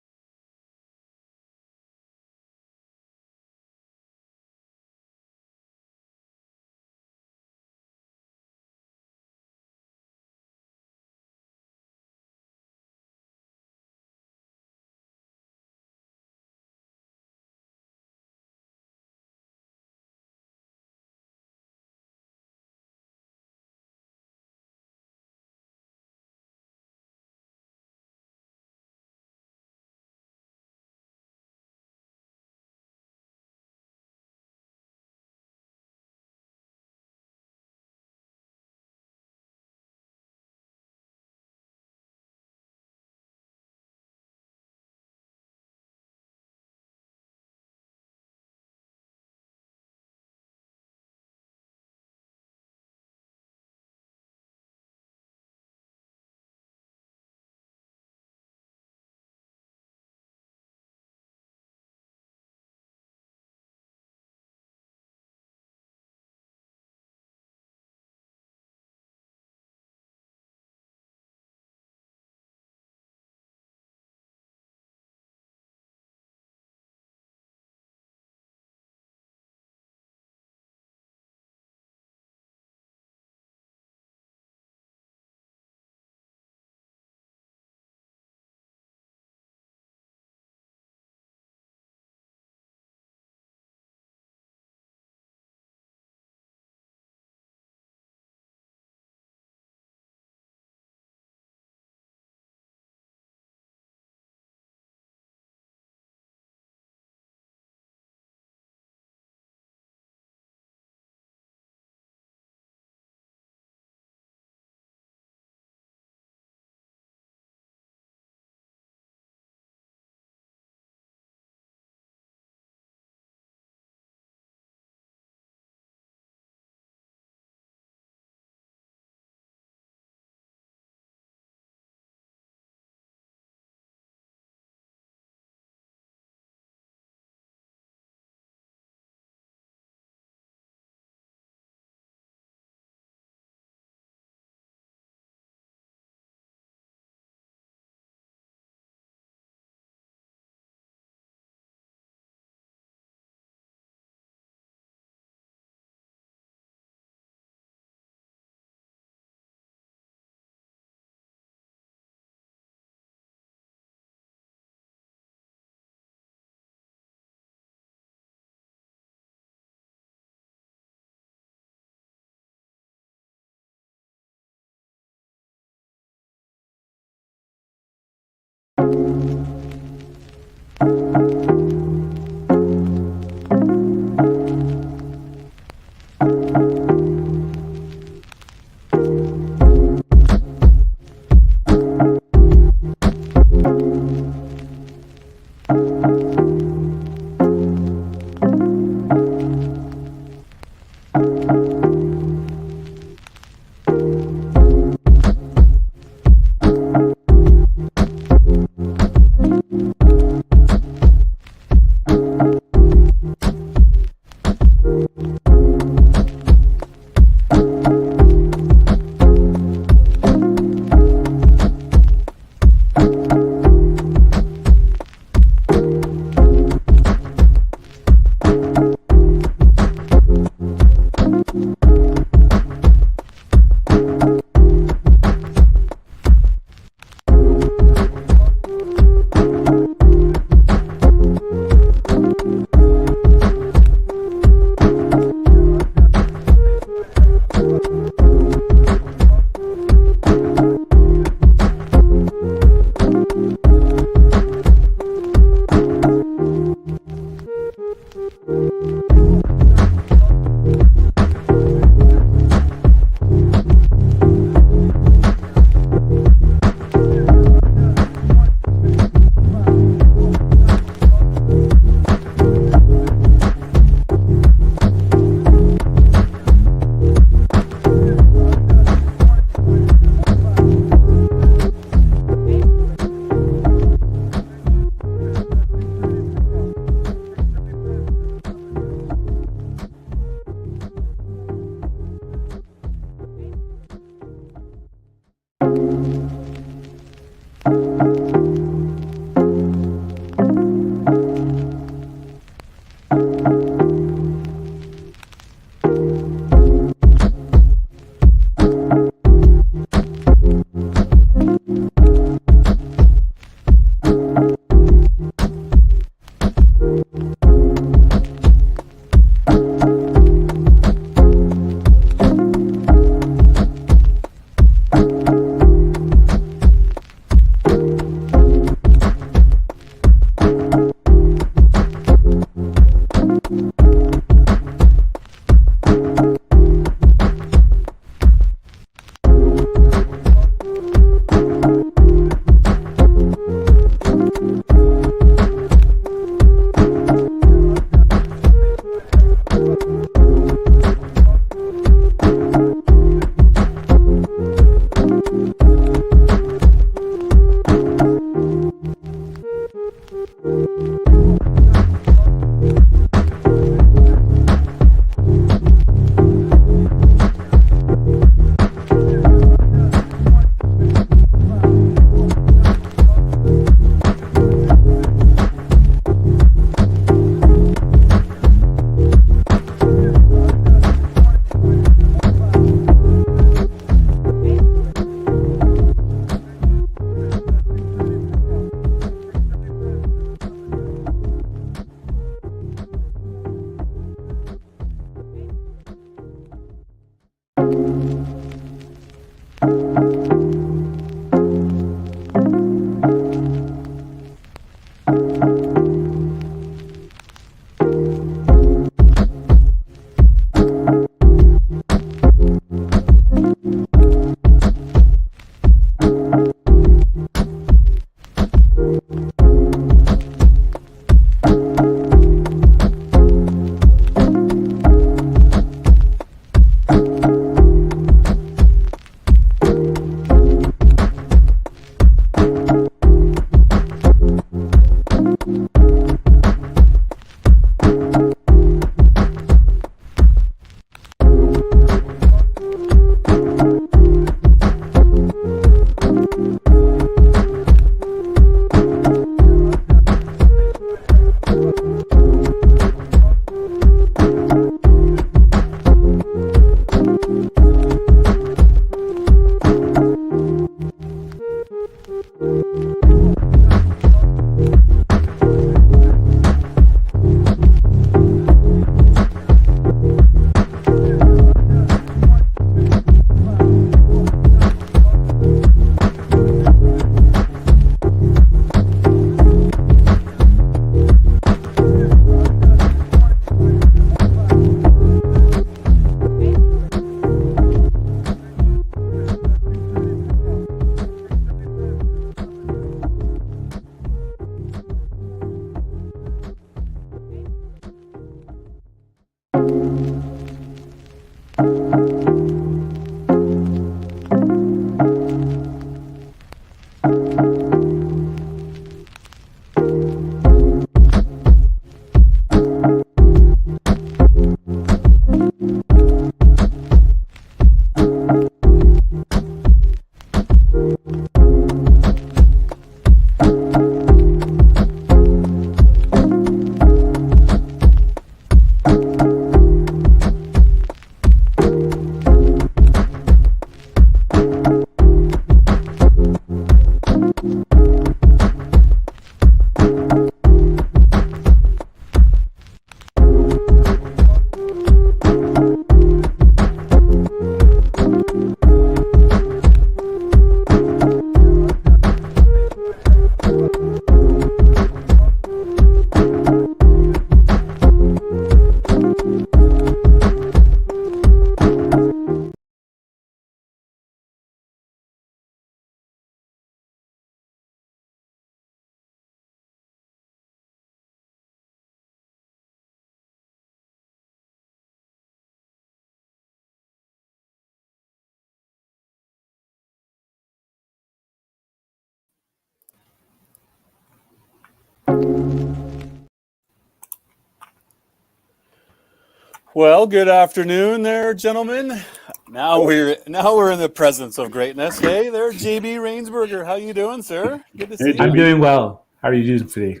Well, good afternoon there, gentlemen. Now we're in the presence of greatness. Hey there, JB Rainsberger. How you doing, sir? Good to see you. I'm doing well. How are you doing today?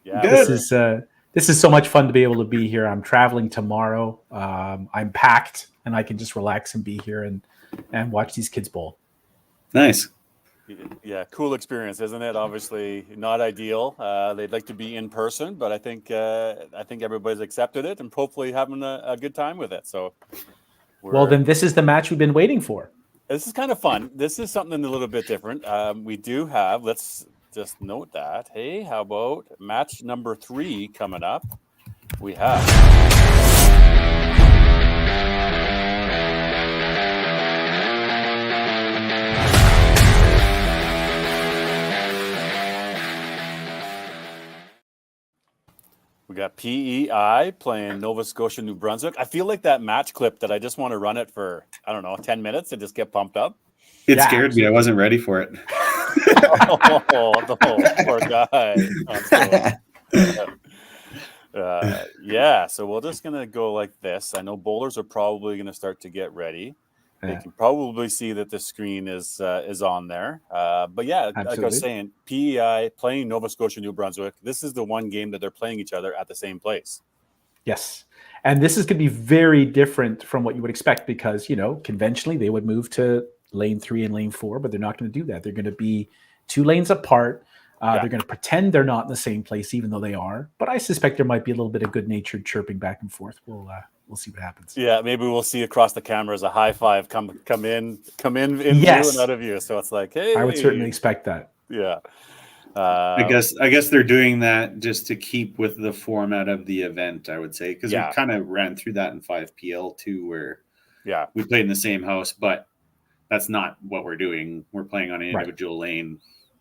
Yeah, This is so much fun to be able to be here. I'm traveling tomorrow. I'm packed, and I can just relax and be here and watch these kids bowl. Nice. Yeah, cool experience, isn't it? Obviously not ideal. They'd like to be in person, but I think everybody's accepted it and hopefully having a good time with it. So, well, then this is the match we've been waiting for. This is kind of fun. This is something a little bit different. We do have. Let's just note that. Hey, how about match number 3 coming up? We have. We got PEI playing Nova Scotia, New Brunswick. I feel like that match clip that I just want to run it for, 10 minutes and just get pumped up. It scared me. I wasn't ready for it. The poor guy. Yeah, so we're just going to go like this. I know bowlers are probably going to start to get ready. They can probably see that the screen is on there. But yeah, Absolutely. Like I was saying, PEI playing Nova Scotia, New Brunswick. This is the one game that they're playing each other at the same place. Yes. And this is going to be very different from what you would expect because, conventionally they would move to lane 3 and lane 4, but they're not going to do that. They're going to be 2 lanes apart. They're going to pretend they're not in the same place, even though they are. But I suspect there might be a little bit of good-natured chirping back and forth. We'll see what happens. Yeah, maybe we'll see across the cameras a high five come in Yes. view and out of view. So it's like, hey, I would certainly expect that. Yeah. I guess they're doing that just to keep with the format of the event, I would say, because we kind of ran through that in 5PL too, where we played in the same house, but that's not what we're doing. We're playing on an individual lane,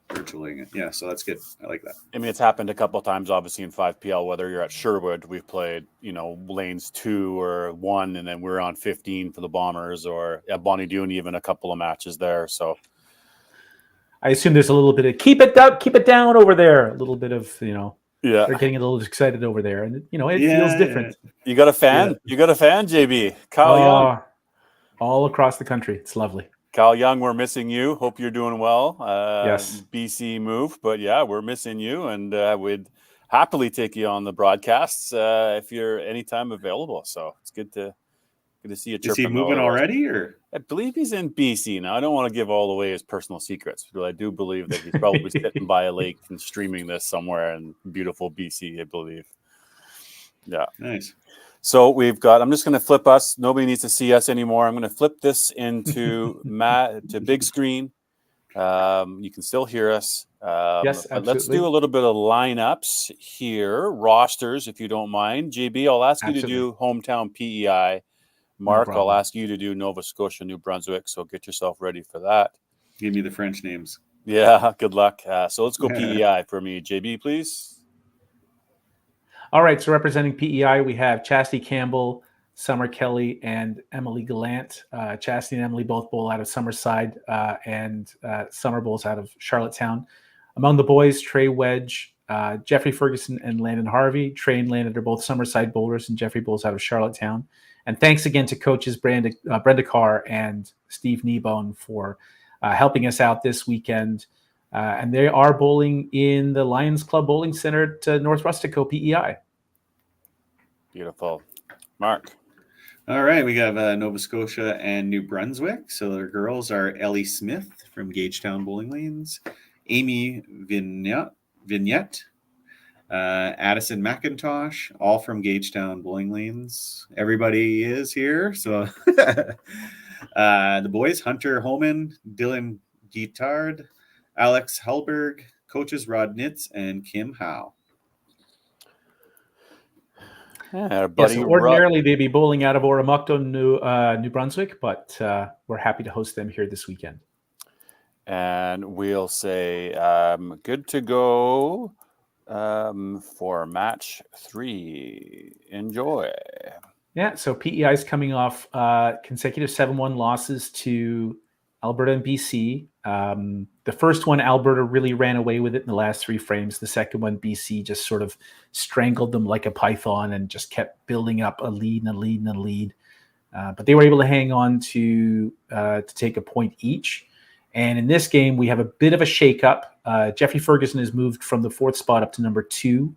virtualing it. Yeah, so that's good. I like that. I mean, it's happened a couple of times, obviously, in 5PL, whether you're at Sherwood, we've played, lanes 2 or 1, and then we're on 15 for the Bombers, or at Bonnie Doon, even a couple of matches there. So I assume there's a little bit of keep it down over there. A little bit of, they're getting a little excited over there. And, it feels different. You got a fan? Yeah. You got a fan, JB? Kyle Young. All across the country. It's lovely. Kyle Young, we're missing you. Hope you're doing well. Yes. BC move, but yeah, we're missing you, and we'd happily take you on the broadcasts if you're anytime available. So it's good to see you. Is he moving already, or? I believe he's in BC now. I don't want to give all away his personal secrets, but I do believe that he's probably sitting by a lake and streaming this somewhere in beautiful BC. I believe. Yeah. Nice. So we've got, I'm just going to flip us. Nobody needs to see us anymore. I'm going to flip this into to big screen. You can still hear us. Yes, but let's do a little bit of lineups here. Rosters, if you don't mind. JB, I'll ask you to do hometown PEI. Mark, I'll ask you to do Nova Scotia, New Brunswick. So get yourself ready for that. Give me the French names. Yeah, good luck. So let's go PEI for me. JB, please. All right, so representing PEI, we have Chastity Campbell, Summer Kelly and Emily Gallant. Chastity and Emily both bowl out of Summerside, and Summer bowls out of Charlottetown. Among the boys, Trey Wedge, Jeffrey Ferguson, and Landon Harvey. Trey and Landon are both Summerside bowlers, and Jeffrey bowls out of Charlottetown. And thanks again to coaches Brenda Carr and Steve Kneebone for helping us out this weekend. And they are bowling in the Lions Club Bowling Center at North Rustico, PEI. Beautiful. Mark. All right, we have Nova Scotia and New Brunswick. So their girls are Ellie Smith from Gagetown Bowling Lanes, Amy Vignette, Addison McIntosh, all from Gagetown Bowling Lanes. Everybody is here. So the boys, Hunter Homan, Dylan Guitard, Alex Hellberg, coaches Rod Nitz and Kim Howe. Yeah, buddy, so ordinarily they'd be bowling out of Oromocto, New Brunswick, but we're happy to host them here this weekend. And we'll say good to go for match 3. Enjoy. Yeah, so PEI is coming off consecutive 7-1 losses to Alberta and BC. The first one, Alberta really ran away with it in the last 3 frames. The second one, BC just sort of strangled them like a python and just kept building up a lead and a lead and a lead. But they were able to hang on to take a point each. And in this game, we have a bit of a shakeup. Jeffrey Ferguson has moved from the 4th spot up to number 2.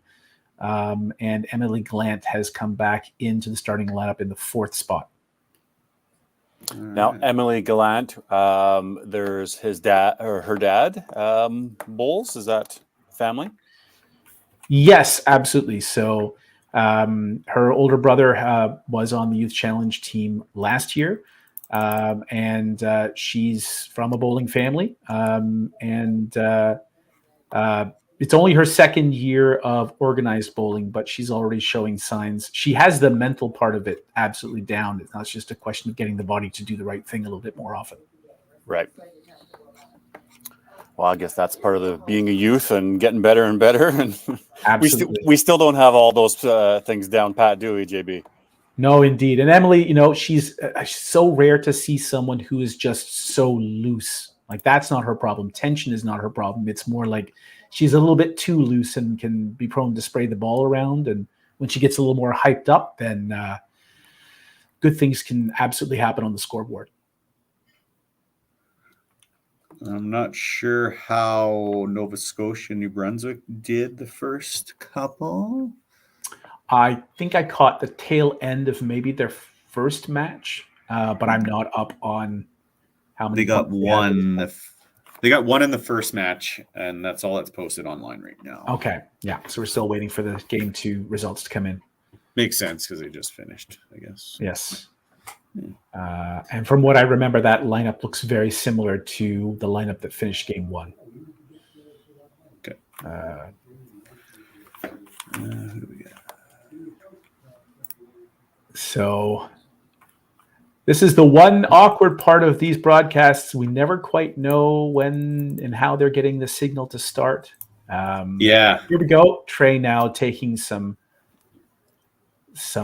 And Emily Gallant has come back into the starting lineup in the 4th spot. Now, Emily Gallant, there's his dad or her dad, bowls. Is that family? Yes, absolutely. So her older brother was on the Youth Challenge team last year. And she's from a bowling family. It's only her 2nd year of organized bowling, but she's already showing signs. She has the mental part of it absolutely down. It's not just a question of getting the body to do the right thing a little bit more often. Right. Well, I guess that's part of the being a youth and getting better and better. And Absolutely. we still don't have all those things down pat, do we, JB? No, indeed. And Emily, she's so rare to see someone who is just so loose. Like, that's not her problem. Tension is not her problem. It's more like she's a little bit too loose and can be prone to spray the ball around. And when she gets a little more hyped up, then good things can absolutely happen on the scoreboard. I'm not sure how Nova Scotia and New Brunswick did the first couple. I think I caught the tail end of maybe their first match, but I'm not up on how many. They got one. They got one in the first match, and that's all that's posted online right now. Okay, yeah. So we're still waiting for the game 2 results to come in. Makes sense because they just finished, I guess. Yes. And from what I remember, that lineup looks very similar to the lineup that finished game 1. Okay. Who do we got? So this is the one awkward part of these broadcasts. We never quite know when and how they're getting the signal to start. Yeah. Here we go. Trey now taking some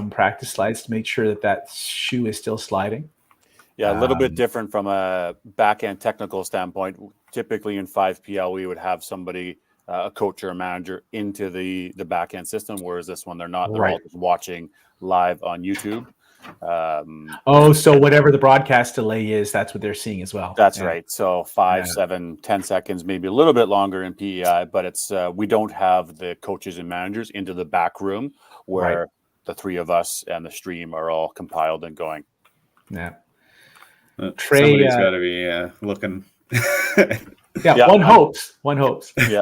practice slides to make sure that shoe is still sliding. Yeah, a little bit different from a back-end technical standpoint. Typically in 5PL, we would have somebody, a coach or a manager, into the back-end system, whereas this one, they're not. They're all just watching live on YouTube. So whatever the broadcast delay is, that's what they're seeing as well. That's right. So 5, 7, 10 seconds, maybe a little bit longer in PEI, but it's we don't have the coaches and managers into the back room where the 3 of us and the stream are all compiled and going. Yeah. Trey, somebody's got to be looking. One hopes. Yeah.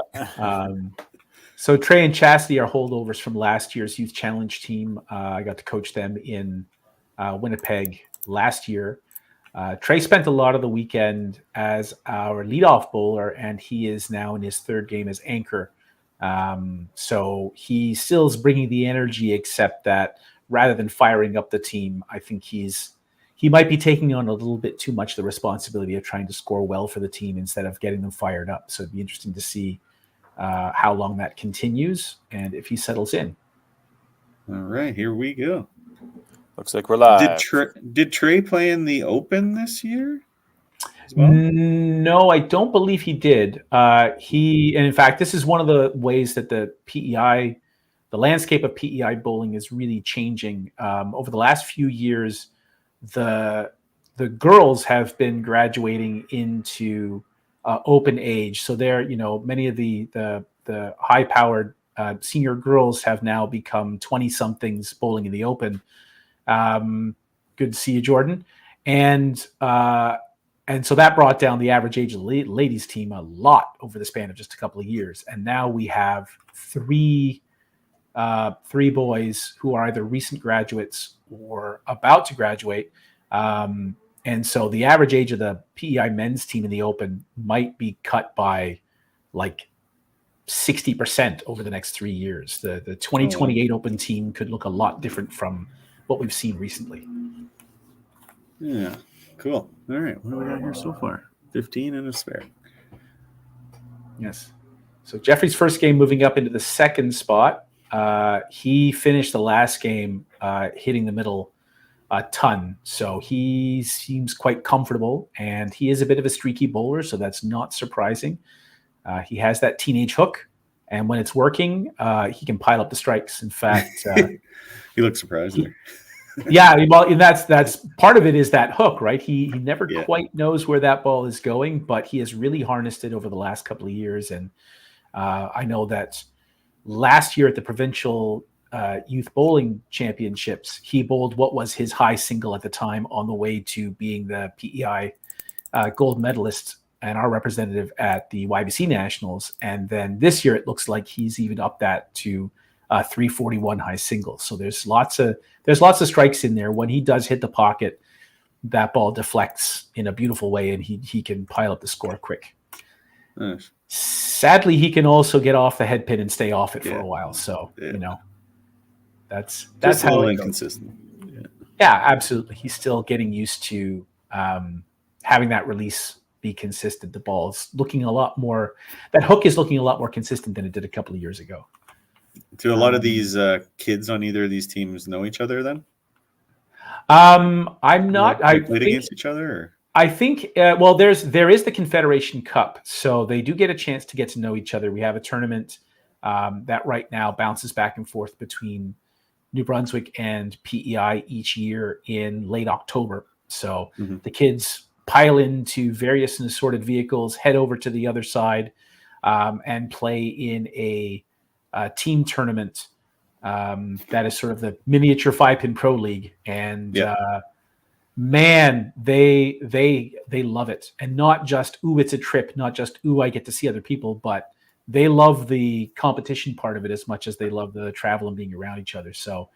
So Trey and Chastity are holdovers from last year's Youth Challenge team. I got to coach them in Winnipeg last year. Trey spent a lot of the weekend as our leadoff bowler, and he is now in his 3rd game as anchor. So he still is bringing the energy, except that rather than firing up the team, I think he might be taking on a little bit too much the responsibility of trying to score well for the team instead of getting them fired up. So it'd be interesting to see how long that continues and if he settles in. All right, here we go. Looks like we're live. Did Trey play in the Open this year as well? No, I don't believe he did. And in fact, this is one of the ways that the landscape of PEI bowling is really changing. Over the last few years, the girls have been graduating into open age. So they're, many of the high-powered senior girls have now become 20-somethings bowling in the Open. Good to see you, Jordan. And so that brought down the average age of the ladies team a lot over the span of just a couple of years. And now we have three boys who are either recent graduates or about to graduate. And so the average age of the PEI men's team in the Open might be cut by like 60% over the next 3 years. The 2028 Open team could look a lot different from what we've seen recently. Yeah, cool. All right, what do we got here so far? 15 and a spare. Yes. So Jeffrey's first game moving up into the second spot. He finished the last game hitting the middle a ton. So he seems quite comfortable, and he is a bit of a streaky bowler, so that's not surprising. He has that teenage hook, and when it's working, he can pile up the strikes. In fact, he looks surprised there. Yeah, well, and that's part of it is that hook, right? He never quite knows where that ball is going, but he has really harnessed it over the last couple of years. And I know that last year at the provincial youth bowling championships, he bowled what was his high single at the time on the way to being the PEI gold medalist and our representative at the YBC Nationals. And then this year, it looks like he's even up that to 341 high single. So there's lots of strikes in there. When he does hit the pocket, that ball deflects in a beautiful way, and he can pile up the score quick. Nice. Sadly, he can also get off the head pin and stay off it for a while. So that's just how a little it goes. inconsistent. Yeah, absolutely. He's still getting used to having that release be consistent. The ball's looking a lot more. That hook is looking a lot more consistent than it did a couple of years ago. Do a lot of these kids on either of these teams know each other then? I'm not. They I played think, against each other? Or? I think. Well, there is the Confederation Cup, so they do get a chance to get to know each other. We have a tournament that right now bounces back and forth between New Brunswick and PEI each year in late October. So the kids pile into various and assorted vehicles, head over to the other side, and play in a team tournament that is sort of the miniature 5-pin pro league. And man, they love it. And not just, ooh, it's a trip, not just, ooh, I get to see other people, but they love the competition part of it as much as they love the travel and being around each other. So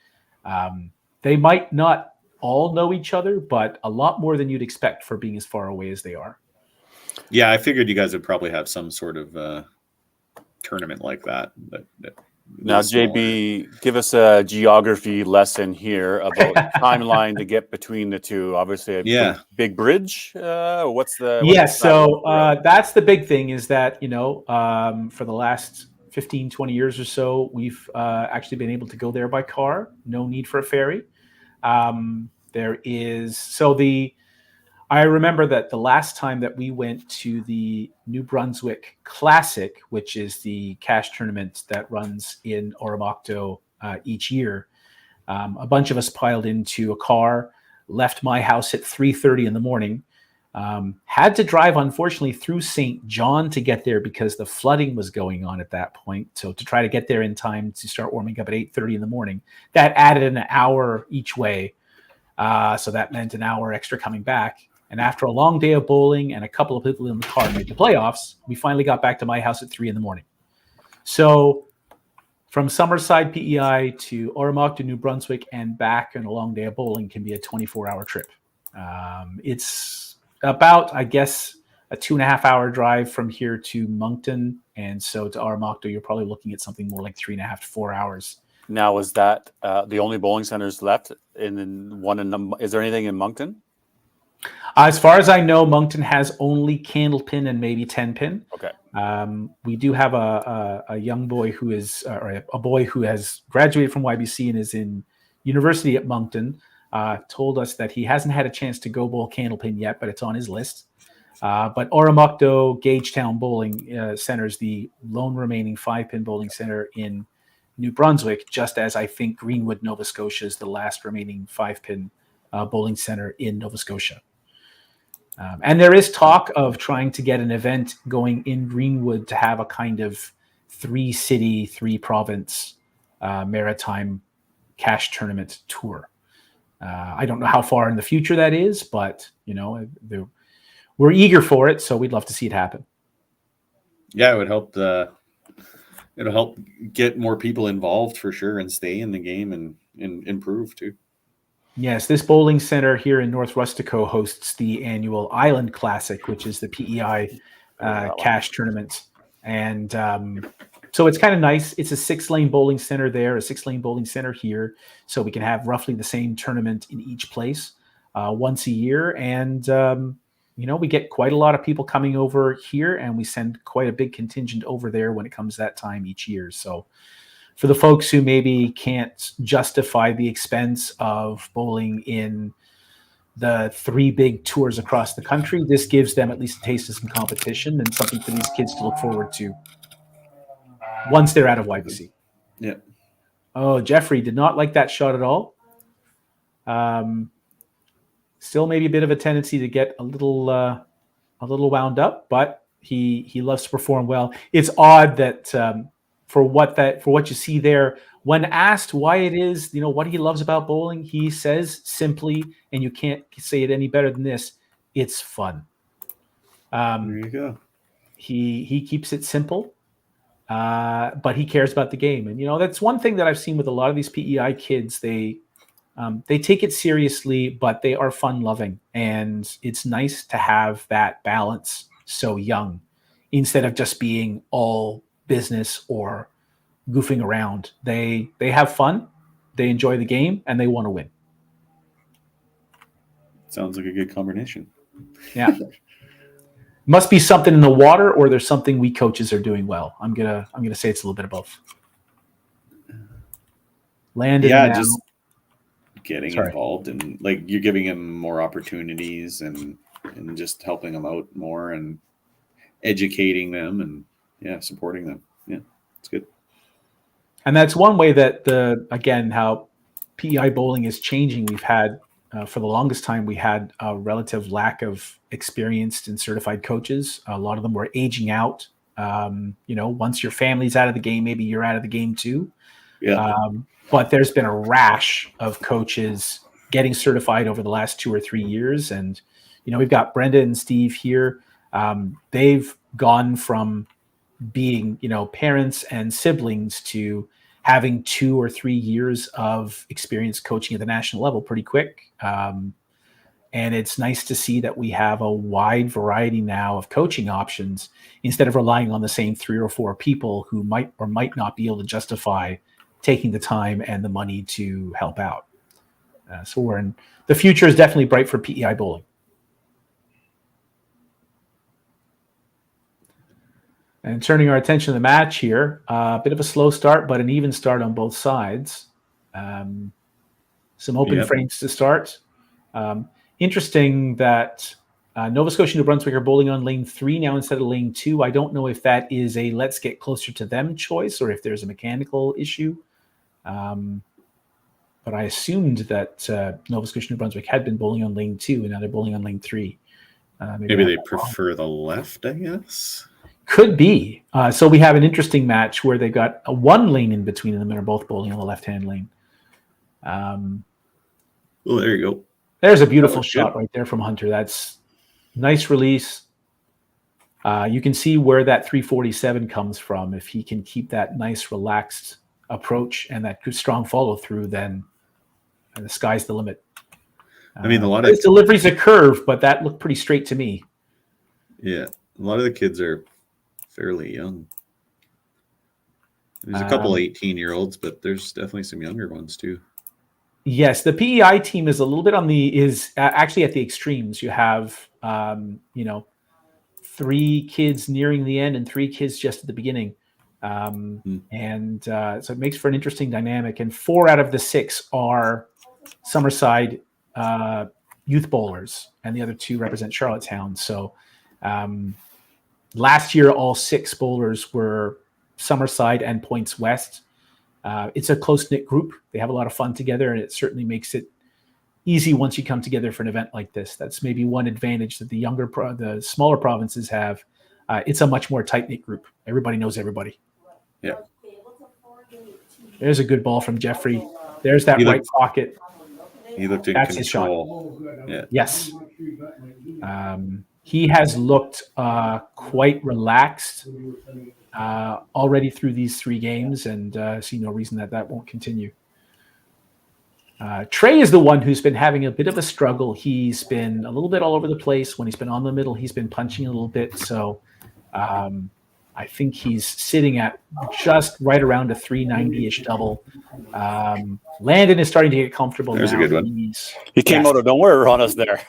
they might not all know each other, but a lot more than you'd expect for being as far away as they are. Yeah, I figured you guys would probably have some sort of tournament like that. Now, JB, give us a geography lesson here about timeline to get between the two. Obviously, a big bridge. What's the that's the big thing is that, for the last 15, 20 years or so, we've actually been able to go there by car. No need for a ferry. I remember that the last time that we went to the New Brunswick Classic, which is the cash tournament that runs in Oromocto each year, a bunch of us piled into a car, left my house at 3:30 in the morning, had to drive, unfortunately, through St. John to get there because the flooding was going on at that point. So to try to get there in time to start warming up at 8:30 in the morning, that added an hour each way. So that meant an hour extra coming back. And after a long day of bowling and a couple of people in the car made the playoffs, we finally got back to my house at 3 in the morning. So from Summerside PEI to Oromocto, New Brunswick, and back, and a long day of bowling can be a 24-hour trip. It's about, I guess, a 2.5-hour drive from here to Moncton. And so to Oromocto, you're probably looking at something more like 3.5 to 4 hours. Now, is that the only bowling centers left? Is there anything in Moncton? As far as I know, Moncton has only Candlepin and maybe 10-pin. Okay. We do have a young boy who is, or a boy who has graduated from YBC and is in university at Moncton. told us that he hasn't had a chance to go bowl Candlepin yet, but it's on his list. But Oromocto Gagetown Bowling Center is the lone remaining 5-pin bowling center in New Brunswick, just as I think Greenwood, Nova Scotia is the last remaining 5-pin bowling center in Nova Scotia. And there is talk of trying to get an event going in Greenwood to have a kind of 3-city, 3-province maritime cash tournament tour. I don't know how far in the future that is, but we're eager for it, so we'd love to see it happen. Yeah, it would help. It'll help get more people involved for sure, and stay in the game and improve too. Yes, this bowling center here in North Rustico hosts the annual Island Classic, which is the PEI cash tournament. And so it's kind of nice. It's a 6-lane bowling center there, a 6-lane bowling center here. So we can have roughly the same tournament in each place once a year. And, we get quite a lot of people coming over here, and we send quite a big contingent over there when it comes that time each year. So for the folks who maybe can't justify the expense of bowling in the 3 big tours across the country, this gives them at least a taste of some competition and something for these kids to look forward to once they're out of YBC. Yeah. Oh, Jeffrey did not like that shot at all. Still maybe a bit of a tendency to get a little wound up, but he loves to perform well. It's odd that for what you see there, when asked why it is, what he loves about bowling, he says simply, and you can't say it any better than this, it's fun. There you go. He keeps it simple, but he cares about the game. And, that's one thing that I've seen with a lot of these PEI kids. They take it seriously, but they are fun loving. And it's nice to have that balance so young instead of just being all business or goofing around. They have fun, they enjoy the game, and they want to win. Sounds like a good combination. Yeah. Must be something in the water, or there's something we coaches are doing well. I'm gonna say it's a little bit of both. Landon, just getting involved, and you're giving him more opportunities and just helping them out more and educating them and supporting them. Yeah, it's good. And that's one way that how PEI bowling is changing. We've had for the longest time, we had a relative lack of experienced and certified coaches. A lot of them were aging out. Once your family's out of the game, maybe you're out of the game too. Yeah. But there's been a rash of coaches getting certified over the last 2 or 3 years. And, we've got Brenda and Steve here. They've gone from being, parents and siblings to having 2 or 3 years of experience coaching at the national level pretty quick. And it's nice to see that we have a wide variety now of coaching options instead of relying on the same 3 or 4 people who might or might not be able to justify taking the time and the money to help out. So the future is definitely bright for PEI bowling. And turning our attention to the match here, a bit of a slow start, but an even start on both sides. Some open frames to start. Interesting that Nova Scotia and New Brunswick are bowling on lane 3 now instead of lane 2. I don't know if that is a let's get closer to them choice or if there's a mechanical issue. But I assumed that Nova Scotia and New Brunswick had been bowling on lane 2 and now they're bowling on lane 3. Maybe they prefer the left, I guess. Could be. So we have an interesting match where they got a 1 lane in between them and are both bowling on the left-hand lane. Well, there you go. There's a beautiful shot right there from Hunter. That's nice release. You can see where that 347 comes from. If he can keep that nice, relaxed approach and that good, strong follow-through, then the sky's the limit. I mean, his delivery's a curve, but that looked pretty straight to me. Yeah, a lot of the kids are fairly young. There's a couple 18-year-olds, but there's definitely some younger ones too. Yes, the PEI team is a little bit actually at the extremes. You have 3 kids nearing the end and 3 kids just at the beginning, and so it makes for an interesting dynamic. And 4 out of the 6 are Summerside youth bowlers, and the other 2 represent Charlottetown. So last year, all 6 bowlers were Summerside and Points West. It's a close-knit group. They have a lot of fun together, and it certainly makes it easy once you come together for an event like this. That's maybe one advantage that the smaller provinces have. It's a much more tight-knit group. Everybody knows everybody. Yeah. There's a good ball from Jeffrey. There's that right pocket. He looked in That's control. his shot. Yeah. Yes. He has looked quite relaxed already through these 3 games, and see no reason that won't continue. Trey is the one who's been having a bit of a struggle. He's been a little bit all over the place. When he's been on the middle, he's been punching a little bit. So I think he's sitting at just right around a 390-ish double. Landon is starting to get comfortable. There's now. a good one. He came out of nowhere on us there.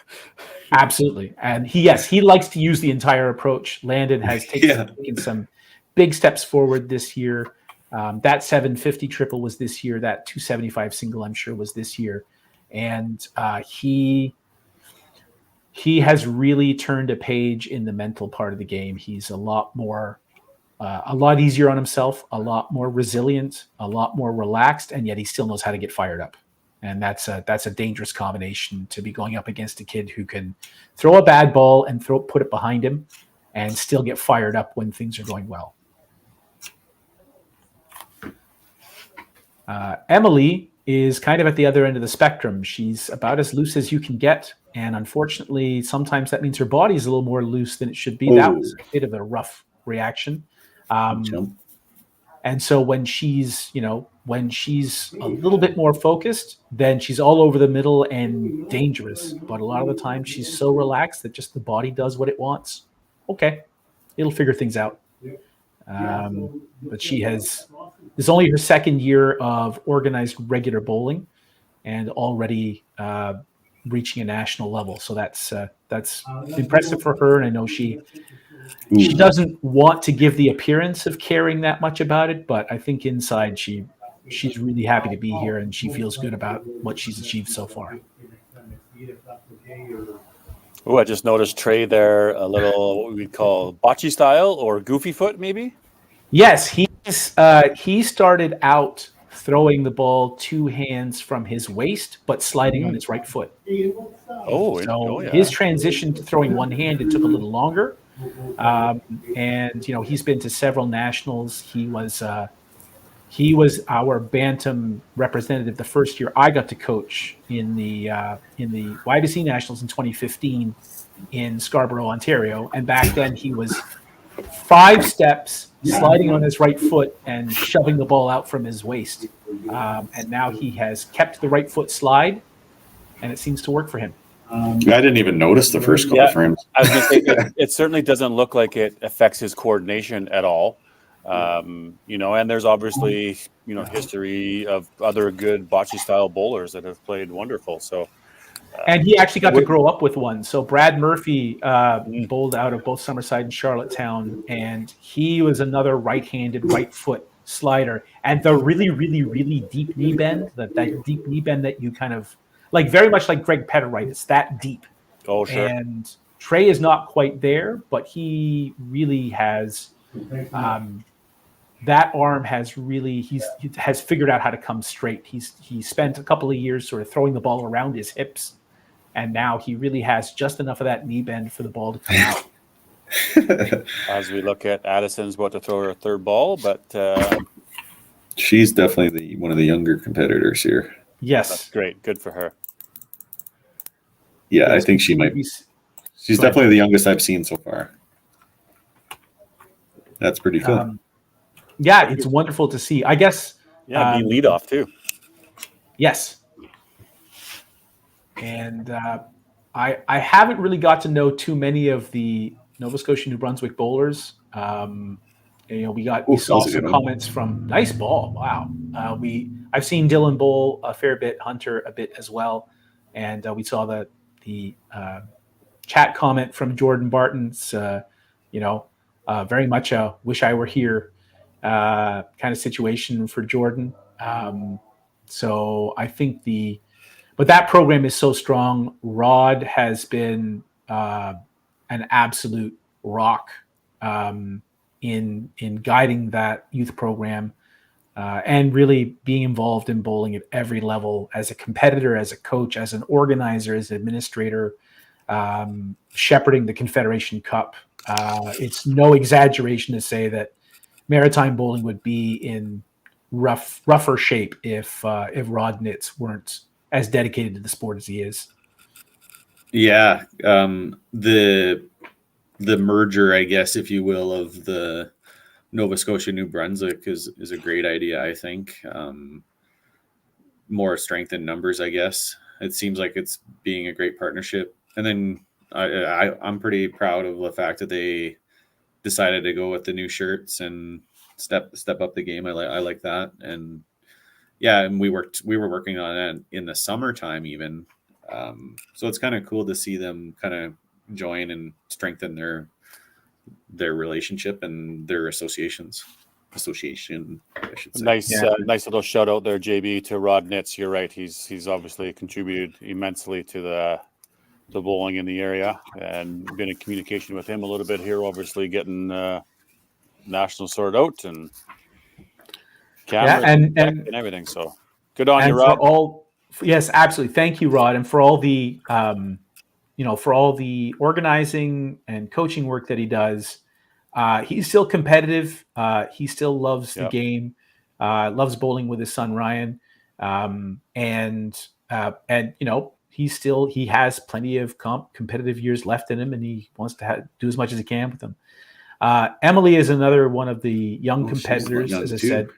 Absolutely. And he likes to use the entire approach. Landon has taken some big steps forward this year. That 750 triple was this year. That 275 single, I'm sure, was this year. And he has really turned a page in the mental part of the game. He's a lot easier on himself, a lot more resilient, a lot more relaxed, and yet he still knows how to get fired up. And that's a dangerous combination to be going up against a kid who can throw a bad ball and put it behind him and still get fired up when things are going well. Emily is kind of at the other end of the spectrum. She's about as loose as you can get. And unfortunately, sometimes that means her body is a little more loose than it should be. That was a bit of a rough reaction. And so when she's a little bit more focused, then she's all over the middle and dangerous. But a lot of the time she's so relaxed that just the body does what it wants. Okay, it'll figure things out. But this is only her 2nd year of organized regular bowling and already reaching a national level. So that's impressive for her. And I know she doesn't want to give the appearance of caring that much about it, but I think inside she's really happy to be here and she feels good about what she's achieved so far. Oh, I just noticed Trey there, a little what we'd call bocce style or goofy foot, maybe. Yes, he started out throwing the ball 2 hands from his waist, but sliding on his right foot. His transition to throwing one hand, it took a little longer. And he's been to several nationals. He was our bantam representative the first year I got to coach in the YBC Nationals in 2015 in Scarborough, Ontario. And back then he was 5 steps, sliding on his right foot and shoving the ball out from his waist. And now he has kept the right foot slide, and it seems to work for him. I didn't even notice the first couple frames. I was going to say, it certainly doesn't look like it affects his coordination at all. And there's obviously, history of other good bocce style bowlers that have played wonderful. So, and he actually got to grow up with one. So Brad Murphy bowled out of both Summerside and Charlottetown, and he was another right-handed right foot slider. And the really, really, really deep knee bend, that deep knee bend that you kind of like, very much like Greg Petterwright, it's that deep. Oh, sure. And Trey is not quite there, but he really has. That arm has really he has figured out how to come straight. He spent a couple of years sort of throwing the ball around his hips, and now he really has just enough of that knee bend for the ball to come out. As we look at Addison's about to throw her 3rd ball, but she's definitely one of the younger competitors here. Yes, that's great. Good for her. Yeah, I think she might be. She's definitely the youngest I've seen so far. That's pretty cool. Yeah, it's wonderful to see. I guess. Yeah, be lead off too. Yes. And I haven't really got to know too many of the Nova Scotia New Brunswick bowlers. We saw some comments from nice ball. Wow. I've seen Dylan bowl a fair bit, Hunter a bit as well, and we saw the chat comment from Jordan Barton's. Very much a wish I were here kind of situation for Jordan. So I think but that program is so strong. Rod has been an absolute rock in guiding that youth program and really being involved in bowling at every level as a competitor, as a coach, as an organizer, as an administrator, shepherding the Confederation Cup. It's no exaggeration to say that Maritime Bowling would be in rougher shape if Rod Nitz weren't as dedicated to the sport as he is. Yeah, the merger, I guess, if you will, of the Nova Scotia New Brunswick is a great idea. I think more strength in numbers. I guess it seems like it's being a great partnership, and then I'm pretty proud of the fact that they decided to go with the new shirts and step up the game. I like that, and yeah, and we were working on it in the summertime even. So it's kind of cool to see them kind of join and strengthen their relationship and their association, I should say. Nice little shout out there, JB, to Rod Nitz. You're right. He's obviously contributed immensely to the bowling in the area, and been in communication with him a little bit here, obviously getting national sorted out and cameras and everything. So good on you, Rod. Yes, absolutely. Thank you, Rod. And for all the, for all the organizing and coaching work that he does, he's still competitive. He still loves the game, loves bowling with his son, Ryan. And he has plenty of competitive years left in him, and he wants to do as much as he can with them. Emily is another one of the young competitors, as I said.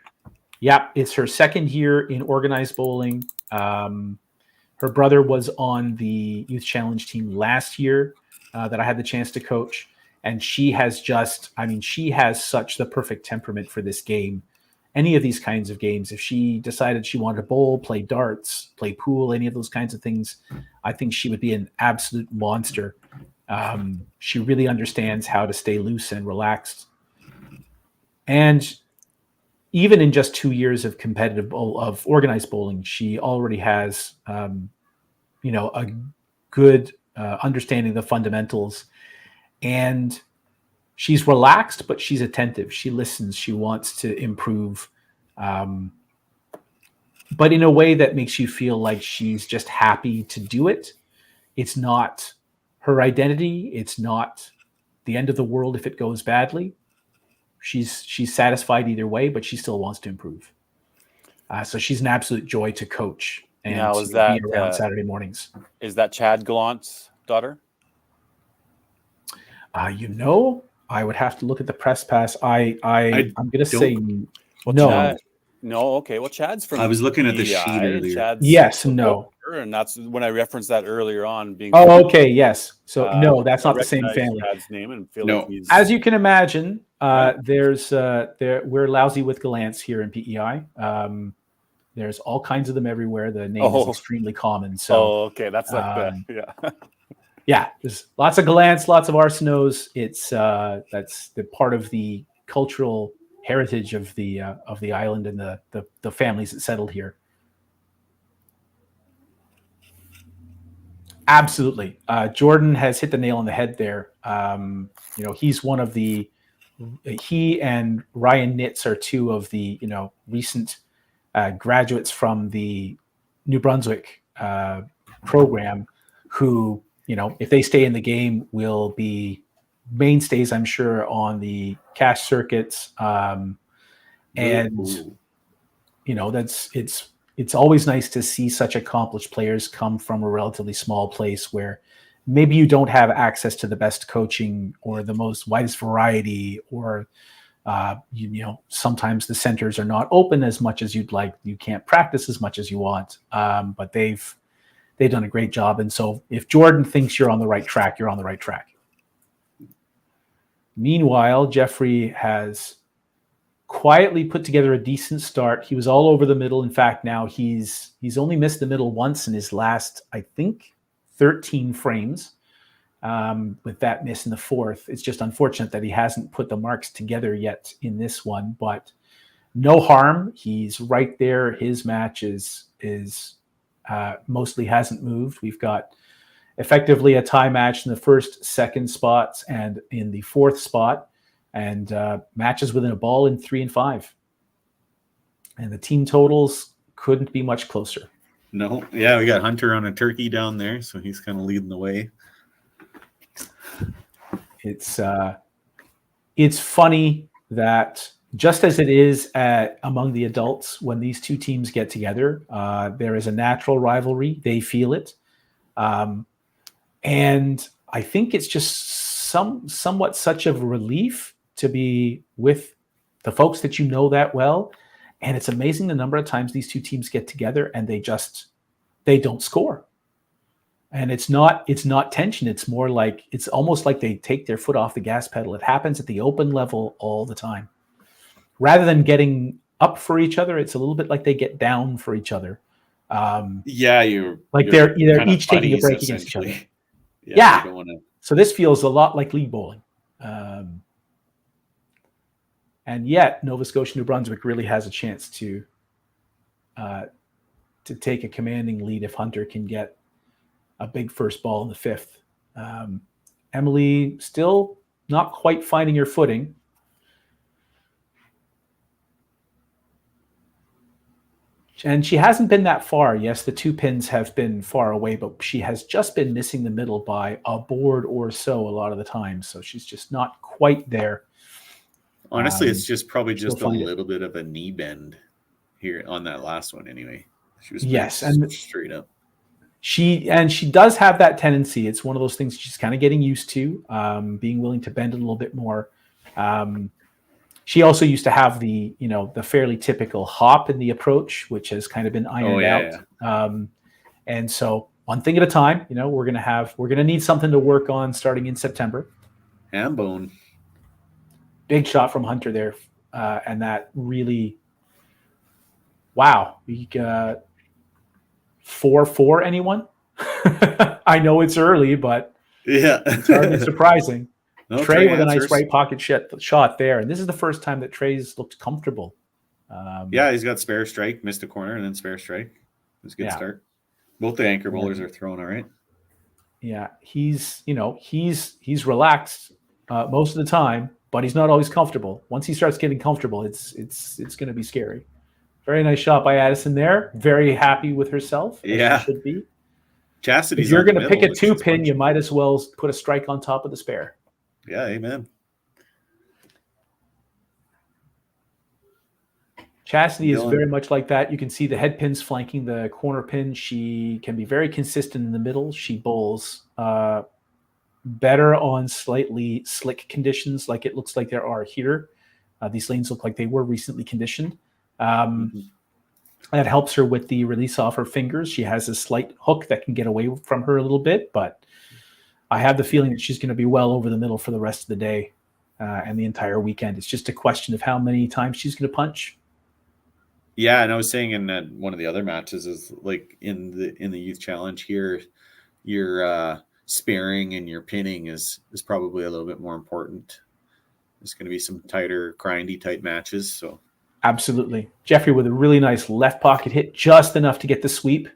Yeah, it's her second year in organized bowling. Her brother was on the youth challenge team last year that I had the chance to coach. And she has she has such the perfect temperament for this game. Any of these kinds of games, if she decided she wanted to bowl, play darts, play pool, any of those kinds of things, I think she would be an absolute monster. She really understands how to stay loose and relaxed. And even in just 2 years of of organized bowling, she already has, a good understanding of the fundamentals. And she's relaxed, but she's attentive. She listens. She wants to improve, but in a way that makes you feel like she's just happy to do it. It's not her identity. It's not the end of the world if it goes badly. She's satisfied either way, but she still wants to improve. So she's an absolute joy to coach and be around Saturday mornings. Is that Chad Gallant's daughter? I would have to look at the press pass. I'm going to say no. Chad, no, okay. Well, Chad's from. I was looking at the sheet earlier. Chad's yes, no. And that's when I referenced that earlier on. Okay, yes. So no, that's not the same family. Chad's name and feel no. like he's, as you can imagine, we're lousy with Gallants here in PEI. There's all kinds of them everywhere. The name is extremely common. So, okay, that's yeah. There's lots of Gallants, lots of Arsenaults. It's that's the part of the cultural heritage of the island and the families that settled here. Absolutely, Jordan has hit the nail on the head there. He's one of the. He and Ryan Nitz are two of the recent graduates from the New Brunswick program who, if they stay in the game, will be mainstays, I'm sure, on the cash circuits. It's always nice to see such accomplished players come from a relatively small place where maybe you don't have access to the best coaching or the most widest variety, or sometimes the centers are not open as much as you'd like. You can't practice as much as you want, but they've done a great job. And so if Jordan thinks you're on the right track, you're on the right track. Meanwhile, Jeffrey has quietly put together a decent start. He was all over the middle. In fact, now he's only missed the middle once in his last, I think, 13 frames, with that miss in the fourth. It's just unfortunate that he hasn't put the marks together yet in this one, but no harm. He's right there. His match is mostly hasn't moved. We've got effectively a tie match in the first, second spots and in the fourth spot, and matches within a ball in 3 and 5. And the team totals couldn't be much closer. No, yeah, we got Hunter on a turkey down there, so he's kind of leading the way. It's funny that just as it is among the adults, when these two teams get together, there is a natural rivalry. They feel it. And I think it's just somewhat such of a relief to be with the folks that you know that well. And it's amazing the number of times these two teams get together and they don't score. And it's not tension. It's more like, it's almost like they take their foot off the gas pedal. It happens at the open level all the time. Rather than getting up for each other, it's a little bit like they get down for each other. They're each taking a break against each other. Yeah. So this feels a lot like league bowling. And yet Nova Scotia, New Brunswick really has a chance to take a commanding lead if Hunter can get a big first ball in the 5th. Emily still not quite finding her footing. And she hasn't been that far. Yes, the 2 pins have been far away, but she has just been missing the middle by a board or so a lot of the time. So she's just not quite there. Honestly, it's just probably just a little bit of a knee bend here on that last one anyway. She was and straight up. She does have that tendency. It's one of those things she's kind of getting used to, being willing to bend a little bit more. She also used to have the fairly typical hop in the approach, which has kind of been ironed out. Yeah. And so one thing at a time, we're going to need something to work on starting in September. Ham bone. Big shot from Hunter there. And that really, wow. We got 4-4, anyone? I know it's early, but yeah, it's hardly surprising. No, Trey with a nice right pocket shot there. And this is the first time that Trey's looked comfortable. He's got spare strike, missed a corner, and then spare strike. It was a good start. Both the anchor bowlers are throwing all right. Yeah, he's relaxed most of the time, but he's not always comfortable. Once he starts getting comfortable, it's going to be scary. Very nice shot by Addison there. Very happy with herself. Yeah, she should be. Chastity's if you're going to pick a 2-pin, you might as well put a strike on top of the spare. Yeah, amen. Chastity is very much like that. You can see the head pins flanking the corner pin. She can be very consistent in the middle. She bowls better on slightly slick conditions, like it looks like there are here. These lanes look like they were recently conditioned. That helps her with the release off her fingers. She has a slight hook that can get away from her a little bit, but I have the feeling that she's going to be well over the middle for the rest of the day and the entire weekend. It's just a question of how many times she's going to punch. Yeah, and I was saying in one of the other matches is like in the youth challenge here, your sparing and your pinning is probably a little bit more important. There's going to be some tighter, grindy type matches. So absolutely, Jeffrey with a really nice left pocket hit, just enough to get the sweep.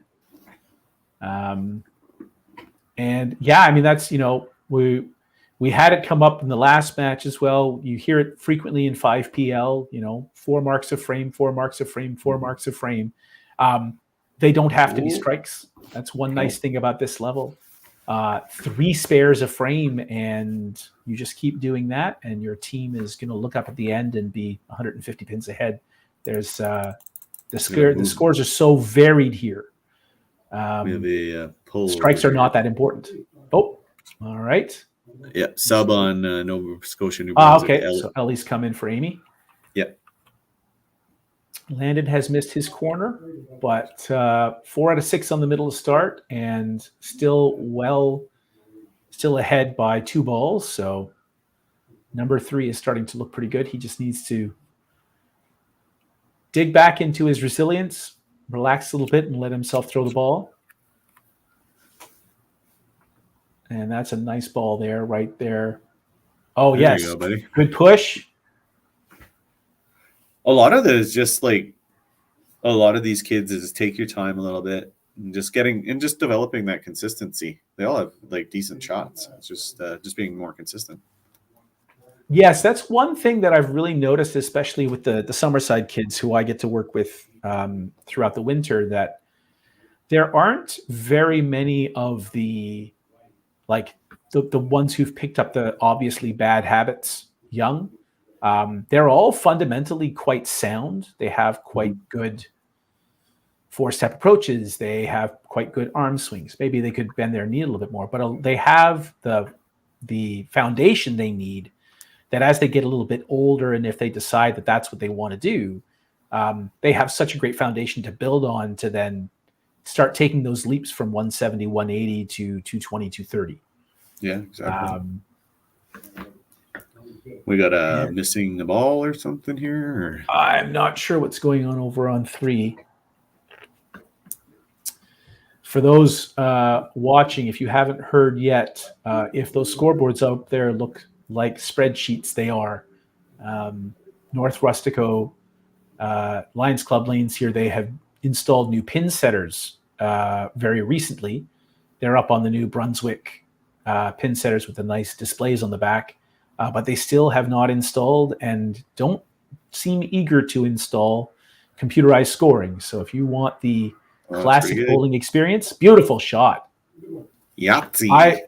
And yeah, I mean, that's, we had it come up in the last match as well. You hear it frequently in 5PL, 4 marks of frame, 4 marks of frame, 4 marks of frame. They don't have to be strikes. That's one nice thing about this level. 3 spares of frame, and you just keep doing that, and your team is going to look up at the end and be 150 pins ahead. There's the scores are so varied here. Strikes are not that important. Oh, all right. Yep, sub on Nova Scotia, New Brunswick. Okay, so Ellie's come in for Amy. Yep. Landon has missed his corner, but 4 out of 6 on the middle to start, and still ahead by 2 balls. So number 3 is starting to look pretty good. He just needs to dig back into his resilience, relax a little bit, and let himself throw the ball. And that's a nice ball there, right there. Oh, there yes. you go, buddy. Good push. A lot of it is just like a lot of these kids is take your time a little bit. And just developing that consistency. They all have like decent shots. It's just being more consistent. Yes, that's one thing that I've really noticed, especially with the Summerside kids who I get to work with throughout the winter, that there aren't very many of the ones who've picked up the obviously bad habits young. They're all fundamentally quite sound. They have quite good four-step approaches. They have quite good arm swings. Maybe they could bend their knee a little bit more, but they have the foundation they need, that as they get a little bit older, and if they decide that that's what they want to do, they have such a great foundation to build on to then start taking those leaps from 170, 180 to 220, 230. Yeah, exactly. We got a missing the ball or something here? Or? I'm not sure what's going on over on 3. For those watching, if you haven't heard yet, if those scoreboards out there look like spreadsheets, they are. North Rustico Lions Club lanes here, they have installed new pin setters very recently. They're up on the new Brunswick pin setters with the nice displays on the back, but they still have not installed and don't seem eager to install computerized scoring. So if you want the classic bowling experience, beautiful shot. Yahtzee.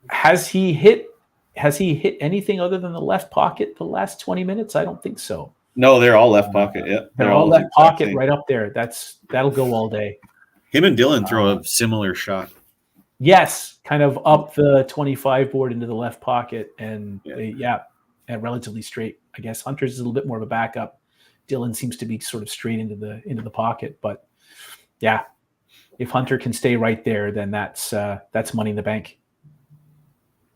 Has he hit anything other than the left pocket the last 20 minutes? I don't think so. No, they're all left pocket. Yeah, they're all left pocket right up there. That'll go all day. Him and Dylan throw a similar shot. Yes, kind of up the 25 board into the left pocket, and and relatively straight. I guess Hunter's is a little bit more of a backup. Dylan seems to be sort of straight into the pocket, but yeah, if Hunter can stay right there, then that's money in the bank.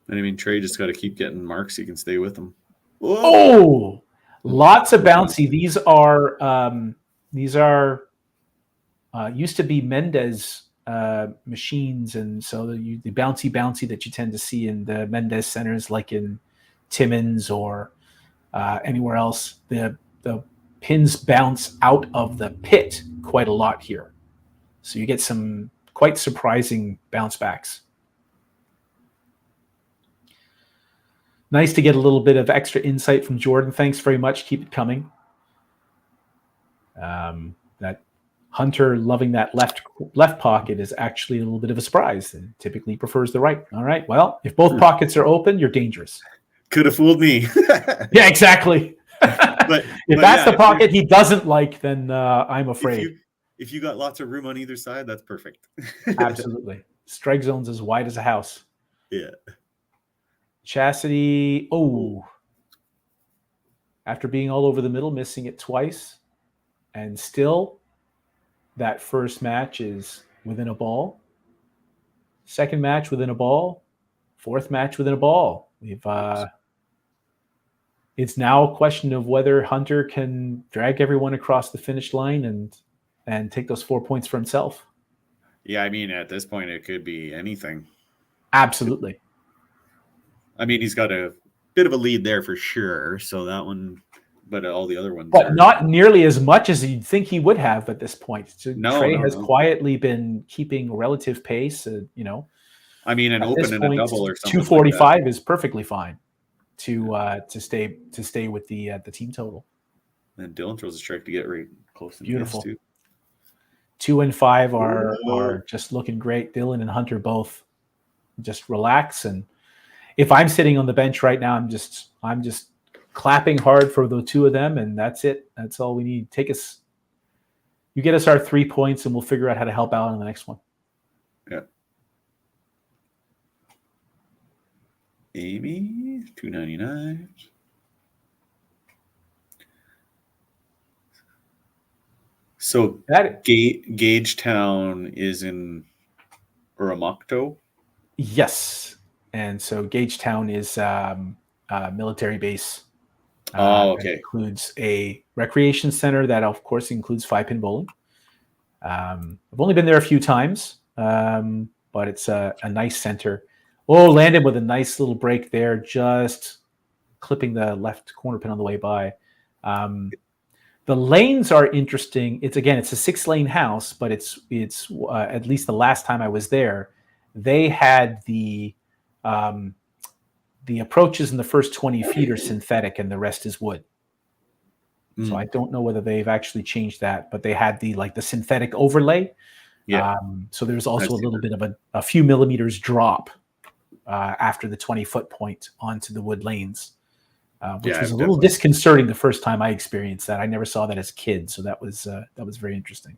And I mean, Trey just got to keep getting marks. You can stay with them. Whoa! Oh, lots of bouncy. These are used to be Mendez machines, and so the bouncy that you tend to see in the Mendez centers, like in Timmins or anywhere else, the pins bounce out of the pit quite a lot here, so you get some quite surprising bounce backs. Nice to get a little bit of extra insight from Jordan. Thanks very much. Keep it coming. That Hunter loving that left pocket is actually a little bit of a surprise. He typically prefers the right. All right. Well, if both pockets are open, you're dangerous. Could have fooled me. Yeah, exactly. But if that's the pocket he doesn't like, then I'm afraid. If you got lots of room on either side, that's perfect. Absolutely. Strike zone's as wide as a house. Yeah. Chastity, after being all over the middle, missing it twice, and still that first match is within a ball. Second match within a ball. Fourth match within a ball. It's now a question of whether Hunter can drag everyone across the finish line and take those 4 points for himself. Yeah, I mean, at this point, it could be anything. Absolutely. I mean, he's got a bit of a lead there for sure. So that one, but all the other ones. But not nearly as much as you'd think he would have at this point. So Trey has quietly been keeping a relative pace, I mean, an open and a double or something. 245 like is perfectly fine to stay with the team total. And Dylan throws a strike to get right close. Beautiful. 2 and 5 are just looking great. Dylan and Hunter both just relax, and if I'm sitting on the bench right now, I'm just clapping hard for the two of them, and that's it. That's all we need. You get us our 3 points, and we'll figure out how to help out on the next one. Yeah. Amy, 299. So Gagetown is in Uramocto? Yes. And so Gagetown is a military base. Okay. It includes a recreation center that, of course, includes 5-pin bowling. I've only been there a few times, but it's a nice center. Landed with a nice little break there, just clipping the left corner pin on the way by. The lanes are interesting. It's a 6-lane house, but it's at least the last time I was there, they had the approaches in the first 20 feet are synthetic and the rest is wood. So I don't know whether they've actually changed that, but they had the synthetic overlay. Yeah. So there's also a little bit of a few millimeters drop after the 20-foot point onto the wood lanes, which was a little disconcerting the first time I experienced that. I never saw that as a kid, so that was very interesting.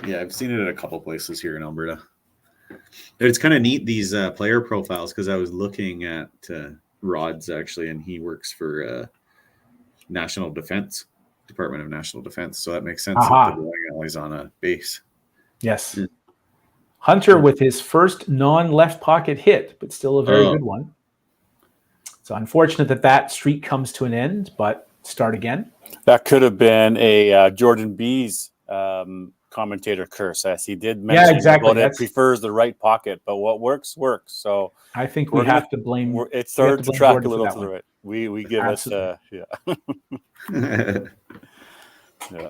Yeah, I've seen it at a couple places here in Alberta. It's kind of neat, these player profiles, because I was looking at Rod's actually, and he works for National Defense, Department of National Defense. So that makes sense that the bowling alley's on a base. Yes. Hunter with his first non-left pocket hit, but still a very good one. So unfortunate that streak comes to an end, but start again. That could have been a Jordan B's commentator curse, as he did mention about it prefers the right pocket, but what works. So I think we have to blame. It started to track a little through it. We give Absolutely. us yeah.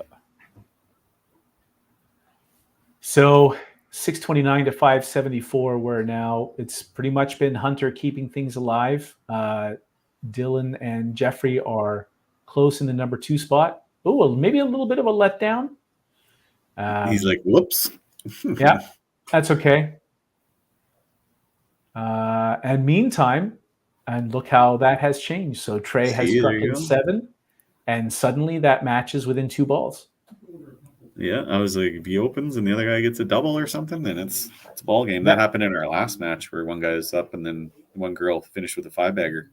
So 629 to 574, where now it's pretty much been Hunter keeping things alive. Dylan and Jeffrey are close in the number 2 spot. Oh, maybe a little bit of a letdown. He's like, whoops. Yeah, that's okay. And meantime, and look how that has changed. So Trey has struck in 7, and suddenly that match is within 2 balls. Yeah, I was like, if he opens and the other guy gets a double or something, then it's a ball game. That happened in our last match where one guy was up and then one girl finished with a 5-bagger.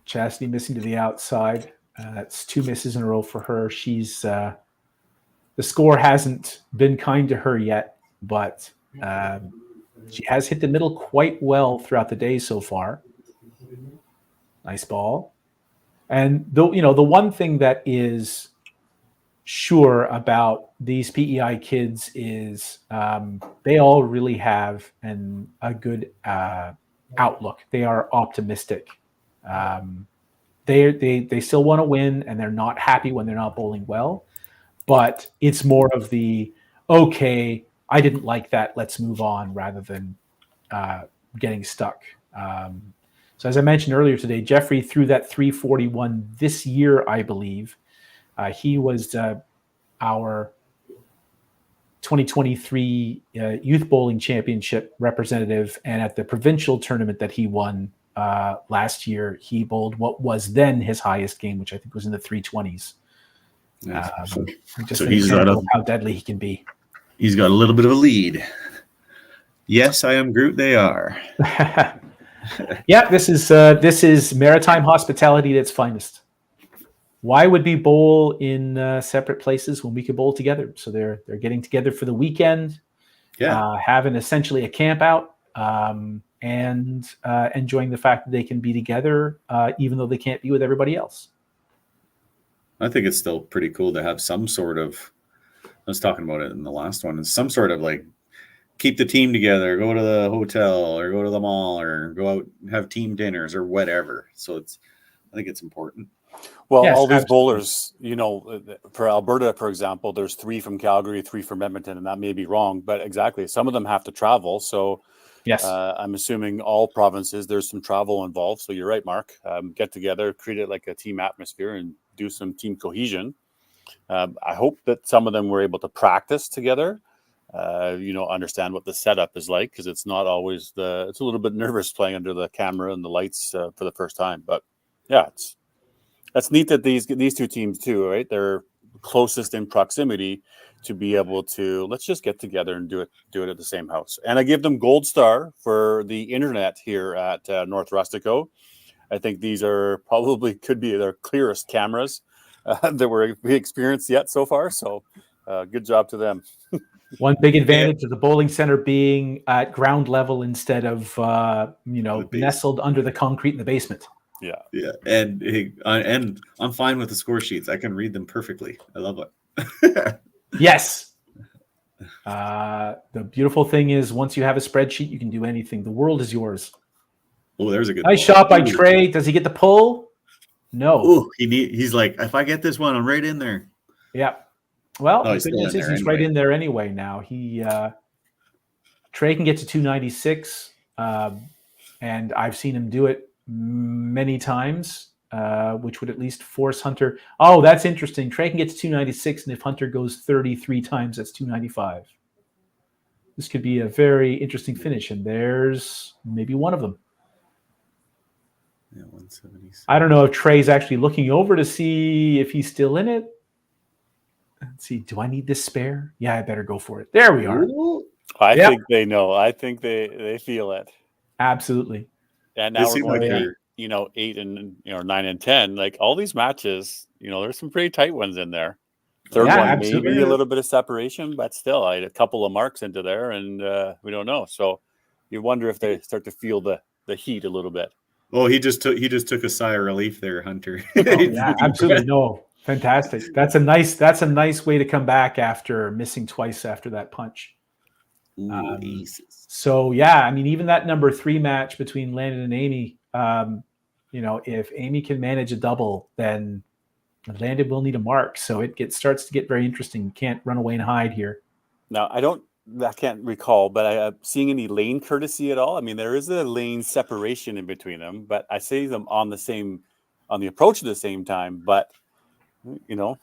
Chastity missing to the outside. That's 2 misses in a row for her. She's the score hasn't been kind to her yet, but she has hit the middle quite well throughout the day so far. Nice ball. And the one thing that is sure about these PEI kids is they all really have a good outlook. They are optimistic. They still want to win, and they're not happy when they're not bowling well. But it's more of the, okay, I didn't like that, let's move on, rather than getting stuck. So as I mentioned earlier today, Jeffrey threw that 341 this year, I believe. He was our 2023 Youth Bowling Championship representative, and at the provincial tournament that he won last year, he bowled what was then his highest game, which I think was in the 320s. So he's got how deadly he can be. He's got a little bit of a lead. Yes, I am Groot. They are. Yeah, this is maritime hospitality at its finest. Why would we bowl in separate places when we could bowl together? So they're getting together for the weekend, having essentially a camp out, and enjoying the fact that they can be together, even though they can't be with everybody else. I think it's still pretty cool to have some sort of, I was talking about it in the last one, some sort of like keep the team together, go to the hotel or go to the mall or go out and have team dinners or whatever. So I think it's important. Well, yes, all these bowlers, for Alberta, for example, there's 3 from Calgary, 3 from Edmonton, and that may be wrong, but exactly. Some of them have to travel. So yes, I'm assuming all provinces, there's some travel involved. So you're right, Mark. Get together, treat it like a team atmosphere and do some team cohesion. I hope that some of them were able to practice together, understand what the setup is like, because it's not always it's a little bit nervous playing under the camera and the lights for the first time. But yeah, that's neat that these 2 teams too, right? They're closest in proximity to be able to, let's just get together and do it at the same house. And I give them gold star for the internet here at North Rustico. I think these could be their clearest cameras that we experienced yet so far. So good job to them. One big advantage of the bowling center being at ground level instead of nestled under the concrete in the basement. Yeah, and I'm fine with the score sheets. I can read them perfectly. I love it. Yes. The beautiful thing is, once you have a spreadsheet, you can do anything. The world is yours. Oh, there's a good nice shot by Trey. Does he get the pull? No. Ooh, he's like, if I get this one, I'm right in there. Yeah. Well, Oh, the he's good still news in is there he's right anyway. in there anyway now. Trey can get to 296, and I've seen him do it many times, which would at least force Hunter. Oh, that's interesting. Trey can get to 296, and if Hunter goes 33 times, that's 295. This could be a very interesting finish, and there's maybe one of them. Yeah, 176. I don't know if Trey's actually looking over to see if he's still in it. Let's see. Do I need this spare? Yeah, I better go for it. There we are. I Yep. think they know. I think they feel it. Absolutely. And now They we're seem going like to they're- 8 and 9 and 10. Like all these matches, there's some pretty tight ones in there. Third Yeah, one, absolutely. maybe a little bit of separation, but still, I had a couple of marks into there, and we don't know. So you wonder if they start to feel the heat a little bit. Oh, he just took a sigh of relief there, Hunter. Oh, yeah, absolutely. No, fantastic. That's a nice way to come back after missing twice after that punch. Ooh, aces. So yeah, I mean, even that number 3 match between Landon and Amy, if Amy can manage a double, then Landon will need a mark. So it starts to get very interesting. You can't run away and hide here. Now, I can't recall, but I seeing any lane courtesy at all. I mean, there is a lane separation in between them, but I see them on the approach at the same time. But I don't know.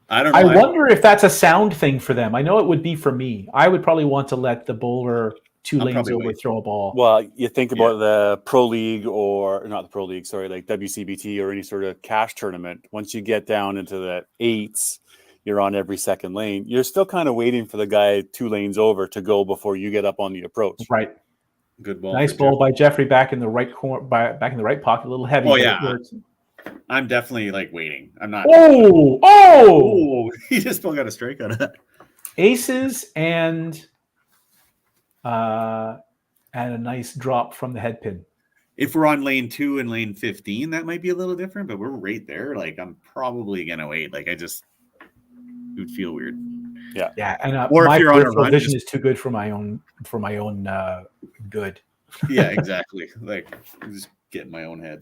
I wonder if that's a sound thing for them. I know it would be for me. I would probably want to let the bowler 2 lanes over throw a ball. Well, you think about the Pro League or not the Pro League, sorry, like WCBT or any sort of cash tournament. Once you get down into the 8s, you're on every second lane. You're still kind of waiting for the guy 2 lanes over to go before you get up on the approach. Right. Good ball. Nice ball by Jeffrey back in the right corner, back in the right pocket, a little heavy. Oh, but it yeah. works. I'm definitely like waiting. I'm not. Oh! He just still got a strike out of that. Aces and a nice drop from the head pin. If we're on lane 2 and lane 15, that might be a little different, but we're right there. Like, I'm probably gonna wait. Like, it would feel weird. Yeah. Yeah, and or my if you're on a peripheral run, vision is too good for my own good. yeah, exactly. Like, just get in my own head.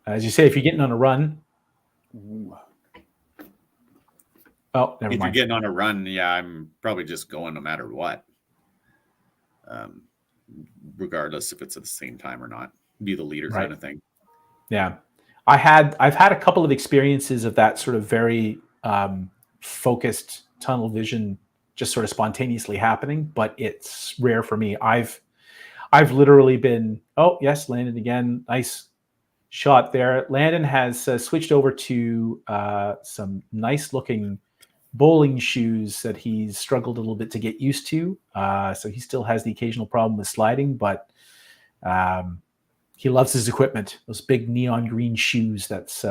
As you say, if you're getting on a run. Oh, never If mind. you're getting on a run, yeah, I'm probably just going no matter what. Regardless if it's at the same time or not. Be the leader kind of thing. Yeah. I've had a couple of experiences of that sort of very focused tunnel vision just sort of spontaneously happening, but it's rare for me. I've literally been, oh yes, Landon again. Nice shot there. Landon has switched over to some nice looking bowling shoes that he's struggled a little bit to get used to. So he still has the occasional problem with sliding, but he loves his equipment. Those big neon green shoes. That's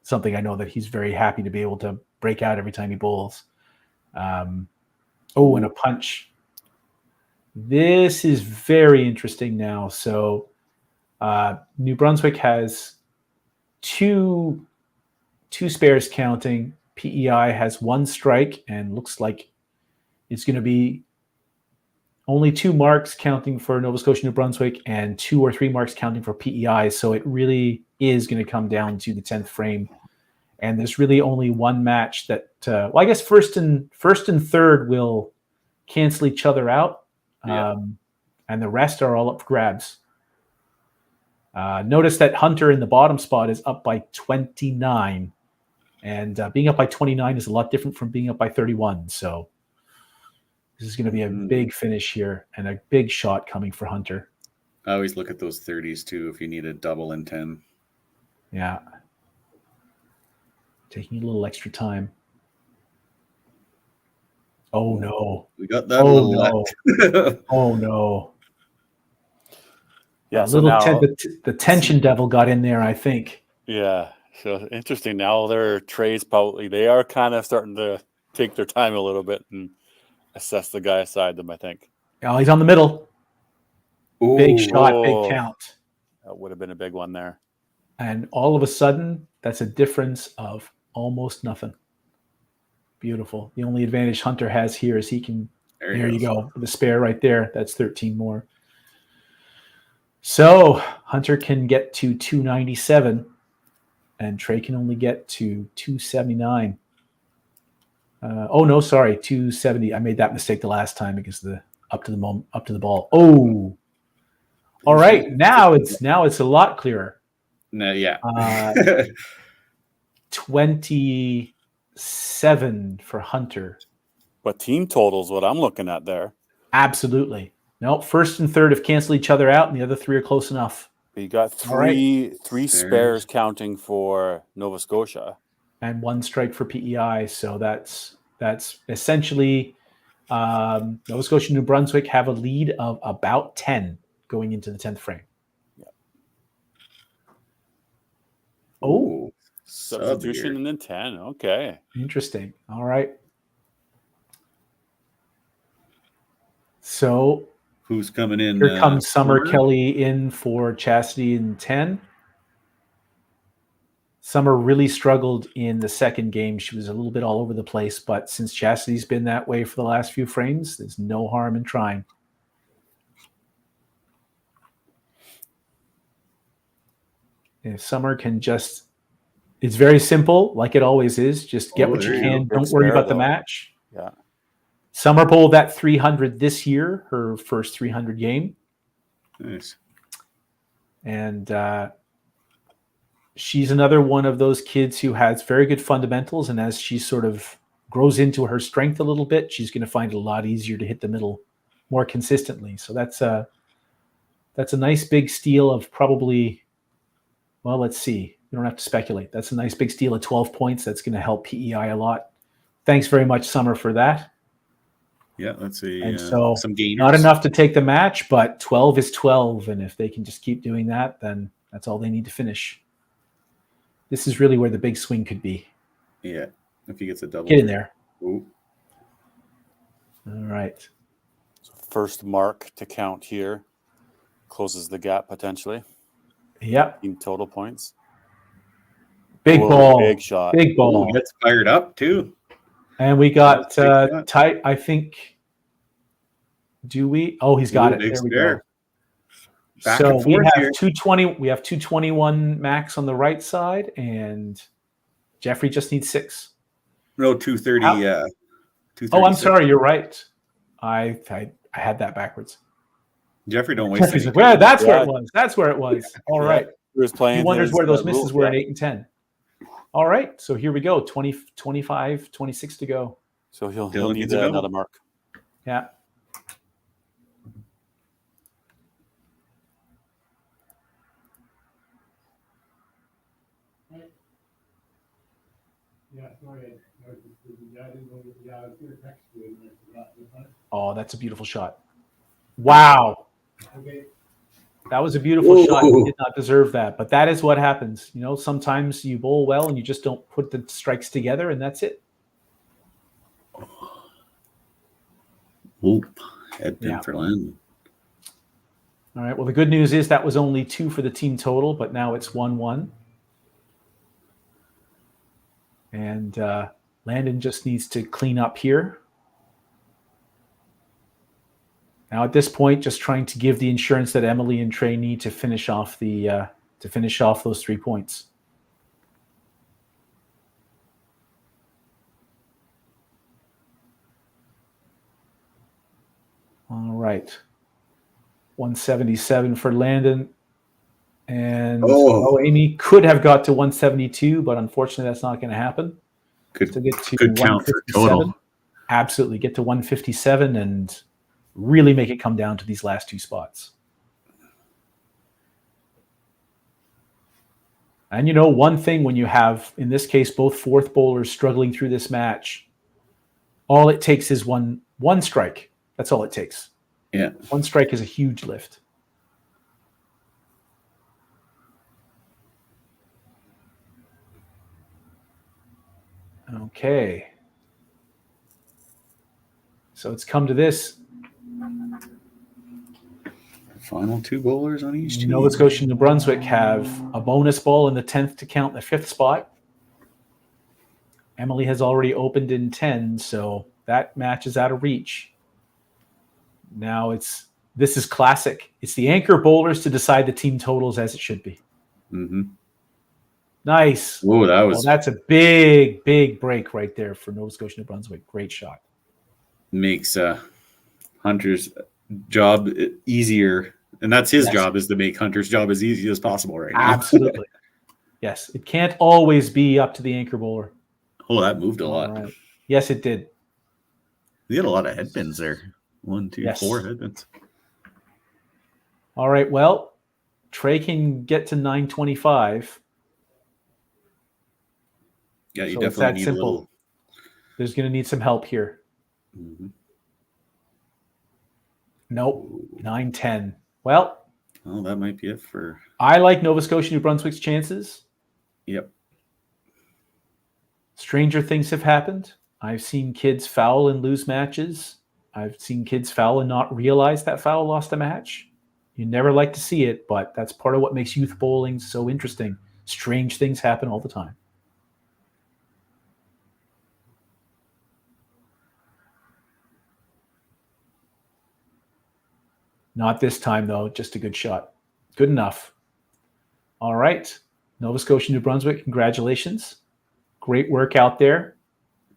something I know that he's very happy to be able to break out every time he bowls. And a punch. This is very interesting now. So New Brunswick has two spares counting. PEI has 1 strike and looks like it's going to be only 2 marks counting for Nova Scotia, New Brunswick, and 2 or 3 marks counting for PEI. So it really is going to come down to the 10th frame. And there's really only one match that, I guess first and third will cancel each other out. Yeah. And the rest are all up for grabs. Notice that Hunter in the bottom spot is up by 29. And being up by 29 is a lot different from being up by 31. So this is going to be a big finish here and a big shot coming for Hunter. I always look at those 30s too if you need a double in 10. Yeah. Taking a little extra time. Oh, no. We got that little wet. Oh, no. Yeah, the tension devil got in there, I think. Yeah. So interesting. Now their trays they are kind of starting to take their time a little bit and assess the guy aside them, I think. Oh, he's on the middle. Ooh. Big shot, big count. That would have been a big one there. And all of a sudden, that's a difference of almost nothing. Beautiful. The only advantage Hunter has here is he can. There you go. The spare right there. That's 13 more. So Hunter can get to 297, and Trey can only get to 279. Oh no, sorry, 270. I made that mistake the last time because the up to the ball. Oh, all right. Now it's a lot clearer. No, yeah. 27 for Hunter. But team totals, what I'm looking at there. Absolutely. No, first and third have canceled each other out, and the other three are close enough. You got three spares counting for Nova Scotia, and one strike for PEI. So that's essentially Nova Scotia, New Brunswick have a lead of about 10 going into the 10th frame. Yeah. Oh, substitution and then 10. Okay, interesting. All right. So who's coming in? Here comes Summer Kelly in for Chastity in 10. Summer really struggled in the second game. She was a little bit all over the place, but since Chastity's been that way for the last few frames, there's no harm in trying. If Summer can just, it's very simple, like it always is. Just get what you can. Don't worry about the match. Yeah. Summer bowled that 300 this year, her first 300 game. Nice. And she's another one of those kids who has very good fundamentals. And as she sort of grows into her strength a little bit, she's going to find it a lot easier to hit the middle more consistently. So that's a nice big steal of probably, well, let's see. We don't have to speculate. That's a nice big steal of 12 points. That's going to help PEI a lot. Thanks very much, Summer, for that. Yeah, let's see. And so some gainers. Not enough to take the match, but 12 is 12. And if they can just keep doing that, then that's all they need to finish. This is really where the big swing could be. Yeah, if he gets a double. Get in there. Ooh. All right. So first mark to count here closes the gap potentially. Yep. In total points. Big ball. Big shot. Big ball. Ooh, gets fired up too. And we got tight. I think. Do we? Oh, he's got it. There we go. So we have 220. We have 221 max on the right side, and Jeffrey just needs 6. No, 230. Oh, I'm sorry. You're right. I had that backwards. Jeffrey, don't waste it. Well, that's where it was. That's where it was. All right. He was playing. He wonders where those misses were in 8 and 10. All right. So here we go. 20, 25, 26 to go. So he'll need another mark. Yeah. Oh, that's a beautiful shot. Wow. That was a beautiful shot. You did not deserve that, but that is what happens. You know, sometimes you bowl well and you just don't put the strikes together, and that's it. Oop. Head pin for Landon. All right. Well, the good news is that was only 2 for the team total, but now it's 1-1. And Landon just needs to clean up here. Now at this point, just trying to give the insurance that Emily and Trey need to finish off those 3 points. All right. 177 for Landon. And Amy could have got to 172, but unfortunately that's not going to happen. Could get to count for total. Absolutely. Get to 157 and really make it come down to these last 2 spots. And you know, one thing when you have, in this case, both fourth bowlers struggling through this match, all it takes is one strike. That's all it takes. Yeah. 1 strike is a huge lift. Okay. So it's come to this. Final 2 bowlers on each team. Nova Scotia and New Brunswick have a bonus ball in the 10th to count the 5th spot. Emily has already opened in 10, so that match is out of reach. Now it's This is classic. It's the anchor bowlers to decide the team totals as it should be. Mm-hmm. Nice. Oh, that was that's a big, big break right there for Nova Scotia, New Brunswick. Great shot. makes Hunter's job easier, and that's his Yes. job, is to make Hunter's job as easy as possible right now. Absolutely. Yes, it can't always be up to the anchor bowler. Oh, that moved a lot. All right. Yes, it did. We had a lot of headpins there. 1, 2, Yes. 4 headpins. All right. Well, Trey can get to 925. Yeah, you So it's definitely that need simple. a little. There's going to need some help here. Mhm. Nope. 910. Well, Oh, that might be it for. I like Nova Scotia, New Brunswick's chances. Yep. Stranger things have happened. I've seen kids foul and lose matches. I've seen kids foul and not realize that foul lost a match. You never like to see it, but that's part of what makes youth bowling so interesting. Strange things happen all the time. Not this time, though. Just a good shot. Good enough. All right. Nova Scotia, New Brunswick, congratulations. Great work out there.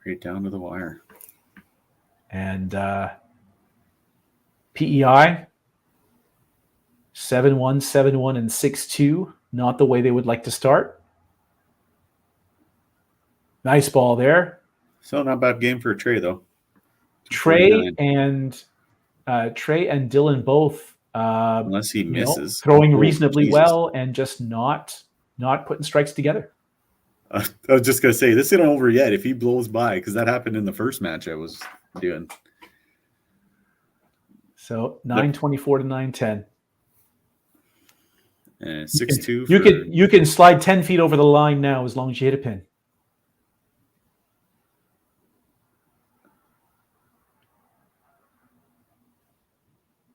Right down to the wire. And PEI, 7-1, 7-1, and 6-2. Not the way they would like to start. Nice ball there. So not a bad game for Trey, though. Trey 49. and Dylan both, Unless he misses. throwing Oh, reasonably Jesus. well and just not putting strikes together. I was just going to say, this isn't over yet if he blows by, because that happened in the first match I was doing. So 924 to 910. And 6-2. You can slide 10 feet over the line now as long as you hit a pin.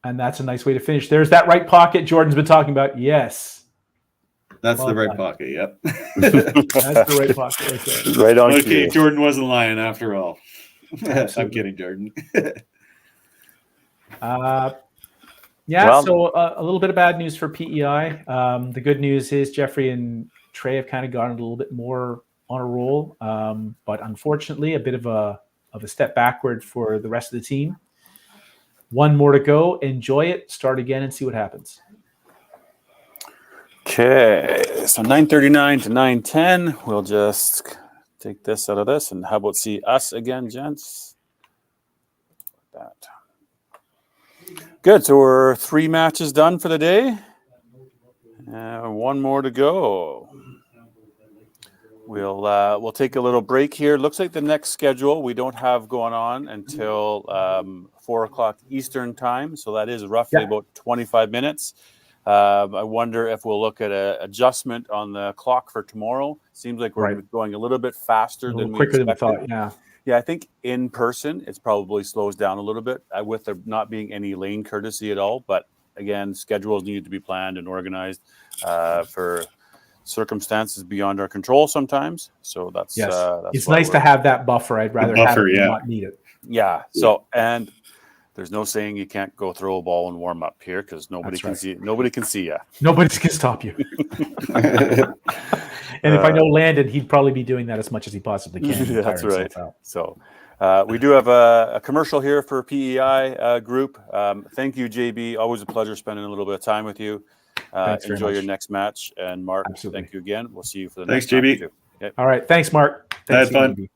And that's a nice way to finish. There's that right pocket Jordan's been talking about. Yes. That's Well the right done. pocket, yep. That's the right pocket right there. Right on. Okay, cue. Jordan wasn't lying after all. I'm Absolutely. kidding, Jordan. Yeah, so a little bit of bad news for PEI. The good news is Jeffrey and Trey have kind of gotten a little bit more on a roll, but unfortunately, a bit of a step backward for the rest of the team. One more to go. Enjoy it. Start again and see what happens. Okay, so 9:39 to 9:10. We'll just take this out of this, and how about see us again, gents? That. Good. So we're 3 matches done for the day. One more to go. We'll take a little break here. Looks like the next schedule we don't have going on until 4 o'clock Eastern time. So that is roughly about 25 minutes. I wonder if we'll look at an adjustment on the clock for tomorrow. Seems like we're going a little bit faster than we quicker than we expected. thought. Yeah. Yeah, I think in person it's probably slows down a little bit with there not being any lane courtesy at all. But again, schedules need to be planned and organized for circumstances beyond our control sometimes. So that's Yes. that's It's why nice to have that buffer. I'd rather have it than not need it. Yeah. So and there's no saying you can't go throw a ball and warm up here because nobody That's can right. see. Nobody can see you. Nobody can stop you. And if I know Landon, he'd probably be doing that as much as he possibly can. to That's tire right. himself out. So we do have a commercial here for PEI group. Thank you, JB. Always a pleasure spending a little bit of time with you. Thanks very Enjoy much. your next match. And Mark, Absolutely. thank you again. We'll see you for the Thanks, next JB. match too. Yep. All right. Thanks, Mark. I had Thanks, fun. JB.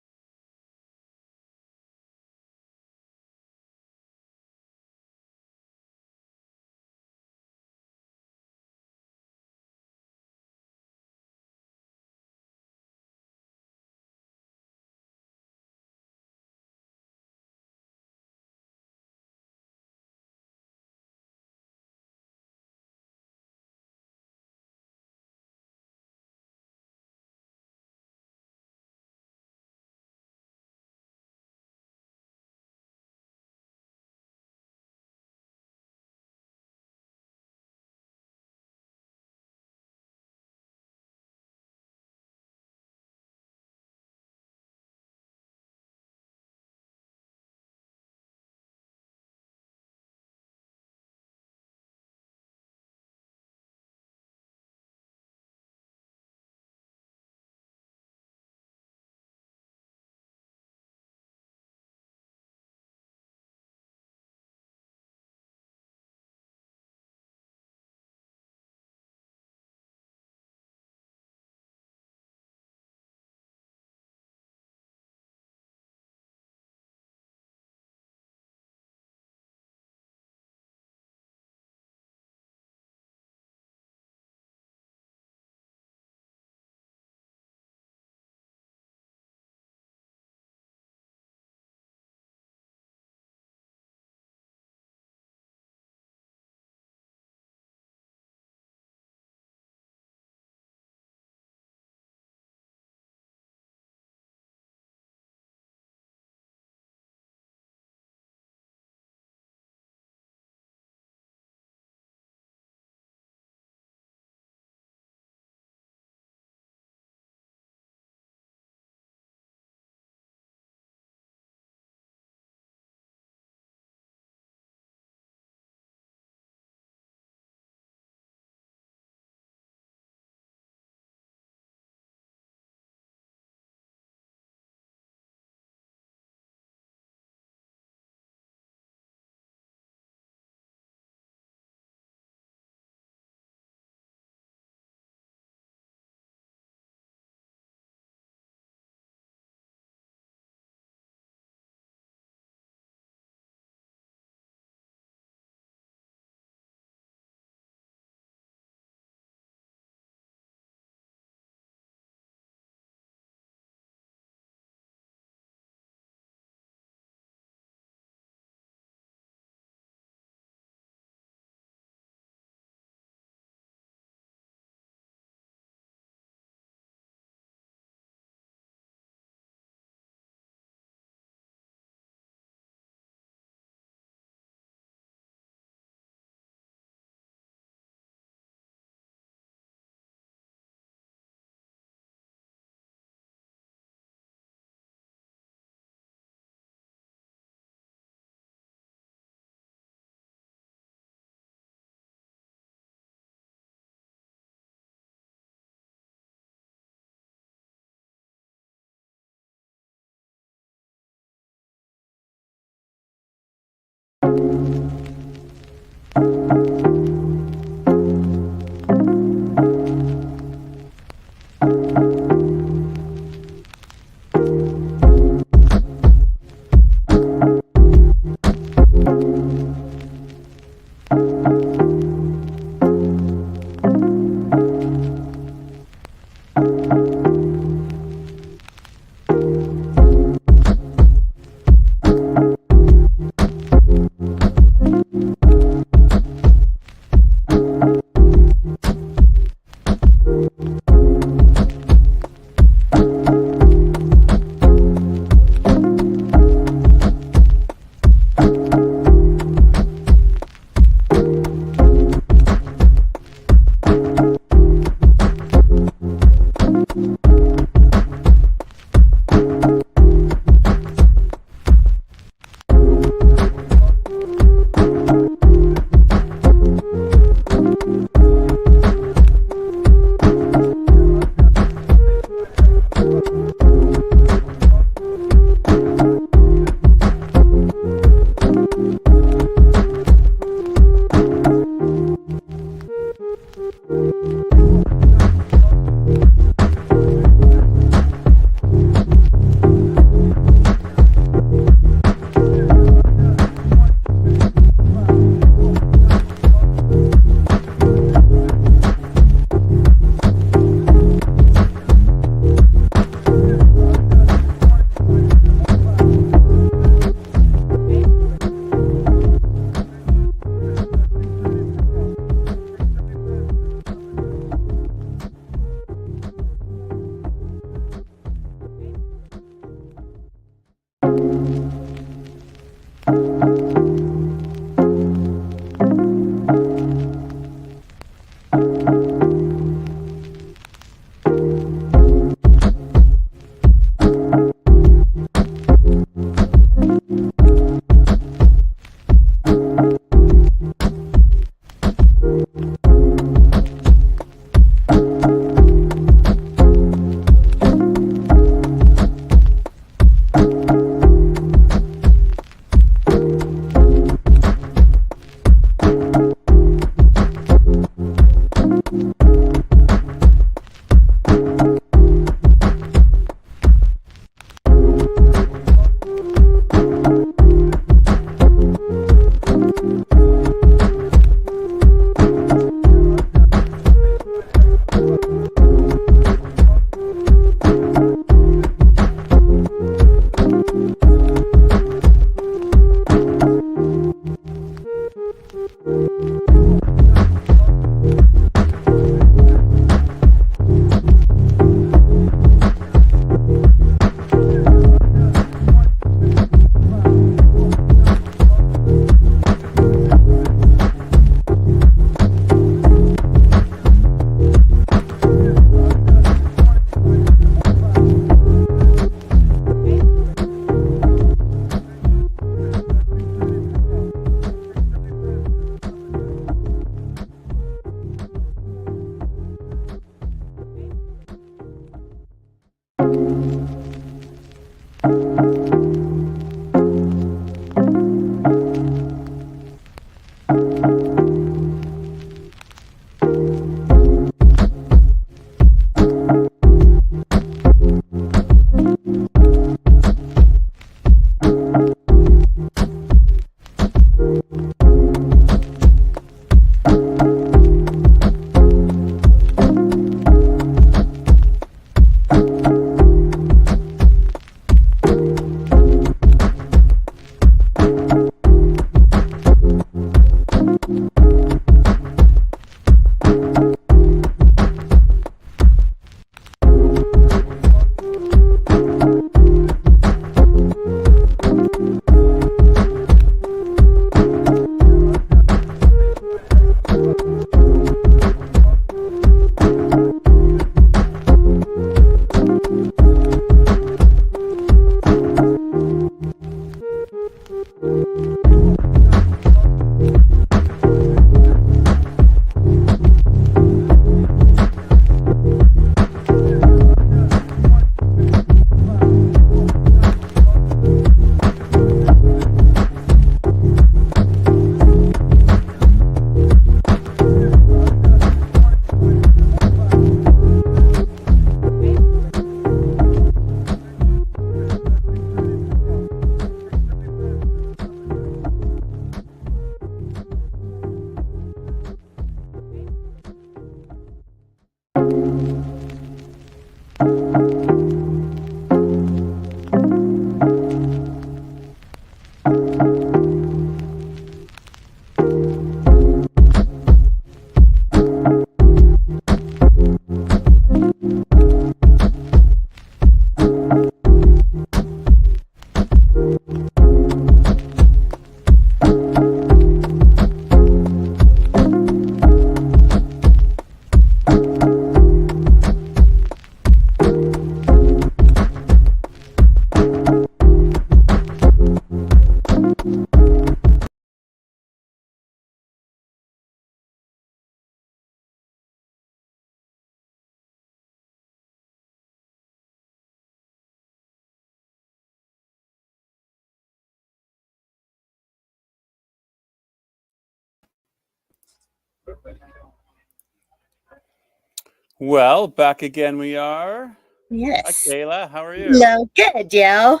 Well, back again we are. Yes. Hi, Kayla. How are you? Hello. Good, Joe.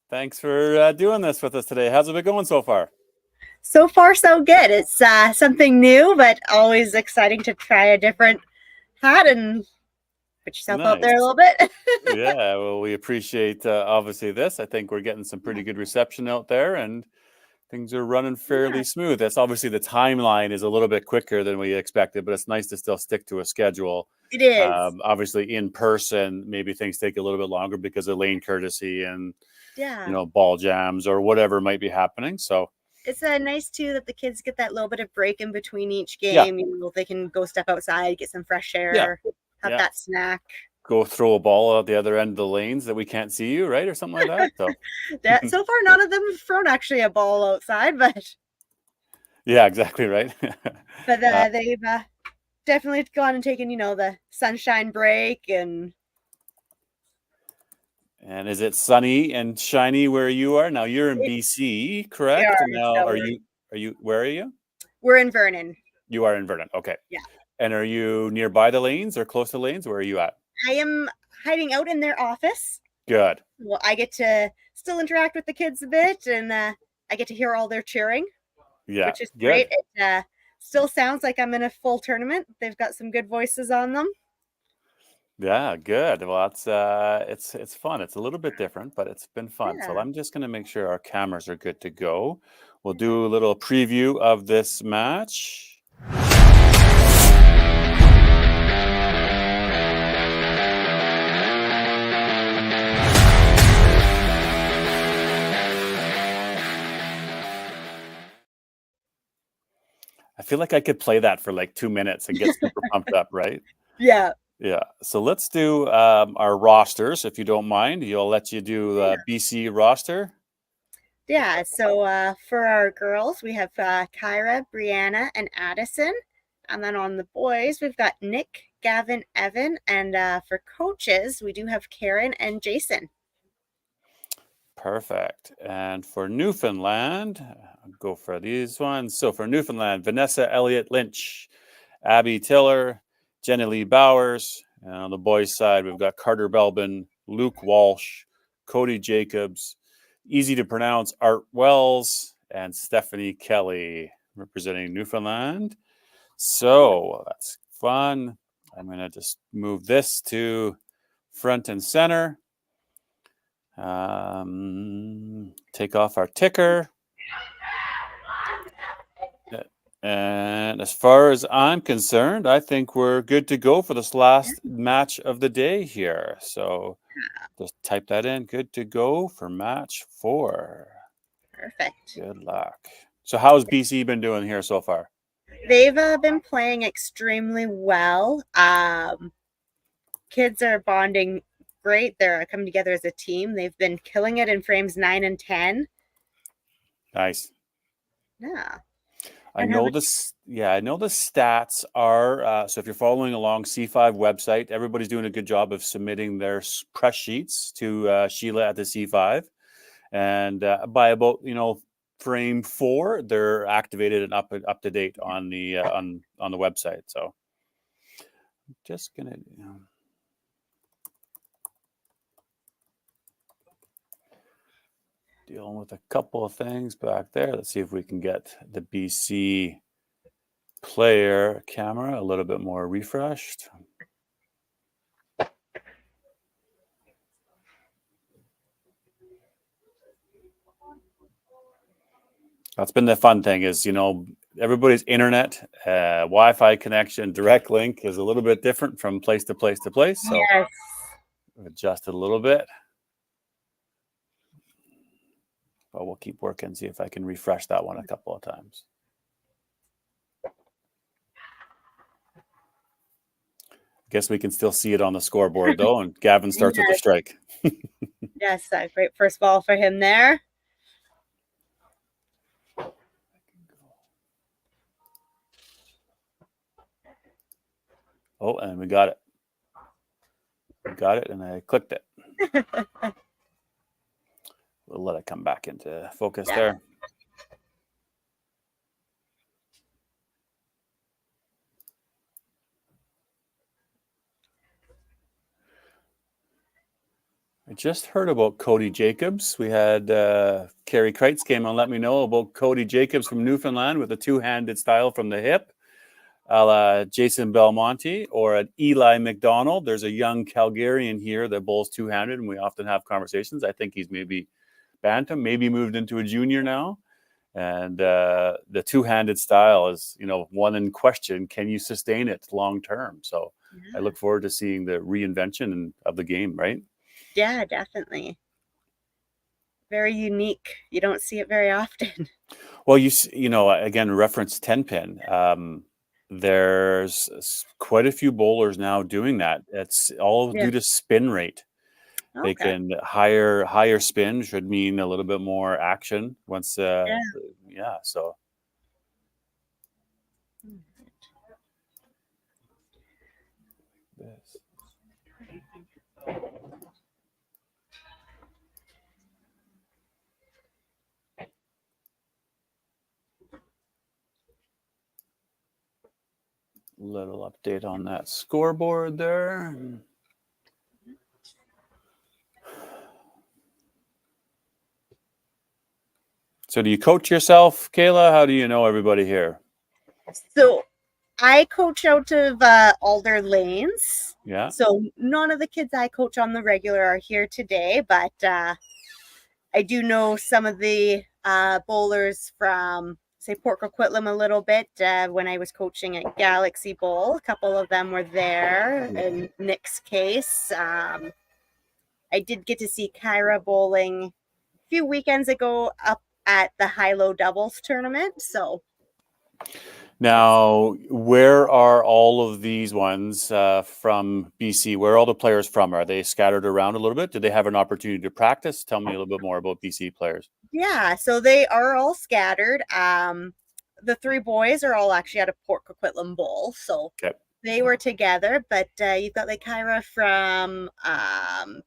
Thanks for doing this with us today. How's it been going so far? So far, so good. It's something new, but always exciting to try a different hat and put yourself out there a little bit. Yeah, well, we appreciate obviously this. I think we're getting some pretty good reception out there, and things are running fairly smooth. That's obviously the timeline is a little bit quicker than we expected, but it's nice to still stick to a schedule. It is. Obviously, in person, maybe things take a little bit longer because of lane courtesy and Yeah. ball jams or whatever might be happening. So It's nice too that the kids get that little bit of break in between each Yeah. game. They can go step outside, get some fresh air, have Yeah. that snack. go throw a ball out the other end of the lanes that we can't see you, right, or something like that. So So far, none of them have thrown actually a ball outside, but yeah, exactly right. they've definitely gone and taken the sunshine break and. And is it sunny and shiny where you are now? You're in BC, correct? are, And now so are you? Where are you? We're in Vernon. You are in Vernon. Okay. Yeah. And are you nearby the lanes or close to lanes? Where are you at? I am hiding out in their office. Good. Well, I get to still interact with the kids a bit, and I get to hear all their cheering, Yeah. which is good. great. It still sounds like I'm in a full tournament. They've got some good voices on them. Yeah, good. Well, that's it's fun. It's a little bit different, but it's been fun. So Yeah. I'm just going to make sure our cameras are good to go. We'll do a little preview of this match. I feel like I could play that for like 2 minutes and get super pumped up, right? Yeah. Yeah. So let's do our rosters, if you don't mind. I'll let you do BC roster. Yeah. So for our girls, we have Kyra, Brianna, and Addison. And then on the boys, we've got Nick, Gavin, Evan, and for coaches, we do have Karen and Jason. Perfect. And for Newfoundland, I'll go for these ones. So for Newfoundland, Vanessa Elliott Lynch, Abby Tiller, Jenny Lee Bowers. And on the boys' side, we've got Carter Belbin, Luke Walsh, Cody Jacobs, easy to pronounce Art Wells, and Stephanie Kelly representing Newfoundland. So that's fun. I'm going to just move this to front and center. Take off our ticker. And as far as I'm concerned, I think we're good to go for this last match of the day here. So just type that in. Good to go for match 4. Perfect. Good luck. So how's BC been doing here so far? They've been playing extremely well. Kids are bonding great. They're coming together as a team. They've been killing it in frames 9 and 10. Nice. Yeah. I know this. Yeah, I know the stats are. So if you're following along C5 website, everybody's doing a good job of submitting their press sheets to Sheila at the C5, and by about frame 4, they're activated and up to date on the on the website. So I'm just gonna. Dealing with a couple of things back there. Let's see if we can get the BC player camera a little bit more refreshed. That's been the fun thing is, everybody's internet, Wi-Fi connection, direct link is a little bit different from place to place to place. So yes. Adjusted a little bit. But we'll keep working, see if I can refresh that one a couple of times. Guess we can still see it on the scoreboard, though, and Gavin starts with the strike. Yes, great first ball for him there. Oh, and we got it. We got it, and I clicked it. We'll let it come back into focus there. I just heard about Cody Jacobs. We had Carrie Kreitz came and let me know about Cody Jacobs from Newfoundland with a two-handed style from the hip, a la Jason Belmonte or an Eli McDonald. There's a young Calgarian here that bowls two-handed, and we often have conversations. I think he's maybe bantam, maybe moved into a junior now. And the two-handed style is, one in question. Can you sustain it long-term? So I look forward to seeing the reinvention of the game, right? Yeah, definitely. Very unique. You don't see it very often. Well, again, reference 10-pin. There's quite a few bowlers now doing that. It's all due to spin rate. Okay. They can higher spin should mean a little bit more action once. So. This. Little update on that scoreboard there. So do you coach yourself, Kayla? How do you know everybody here? So I coach out of Alder Lanes. Yeah. So none of the kids I coach on the regular are here today, but I do know some of the bowlers from, say, Port Coquitlam a little bit when I was coaching at Galaxy Bowl. A couple of them were there in Nick's case. I did get to see Kyra bowling a few weekends ago up at the high-low doubles tournament. So now, where are all of these ones from BC? Where are all the players from? Are they scattered around a little bit? Did they have an opportunity to practice? Tell me a little bit more about BC players. Yeah, so they are all scattered. the 3 boys are all actually at a Port Coquitlam Bowl, so Okay. they were together. But you've got like Kyra from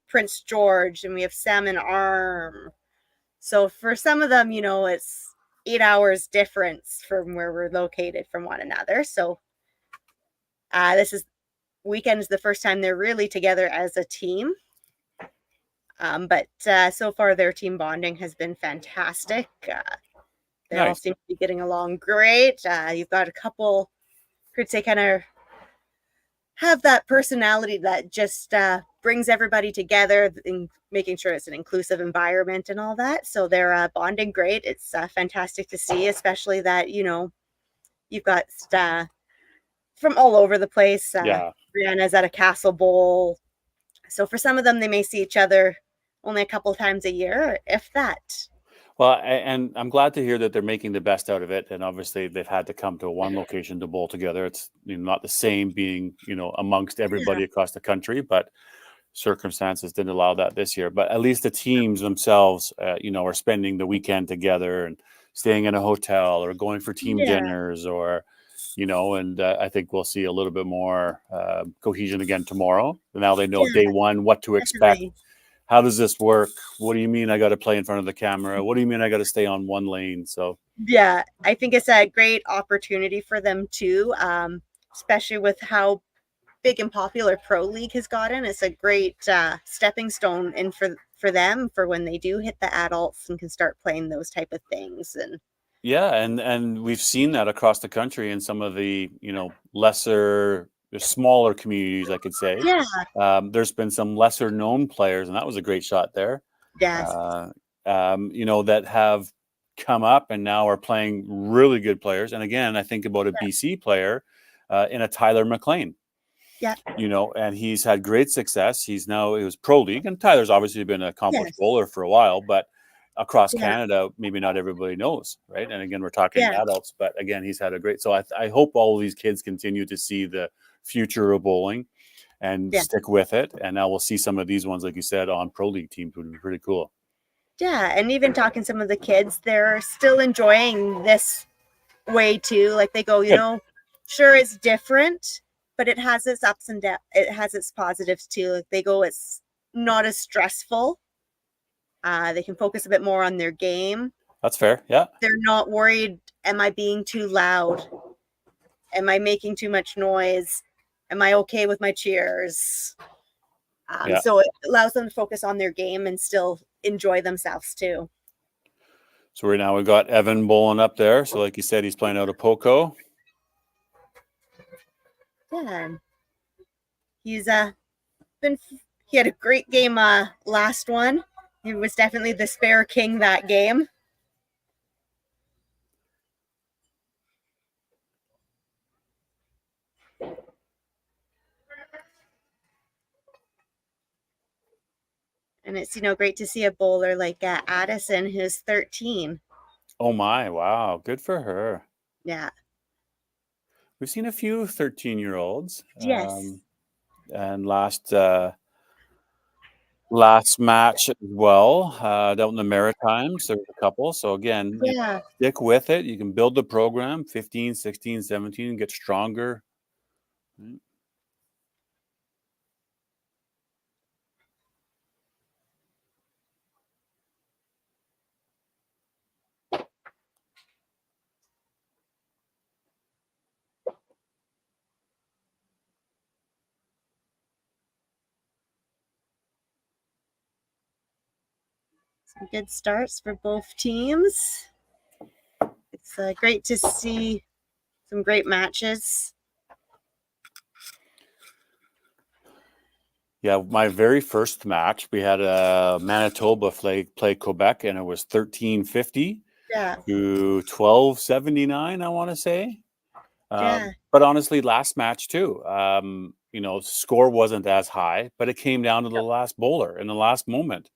Prince George, and we have Salmon Arm. So for some of them, it's 8 hours difference from where we're located from one another. So this weekend is the first time they're really together as a team. But so far their team bonding has been fantastic. They all Nice. seem to be getting along great. You've got a couple, could say, kind of have that personality that just brings everybody together, in making sure it's an inclusive environment and all that. So they're bonding great. It's fantastic to see, especially that, you've got from all over the place. Yeah. Brianna's at a Castle Bowl. So for some of them, they may see each other only a couple times a year, if that. Well, and I'm glad to hear that they're making the best out of it. And obviously, they've had to come to one location to bowl together. It's not the same being, amongst everybody across the country, but circumstances didn't allow that this year. But at least the teams themselves, are spending the weekend together and staying in a hotel or going for team dinners or, and I think we'll see a little bit more cohesion again tomorrow. Now they know day one what to expect. How does this work? What do you mean I got to play in front of the camera? What do you mean I got to stay on one lane? So yeah, I think it's a great opportunity for them too, especially with how big and popular Pro League has gotten. It's a great stepping stone in for them for when they do hit the adults and can start playing those type of things. And yeah, and we've seen that across the country in some of the smaller communities, I could say. Yeah. There's been some lesser known players, and that was a great shot there. Yes. That have come up and now are playing really good players. And again, I think about a BC player in a Tyler McLean. Yeah. And he's had great success. It was Pro League, and Tyler's obviously been an accomplished bowler for a while, but across Canada, maybe not everybody knows, right? And again, we're talking adults, but again, he's had a great. So I hope all of these kids continue to see the future of bowling and stick with it. And now we'll see some of these ones, like you said, on Pro League teams, would be pretty cool. Yeah, and even talking to some of the kids, they're still enjoying this way too. Like they go, sure, it's different, but it has its ups and downs. It has its positives too. Like they go, it's not as stressful. They can focus a bit more on their game. That's fair. Yeah. They're not worried, am I being too loud? Am I making too much noise? Am I okay with my cheers? So it allows them to focus on their game and still enjoy themselves too. So right now we've got Evan bowling up there. So like you said, he's playing out of Poco. Yeah. He's he had a great game last one. He was definitely the spare king that game. And it's, great to see a bowler like Addison, who's 13. Oh my, wow. Good for her. Yeah. We've seen a few 13-year-olds. Yes. And last match as well, down in the Maritimes, there was a couple. So again, stick with it. You can build the program, 15, 16, 17, and get stronger. Some good starts for both teams. It's great to see some great matches. Yeah, my very first match, we had Manitoba play Quebec, and it was 1350 to 1279, I want to say. But honestly, last match too, score wasn't as high, but it came down to the last bowler in the last moment.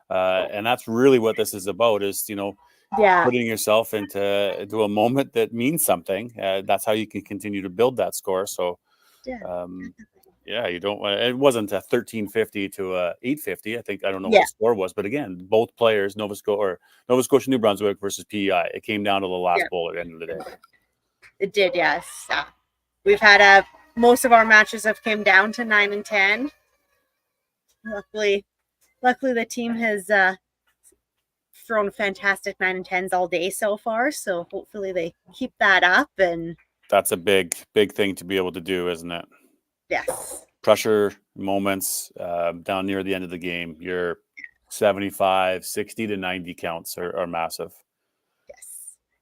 And that's really what this is about, is, putting yourself into a moment that means something. That's how you can continue to build that score. So, Yeah, you don't want. It wasn't a 1350 to a 850. I don't know what Yeah. the score was, but again, both players, Nova Scotia, New Brunswick versus PEI. It came down to the last bowl at the end of the day. It did, yes. We've had most of our matches have came down to 9 and 10. Luckily, the team has thrown fantastic 9 and 10s all day so far. So hopefully they keep that up. And That's a big thing to be able to do, isn't it? yes, Pressure moments down near the end of the game. Your 75, 60 to 90 counts are massive.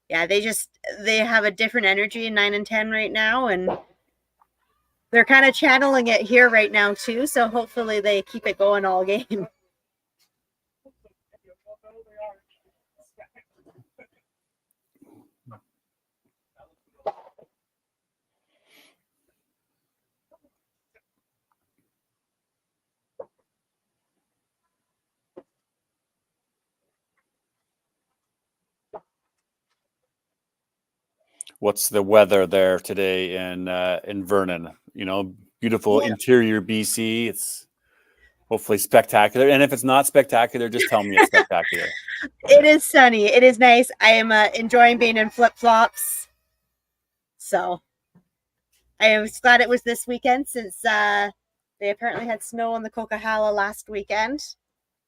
yeah, they have a different energy in 9 and 10 right now, and they're kind of channeling it here right now too. So hopefully they keep it going all game. What's the weather there today in Vernon? Beautiful interior BC. It's hopefully spectacular. And if it's not spectacular, just tell me it's spectacular. It is sunny. It is nice. I am enjoying being in flip-flops. So I was glad it was this weekend since they apparently had snow on the Coquihalla last weekend.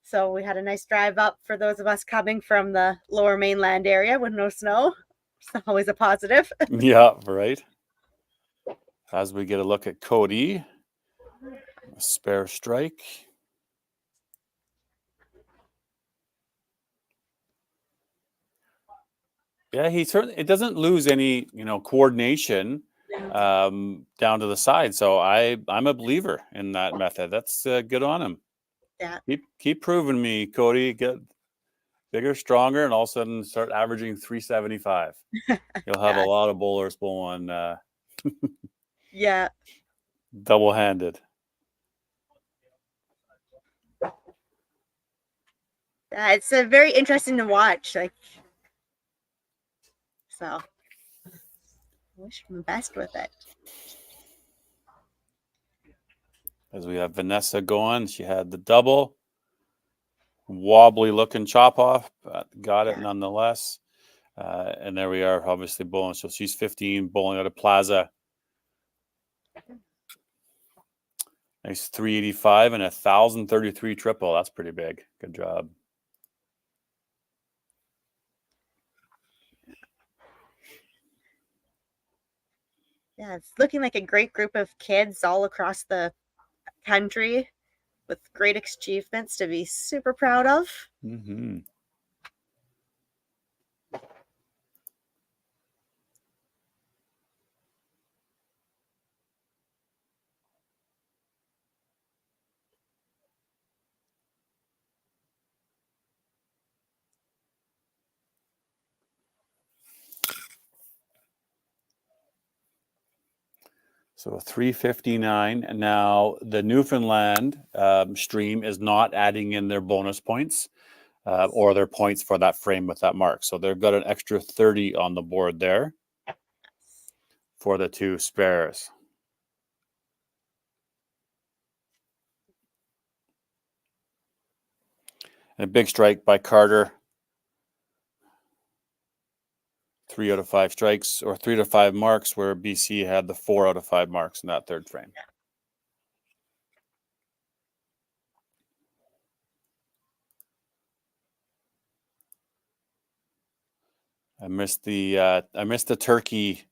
So we had a nice drive up for those of us coming from the lower mainland area with no snow. It's always a positive. Yeah, right. As we get a look at Cody, a spare strike. Yeah, it doesn't lose any, coordination down to the side. So I'm a believer in that method. That's good on him. Yeah. Keep proving me, Cody. Get bigger, stronger, and all of a sudden start averaging 375. You'll have a lot of bowlers bowling Yeah. double-handed. It's very interesting to watch. So I wish him the best with it. As we have Vanessa going, she had the double. Wobbly looking chop off, but got it nonetheless. And there we are, obviously bowling. So she's 15, bowling out of Plaza. Nice 385 and 1,033 triple. That's pretty big. Good job. Yeah, it's looking like a great group of kids all across the country with great achievements to be super proud of. Mm-hmm. So 359. And now the Newfoundland stream is not adding in their bonus points or their points for that frame with that mark. So they've got an extra 30 on the board there for the two spares. And a big strike by Carter. 3 out of 5 strikes, or 3 out of 5 marks, where BC had the 4 out of 5 marks in that third frame. I missed the turkey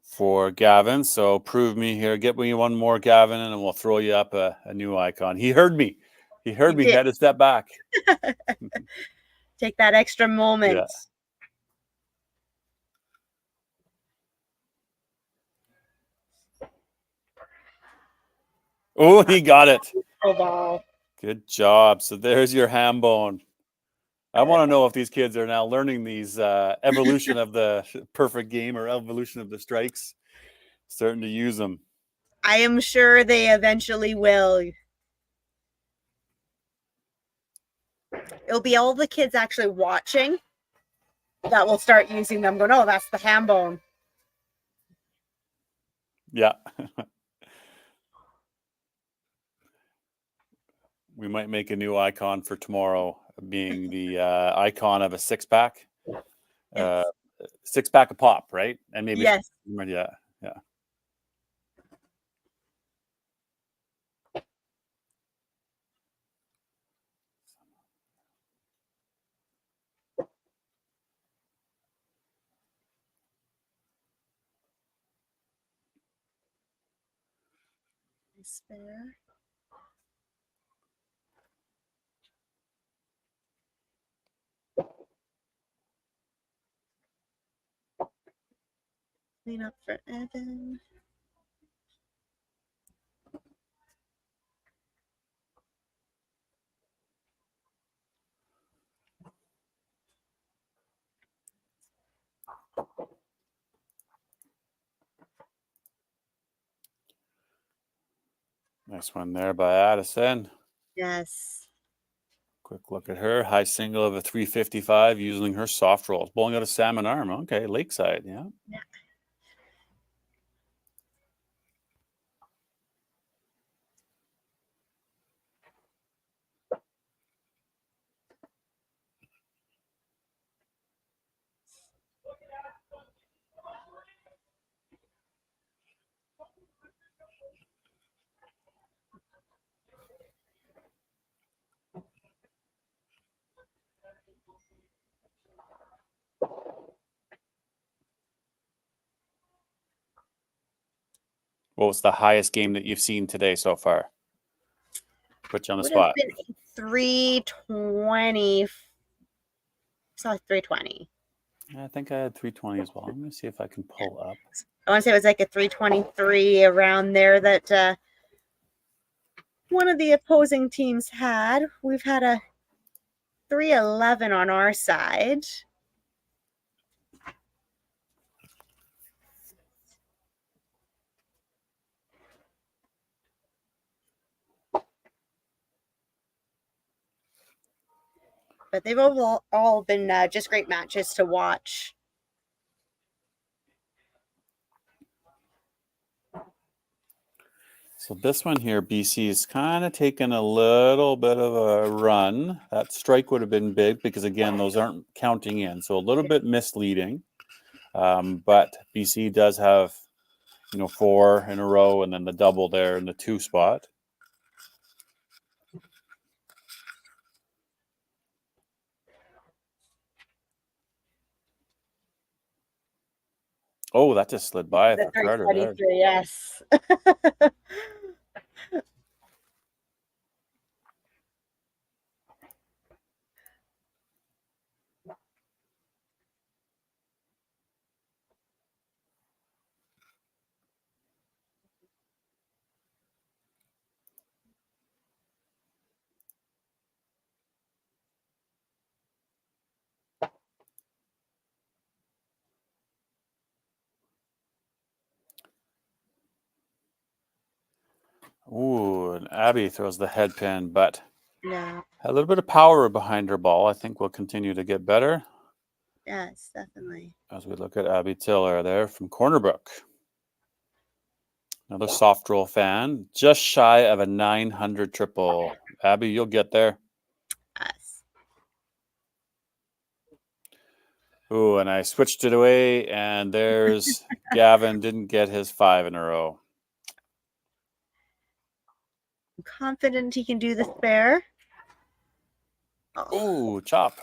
for Gavin, so prove me here. Get me one more, Gavin, and we'll throw you up a new icon. He heard me. He had to step back. Take that extra moment. Yeah. Oh, he got it. Oh, wow. Good job. So there's your ham bone. I want to know if these kids are now learning these evolution of the perfect game or evolution of the strikes, starting to use them. I am sure they eventually will. It'll be all the kids actually watching that will start using them. Go, no, that's the ham bone. Yeah. We might make a new icon for tomorrow, being the icon of a six-pack. Yes. Six-pack of pop, right? And maybe Yes. yeah. Spare. Clean up for Evan. Nice one there by Addison. Yes. Quick look at her. High single of a 355 using her soft rolls. Bowling out a salmon arm. Okay, lakeside. Yeah. Yeah. What was the highest game that you've seen today so far? Put you on the Would have spot. been 320. Saw 320. I think I had 320 as well. I'm going to see if I can pull up. I want to say it was like a 323 around there that one of the opposing teams had. We've had a 311 on our side. But they've all been just great matches to watch. So this one here, BC is kind of taking a little bit of a run. That strike would have been big because, again, those aren't counting in. So a little bit misleading. But BC does have, 4 in a row and then the double there in the 2 spot. Oh, that just slid by The for Carter there. 323, yes. Ooh, and Abby throws the head pin, but Yeah. a little bit of power behind her ball. I think will continue to get better Yes, definitely. as we look at Abby Tiller there from Cornerbrook. Another soft roll fan, just shy of a 900 triple. Abby, you'll get there. Yes. Ooh, and I switched it away, and there's Gavin didn't get his 5 in a row. I'm confident he can do the spare. Ooh, chop.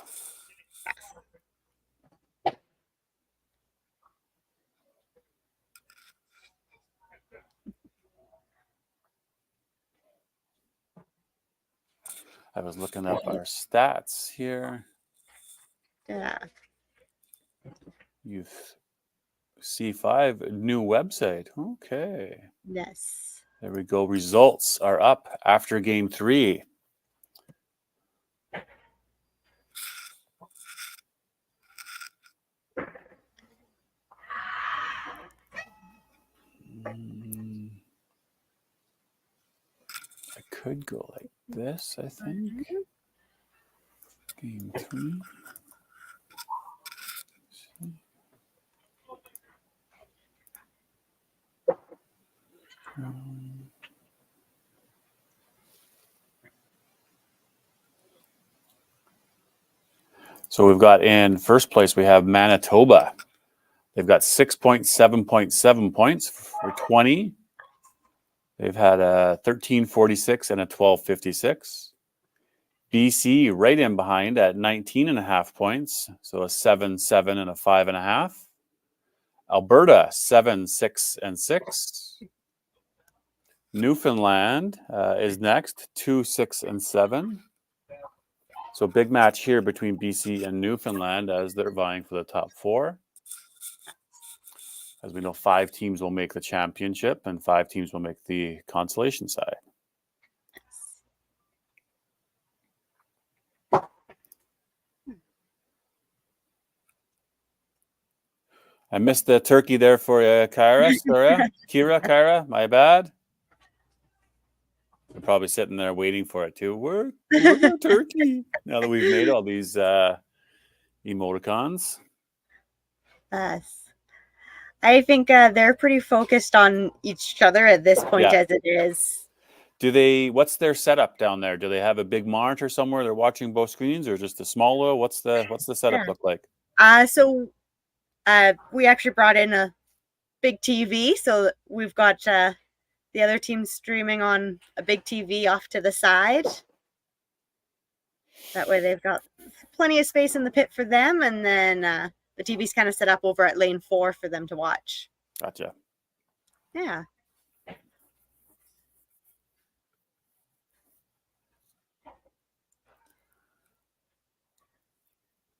I was looking up our stats here. Yeah. You've C5 new website. Okay. Yes. There we go. Results are up after game 3. I could go like this, I think. Game 3. So we've got in first place, we have Manitoba. They've got 6.7 points for 20. They've had a 13.46 and a 12.56. BC right in behind at 19.5 points. So a 7.7 and a 5.5. Alberta, 7, 6, and 6. Newfoundland is next, 2, 6, and 7. So big match here between BC and Newfoundland as they're vying for the top 4. As we know, 5 teams will make the championship and 5 teams will make the consolation side. I missed the turkey there for you, Kyra, my bad. They're probably sitting there waiting for it too. Where's the turkey? Now that we've made all these emoticons. I think they're pretty focused on each other at this point Yeah. as it is. What's their setup down there? Do they have a big monitor somewhere they're watching both screens, or just a small one? What's the setup Yeah. look like? So we actually brought in a big TV, so we've got the other team streaming on a big TV off to the side. That way they've got plenty of space in the pit for them, and then the TV's kind of set up over at lane 4 for them to watch. Gotcha. Yeah.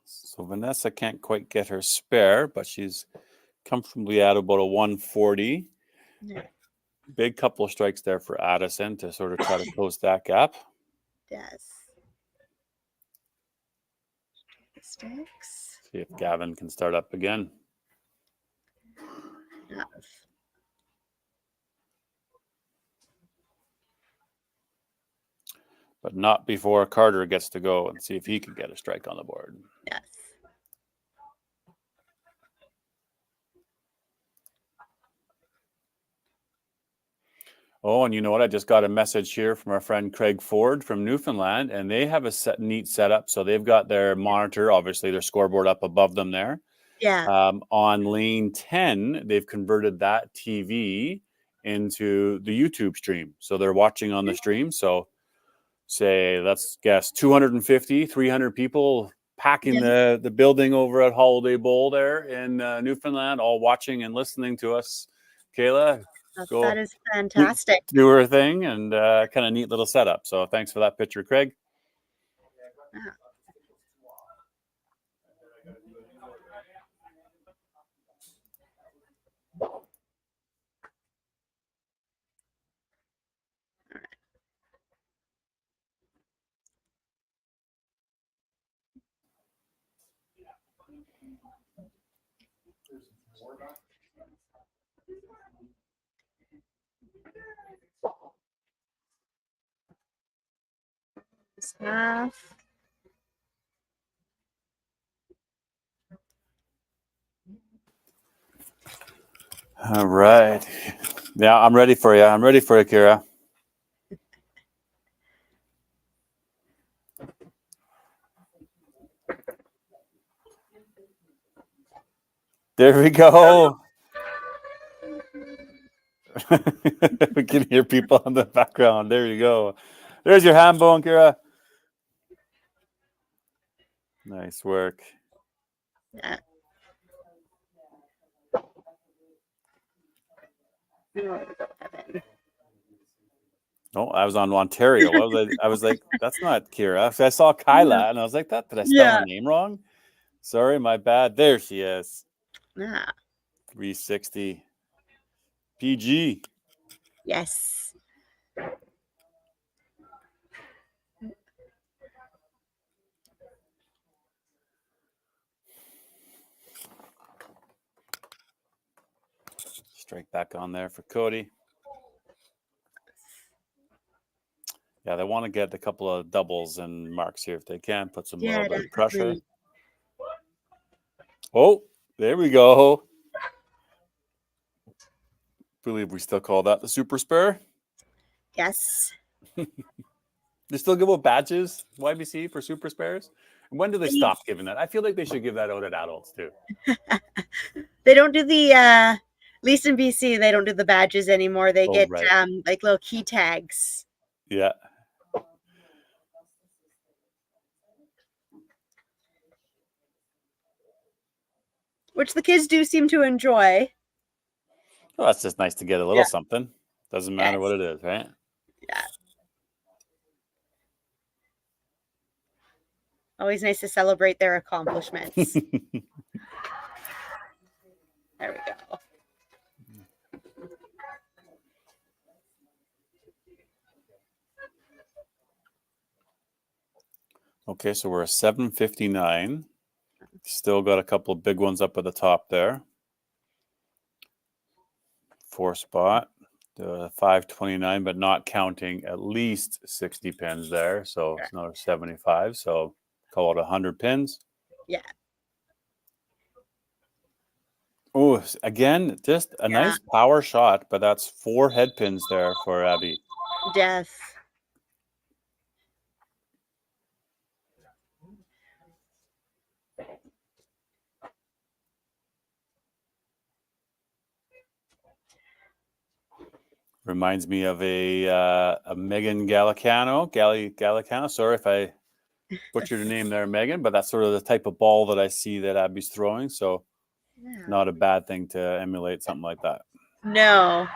So Vanessa can't quite get her spare, but she's comfortably at about a 140. Yeah. Big couple of strikes there for Addison to sort of try to close that gap. Yes. Sticks. See if Gavin can start up again. Yeah. But not before Carter gets to go and see if he can get a strike on the board. Yes. Oh, and you know what? I just got a message here from our friend Craig Ford from Newfoundland, and they have a neat setup. So they've got their monitor, obviously their scoreboard up above them there. Yeah. On lane 10, they've converted that TV into the YouTube stream. So they're watching on the stream. So say, let's guess 250, 300 people packing the building over at Holiday Bowl there in Newfoundland, all watching and listening to us. Kayla, That is fantastic. do her thing, and kind of neat little setup. So thanks for that picture, Craig. Yeah. Half. All right. Yeah, I'm ready for you. I'm ready for you, Kira. There we go. We can hear people in the background. There you go. There's your ham bone, Kira. Nice work. Yeah. Oh, I was on Ontario. I was like, that's not Kira. So I saw Kyla, and I was like, did I spell her name wrong? Sorry, my bad. There she is. Yeah. 360. PG. Yes. Strike back on there for Cody. Yeah, they want to get a couple of doubles and marks here if they can. Put some little bit of pressure. Oh, there we go. Believe we still call that the super spare. Yes. They still give out badges, YBC, for super spares. When do they stop giving that? I feel like they should give that out at adults too. They don't do the at least in BC, they don't do the badges anymore. They get right. like little key tags. Yeah. Which the kids do seem to enjoy. Well, that's just nice to get a little something. Doesn't matter what it is, right? Yeah. Always nice to celebrate their accomplishments. There we go. Okay, so we're at 7:59. Still got a couple of big ones up at the top there. 4 spot, 529, but not counting at least 60 pins there. So it's another 75. So call it 100 pins. Yeah. Oh, again, just a nice power shot, but that's 4 head pins there for Abby. Yes. Reminds me of a Megan Gallicano. Sorry if I butchered your name there, Megan, but that's sort of the type of ball that I see that Abby's throwing. So not a bad thing to emulate something like that. No.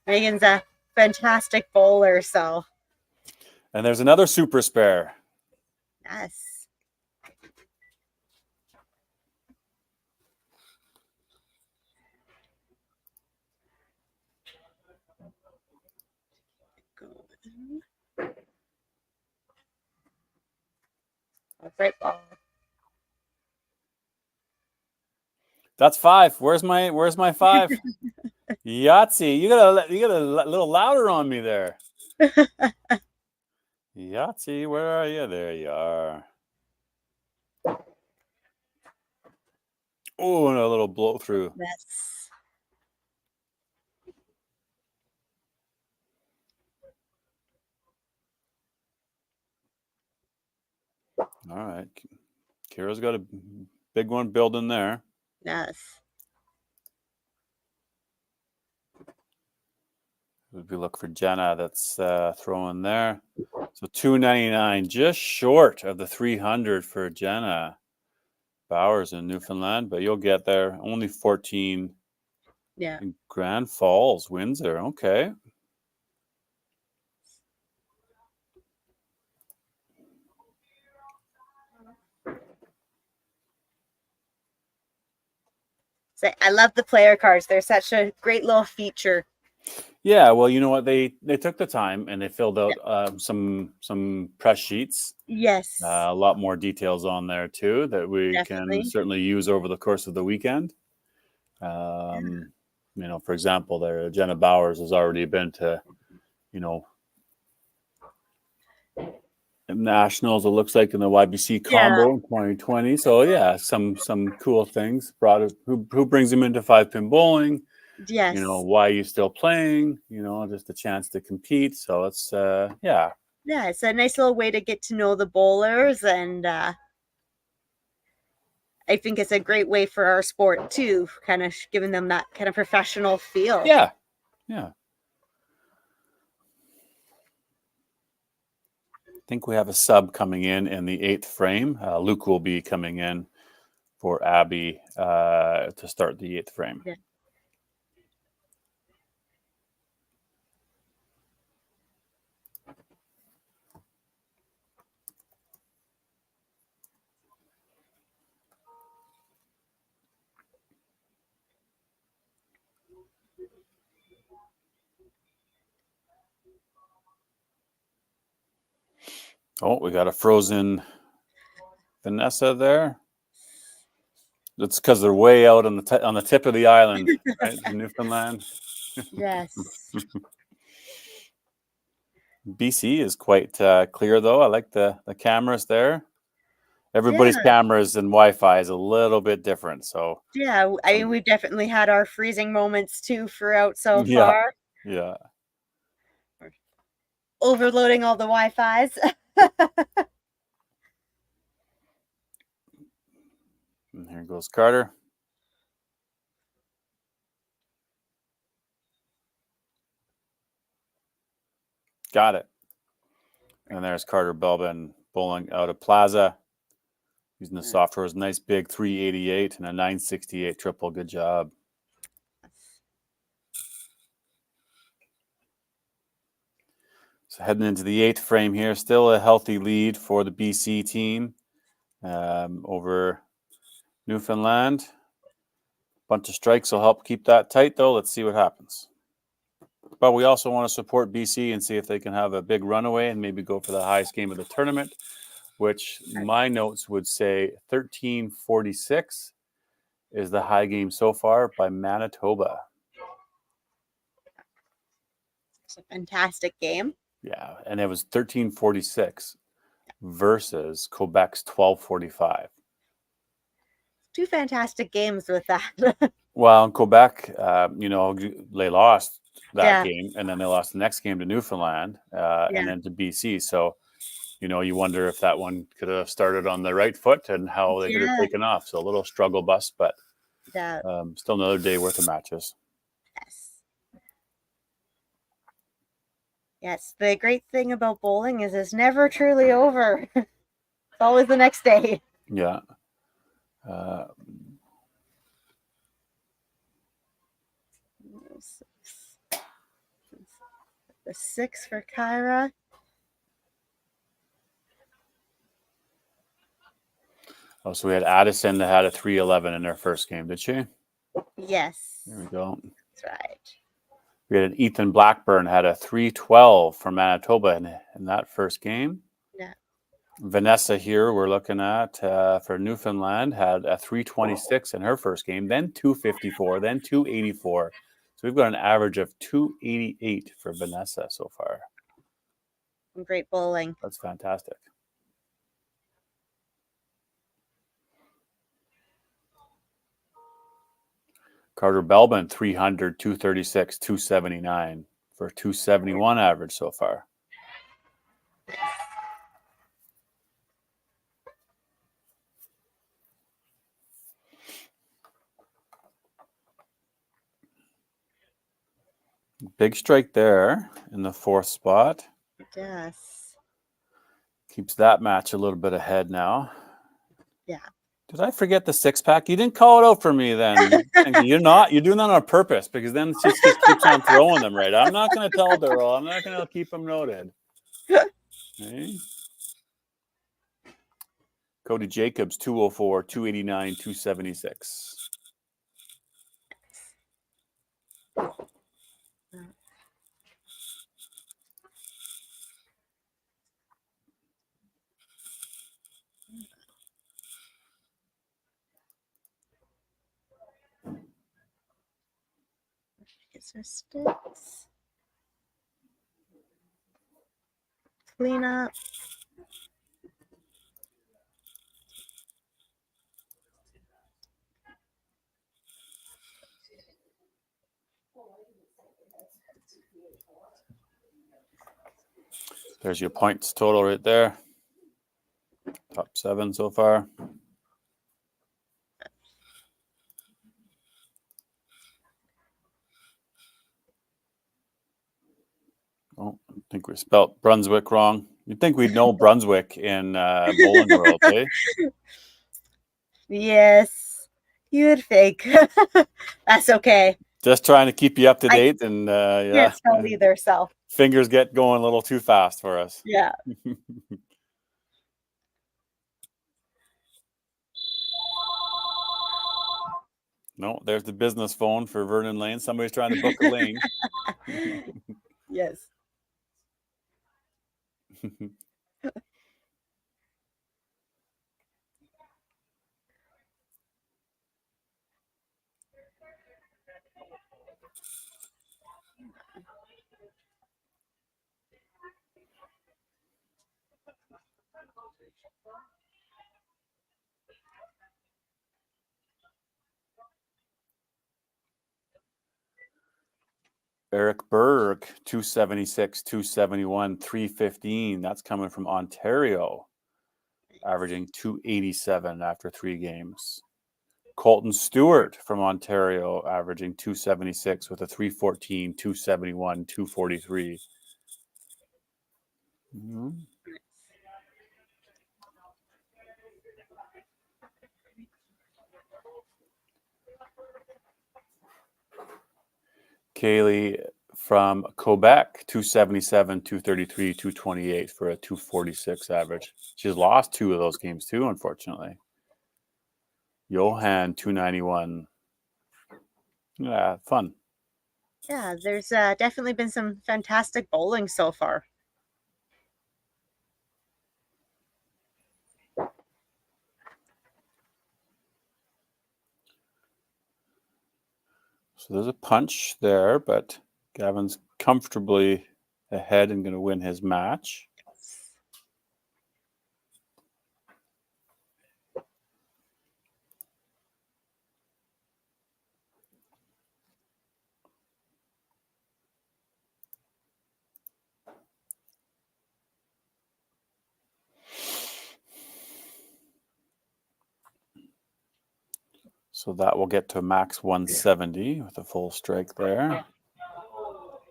Megan's a fantastic bowler, so. And there's another super spare. Yes. Great ball. That's 5. Where's my 5? Yahtzee. You got a little louder on me there. Yahtzee, where are you? There you are. Oh, and a little blow through. Yes. All right. Kira's got a big one building there. Yes. We look for Jenna that's throwing there. So 299, just short of the 300 for Jenna Bowers in Newfoundland, but you'll get there. Only 14. Yeah. In Grand Falls, Windsor. Okay. So I love the player cards. They're such a great little feature. Yeah, well, you know what? They took the time and they filled out some press sheets. Yes. A lot more details on there too that we Definitely. can certainly use over the course of the weekend. You know, for example, there Jenna Bowers has already been to, you know, nationals. It looks like in the YBC combo in 2020. So yeah, some cool things. Who brings him into 5-pin bowling? Yes. You know, why are you still playing? You know, just a chance to compete. So it's yeah. Yeah, it's a nice little way to get to know the bowlers, and I think it's a great way for our sport too, kind of giving them that kind of professional feel. Yeah. Yeah. I think we have a sub coming in the 8th frame. Luke will be coming in for Abby to start the 8th frame. Yeah. Oh, we got a frozen Vanessa there. That's because they're way out on the tip of the island, right, in Newfoundland. Yes. BC is quite clear, though. I like the cameras there. Everybody's cameras and Wi-Fi is a little bit different. So Yeah, I mean, we've definitely had our freezing moments too throughout so far. Yeah. Overloading all the Wi-Fis. goes Carter. Got it. And there's Carter Belbin bowling out of Plaza. Using the software's nice big 388 and a 968 triple. Good job. So heading into the 8th frame here, still a healthy lead for the BC team over Newfoundland. Bunch of strikes will help keep that tight, though. Let's see what happens. But we also want to support BC and see if they can have a big runaway and maybe go for the highest game of the tournament, which my notes would say 1346 is the high game so far by Manitoba. It's a fantastic game. Yeah, and it was 1346 versus Quebec's 1245. Two fantastic games with that. Well, in Quebec, they lost that Yeah. game, and then they lost the next game to Newfoundland, and then to BC. So, you wonder if that one could have started on the right foot and how they could have taken off. So a little struggle bus, but still another day worth of matches. Yes, the great thing about bowling is it's never truly over. It's always the next day. Yeah. The 6 for Kyra. Oh, so we had Addison that had a 311 in their first game, did she? Yes. There we go. That's right. We had an Ethan Blackburn had a 312 for Manitoba in that first game. Yeah. Vanessa here we're looking at for Newfoundland had a 326 in her first game, then 254, then 284. So we've got an average of 288 for Vanessa so far. Great bowling. That's fantastic. Carter Belbin, 300, 236, 279 for 271 average so far. Big strike there in the 4th spot. Yes. Keeps that match a little bit ahead now. Yeah. Did I forget the 6-pack? You didn't call it out for me then. You're doing that on purpose because then she just keeps on throwing them right. I'm not going to tell Daryl. I'm not going to keep them noted. Okay. Cody Jacobs, 204, 289, 276. Gets her sticks. Clean up. There's your points total right there. Top 7 so far. Oh, I think we spelled Brunswick wrong. You'd think we'd know Brunswick in bowling world, eh? Yes, you would fake. That's okay. Just trying to keep you up to date, and yeah, Can't spell either, so fingers get going a little too fast for us. yeah. No, there's the business phone for Vernon Lane. Somebody's trying to book a lane. Yes. Eric Berg, 276, 271, 315. That's coming from Ontario, averaging 287 after 3 games. Colton Stewart from Ontario, averaging 276 with a 314, 271, 243. Mhm. Kaylee from Quebec, 277, 233, 228 for a 246 average. She's lost 2 of those games too, unfortunately. Johan, 291. Yeah, fun. Yeah, there's definitely been some fantastic bowling so far. So there's a punch there, but Gavin's comfortably ahead and going to win his match. So that will get to max 170 with a full strike there.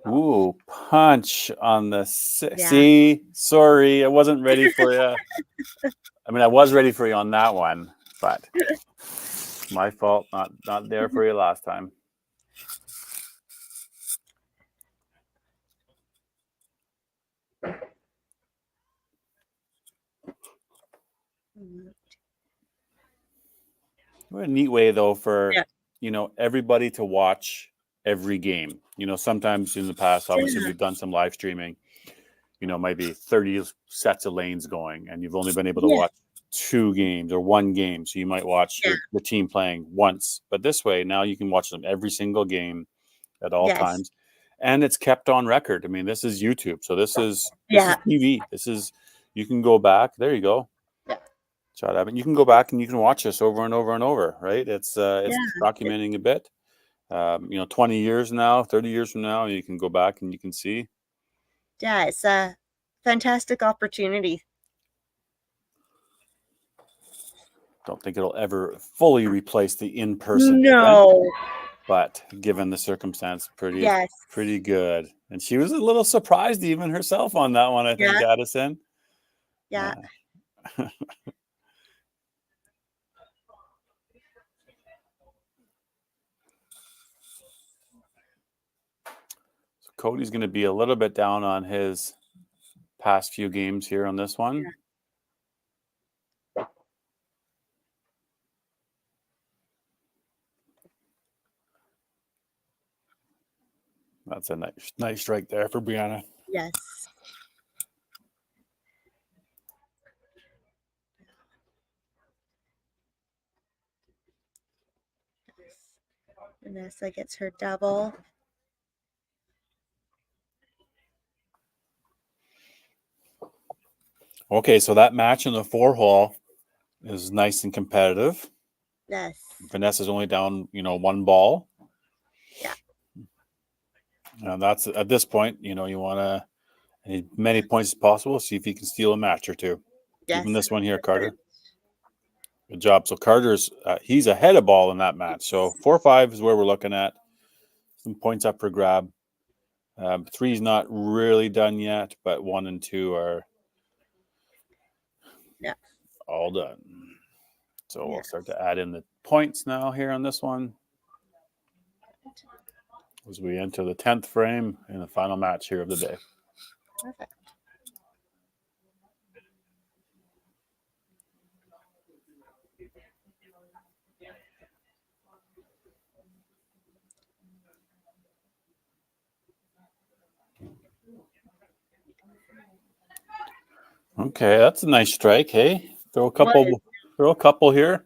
Ooh, punch on the see. Sorry, I wasn't ready for you. I mean, I was ready for you on that one, but my fault. Not there for you last time. What a neat way, though, for everybody to watch every game. Sometimes in the past, obviously, we've done some live streaming. Might be 30 sets of lanes going, and you've only been able to watch 2 games or 1 game. So you might watch the team playing once. But this way, now you can watch them every single game at all times. And it's kept on record. I mean, this is YouTube. So this is TV. You can go back. There you go. Shot at it. You can go back and you can watch this over and over and over, right? It's documenting a bit. 20 years now, 30 years from now, you can go back and you can see. Yeah, it's a fantastic opportunity. Don't think it'll ever fully replace the in-person No. event, but given the circumstance, pretty good. And she was a little surprised even herself on that one, I think, Addison. Yeah. Cody's going to be a little bit down on his past few games here on this one. That's a nice strike there for Brianna. Yes. Vanessa gets her double. Okay, so that match in the 4-hole is nice and competitive. Yes. Vanessa's only down, 1 ball. Yeah. And that's at this point, you want to need many points as possible. See if you can steal a match or 2. Yes. Even this one here, Carter. Good job. So Carter's he's ahead of ball in that match. So 4-5 is where we're looking at. Some points up for grab. 3's not really done yet, but 1 and 2 are all done. So we'll start to add in the points now here on this one as we enter the 10th frame in the final match here of the day. Perfect. Okay, that's a nice strike. Hey, throw a couple here.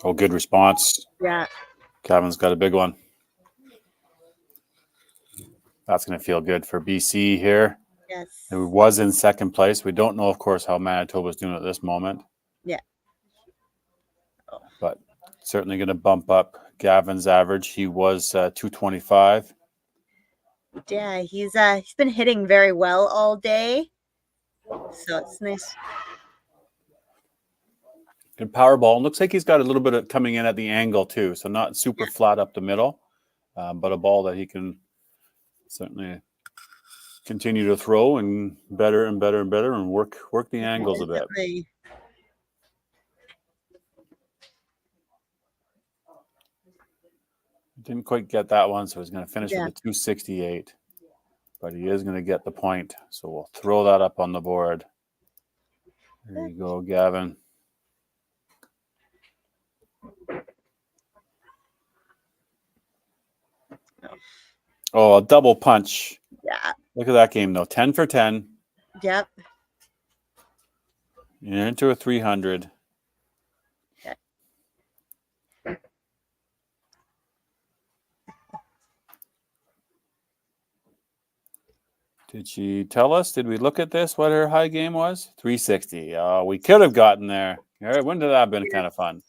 Oh, good response. Yeah. Kevin's got a big one. That's going to feel good for BC here. Yes. It was in second place. We don't know, of course, how Manitoba's doing at this moment. Yeah. But certainly going to bump up Gavin's average. He was 225. Yeah, he's been hitting very well all day, so it's nice. Good power ball. And looks like he's got a little bit of coming in at the angle too, so not super flat up the middle, but a ball that he can certainly continue to throw and better and better and better and work the angles a bit. Definitely. Didn't quite get that one, so he's going to finish Yeah. with a 268. But he is going to get the point, so we'll throw that up on the board. There you go, Gavin. Oh, a double punch. Yeah. Look at that game, though. 10 for 10. Yep. You're into a 300. Okay. Did she tell us? Did we look at this, what her high game was? 360. We could have gotten there. All right, wouldn't that have been kind of fun?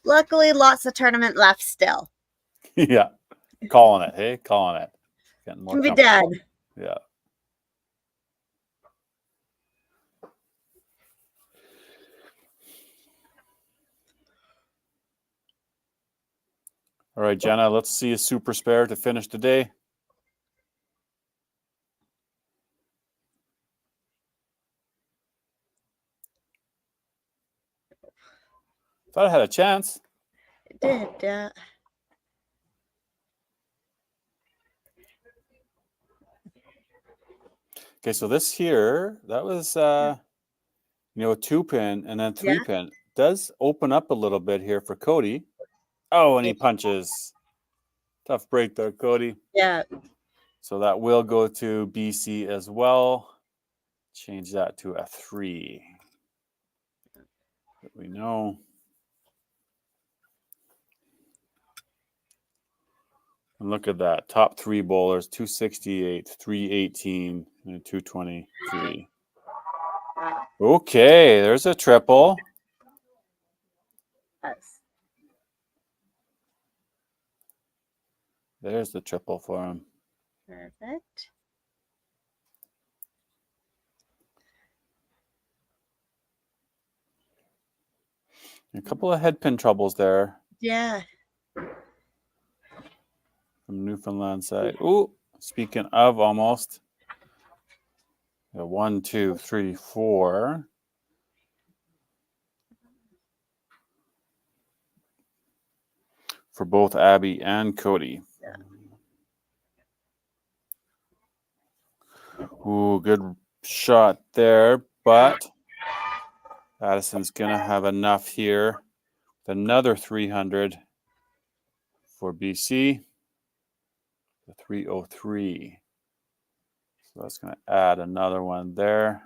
Luckily, lots of tournament left still. Yeah. Calling it. Hey, calling it. Getting more Can be comfortable. done. Yeah. All right, Jenna, let's see a super spare to finish the day. Thought I had a chance. It did. Okay, so this here, that was a 2-pin and then 3-pin. Does open up a little bit here for Cody. Oh, and he punches. Tough break there, Cody. Yeah. So that will go to BC as well. Change that to a 3. That we know. And look at that. Top 3 bowlers, 268, 318, and 223. Okay, there's a triple. Yes. There's the triple for him. Perfect. A couple of head pin troubles there Yeah. from Newfoundland side. Ooh, speaking of almost. 1, 2, 3, 4. For both Abby and Cody. Ooh, good shot there, but Addison's going to have enough here. Another 300 for BC. The 303. So that's going to add another one there.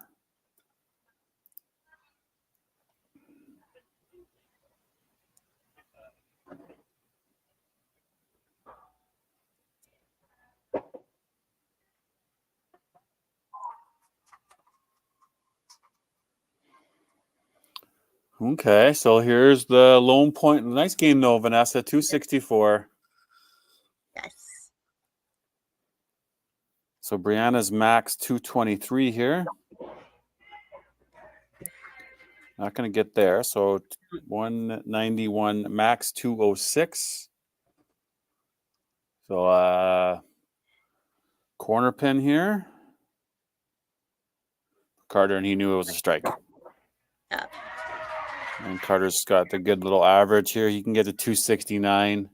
Okay, so here's the lone point. Nice game, though, Vanessa. 264. Yes. So Brianna's max 223 here. Not going to get there. So 191 max 206. So corner pin here. Carter, and he knew it was a strike. Yeah. And Carter's got the good little average here. He can get to 269.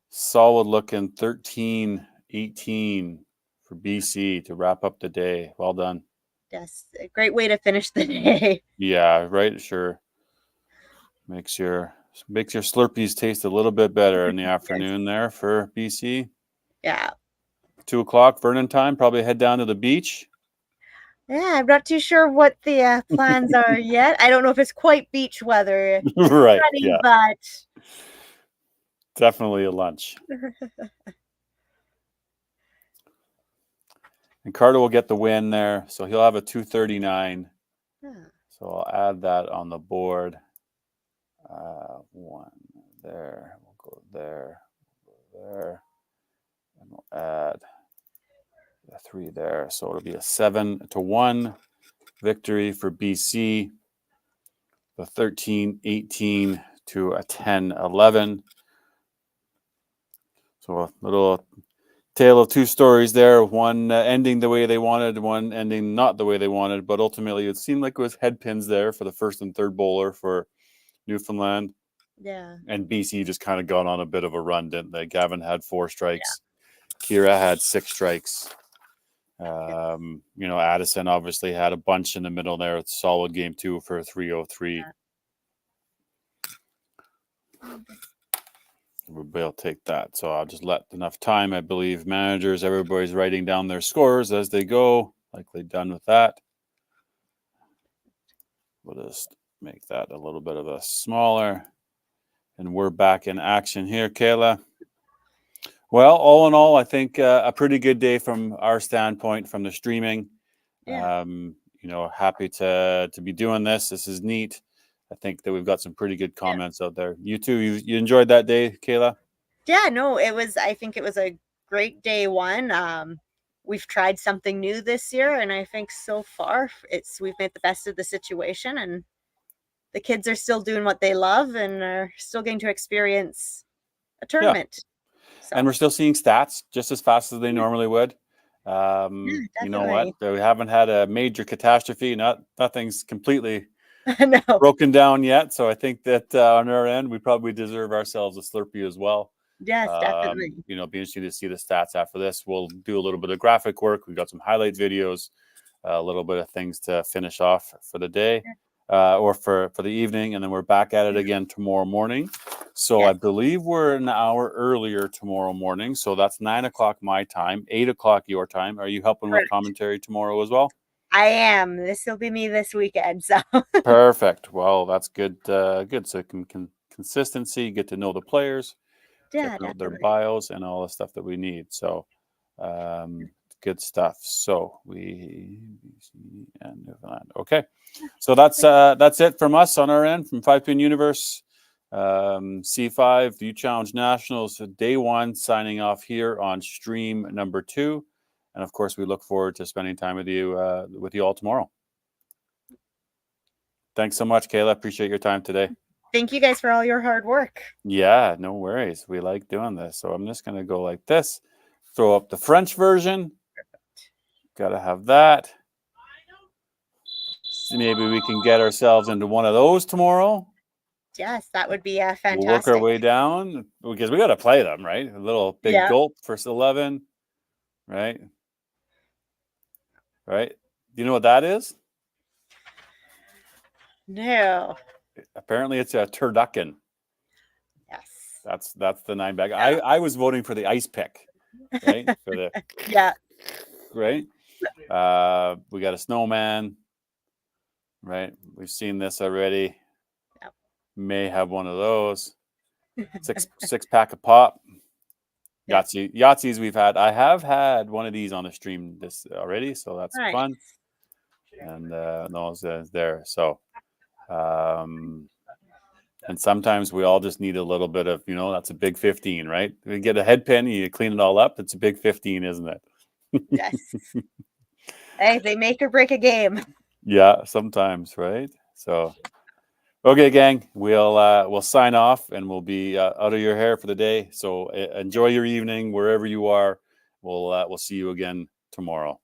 Solid looking 13-18 for BC to wrap up the day. Well done. Yes. A great way to finish the day. Yeah, right. Sure. Makes your Slurpees taste a little bit better in the afternoon there for BC. Yeah. 2 o'clock, Vernon time. Probably head down to the beach. Yeah, I'm not too sure what the plans are yet. I don't know if it's quite beach weather. Right. Sunny, Yeah. but Definitely a lunch. And Carter will get the win there. So he'll have a 239. Yeah. So I'll add that on the board. One there. We'll go there, and we'll add a 3 there. So it'll be a 7-1 victory for BC. The 13-18 to a 10-11. So a little tale of two stories there. One ending the way they wanted, one ending not the way they wanted. But ultimately, it seemed like it was head pins there for the first and third bowler for Newfoundland. Yeah. And BC just kind of got on a bit of a run, didn't they? Gavin had 4 strikes. Kira had 6 strikes. Addison obviously had a bunch in the middle there. It's a solid game 2 for 303. We'll be able to take that. So I'll just let enough time. I believe managers, everybody's writing down their scores as they go. Likely done with that. We'll just make that a little bit of a smaller. And we're back in action here, Kayla. Well, all in all, I think a pretty good day from our standpoint from the streaming. Yeah. Happy to be doing this. This is neat. I think that we've got some pretty good comments out there. You too. You enjoyed that day, Kayla? Yeah, no, I think it was a great day one. We've tried something new this year, and I think so far we've made the best of the situation, and the kids are still doing what they love and are still getting to experience a tournament. So. And we're still seeing stats just as fast as they normally would. You know what? We haven't had a major catastrophe. Nothing's completely broken down yet. So I think that on our end, we probably deserve ourselves a Slurpee as well. Yes, definitely. Be interesting to see the stats after this. We'll do a little bit of graphic work. We've got some highlight videos, a little bit of things to finish off for the day. Or for the evening, and then we're back at it again tomorrow morning. So I believe we're an hour earlier tomorrow morning. So that's 9 o'clock my time, 8 o'clock your time. Are you helping with commentary tomorrow as well? I am. This will be me this weekend. So perfect. Well, that's good. Good. So consistency, get to know the players, check out their bios, and all the stuff that we need. So good stuff. So and Newfoundland. Okay. So that's it from us on our end from 5-Pin Universe. C5, the U Challenge Nationals, day 1, signing off here on stream number 2. And of course, we look forward to spending time with you all tomorrow. Thanks so much, Kayla. Appreciate your time today. Thank you guys for all your hard work. Yeah, no worries. We like doing this. So I'm just going to go like this. Throw up the French version. Got to have that. Maybe we can get ourselves into one of those tomorrow. Yes, that would be fantastic. We'll work our way down because we got to play them, right? A little big gulp for 11, right? Right? Do you know what that is? No. Apparently, it's a turducken. Yes. That's the 9-bag. I was voting for the ice pick, right? For the right. We got a snowman. Right, we've seen this already. Yep. May have one of those. Six pack of pop. Yahtzees we've had. I have had one of these on the stream this already, so that's fun. And those there. So, and sometimes we all just need a little bit of, that's a big 15, right? We get a head pin, you clean it all up. It's a big 15, isn't it? Yes. Hey, they make or break a game. Yeah, sometimes, right? So, okay, gang, we'll sign off and we'll be out of your hair for the day. So enjoy your evening wherever you are. We'll see you again tomorrow.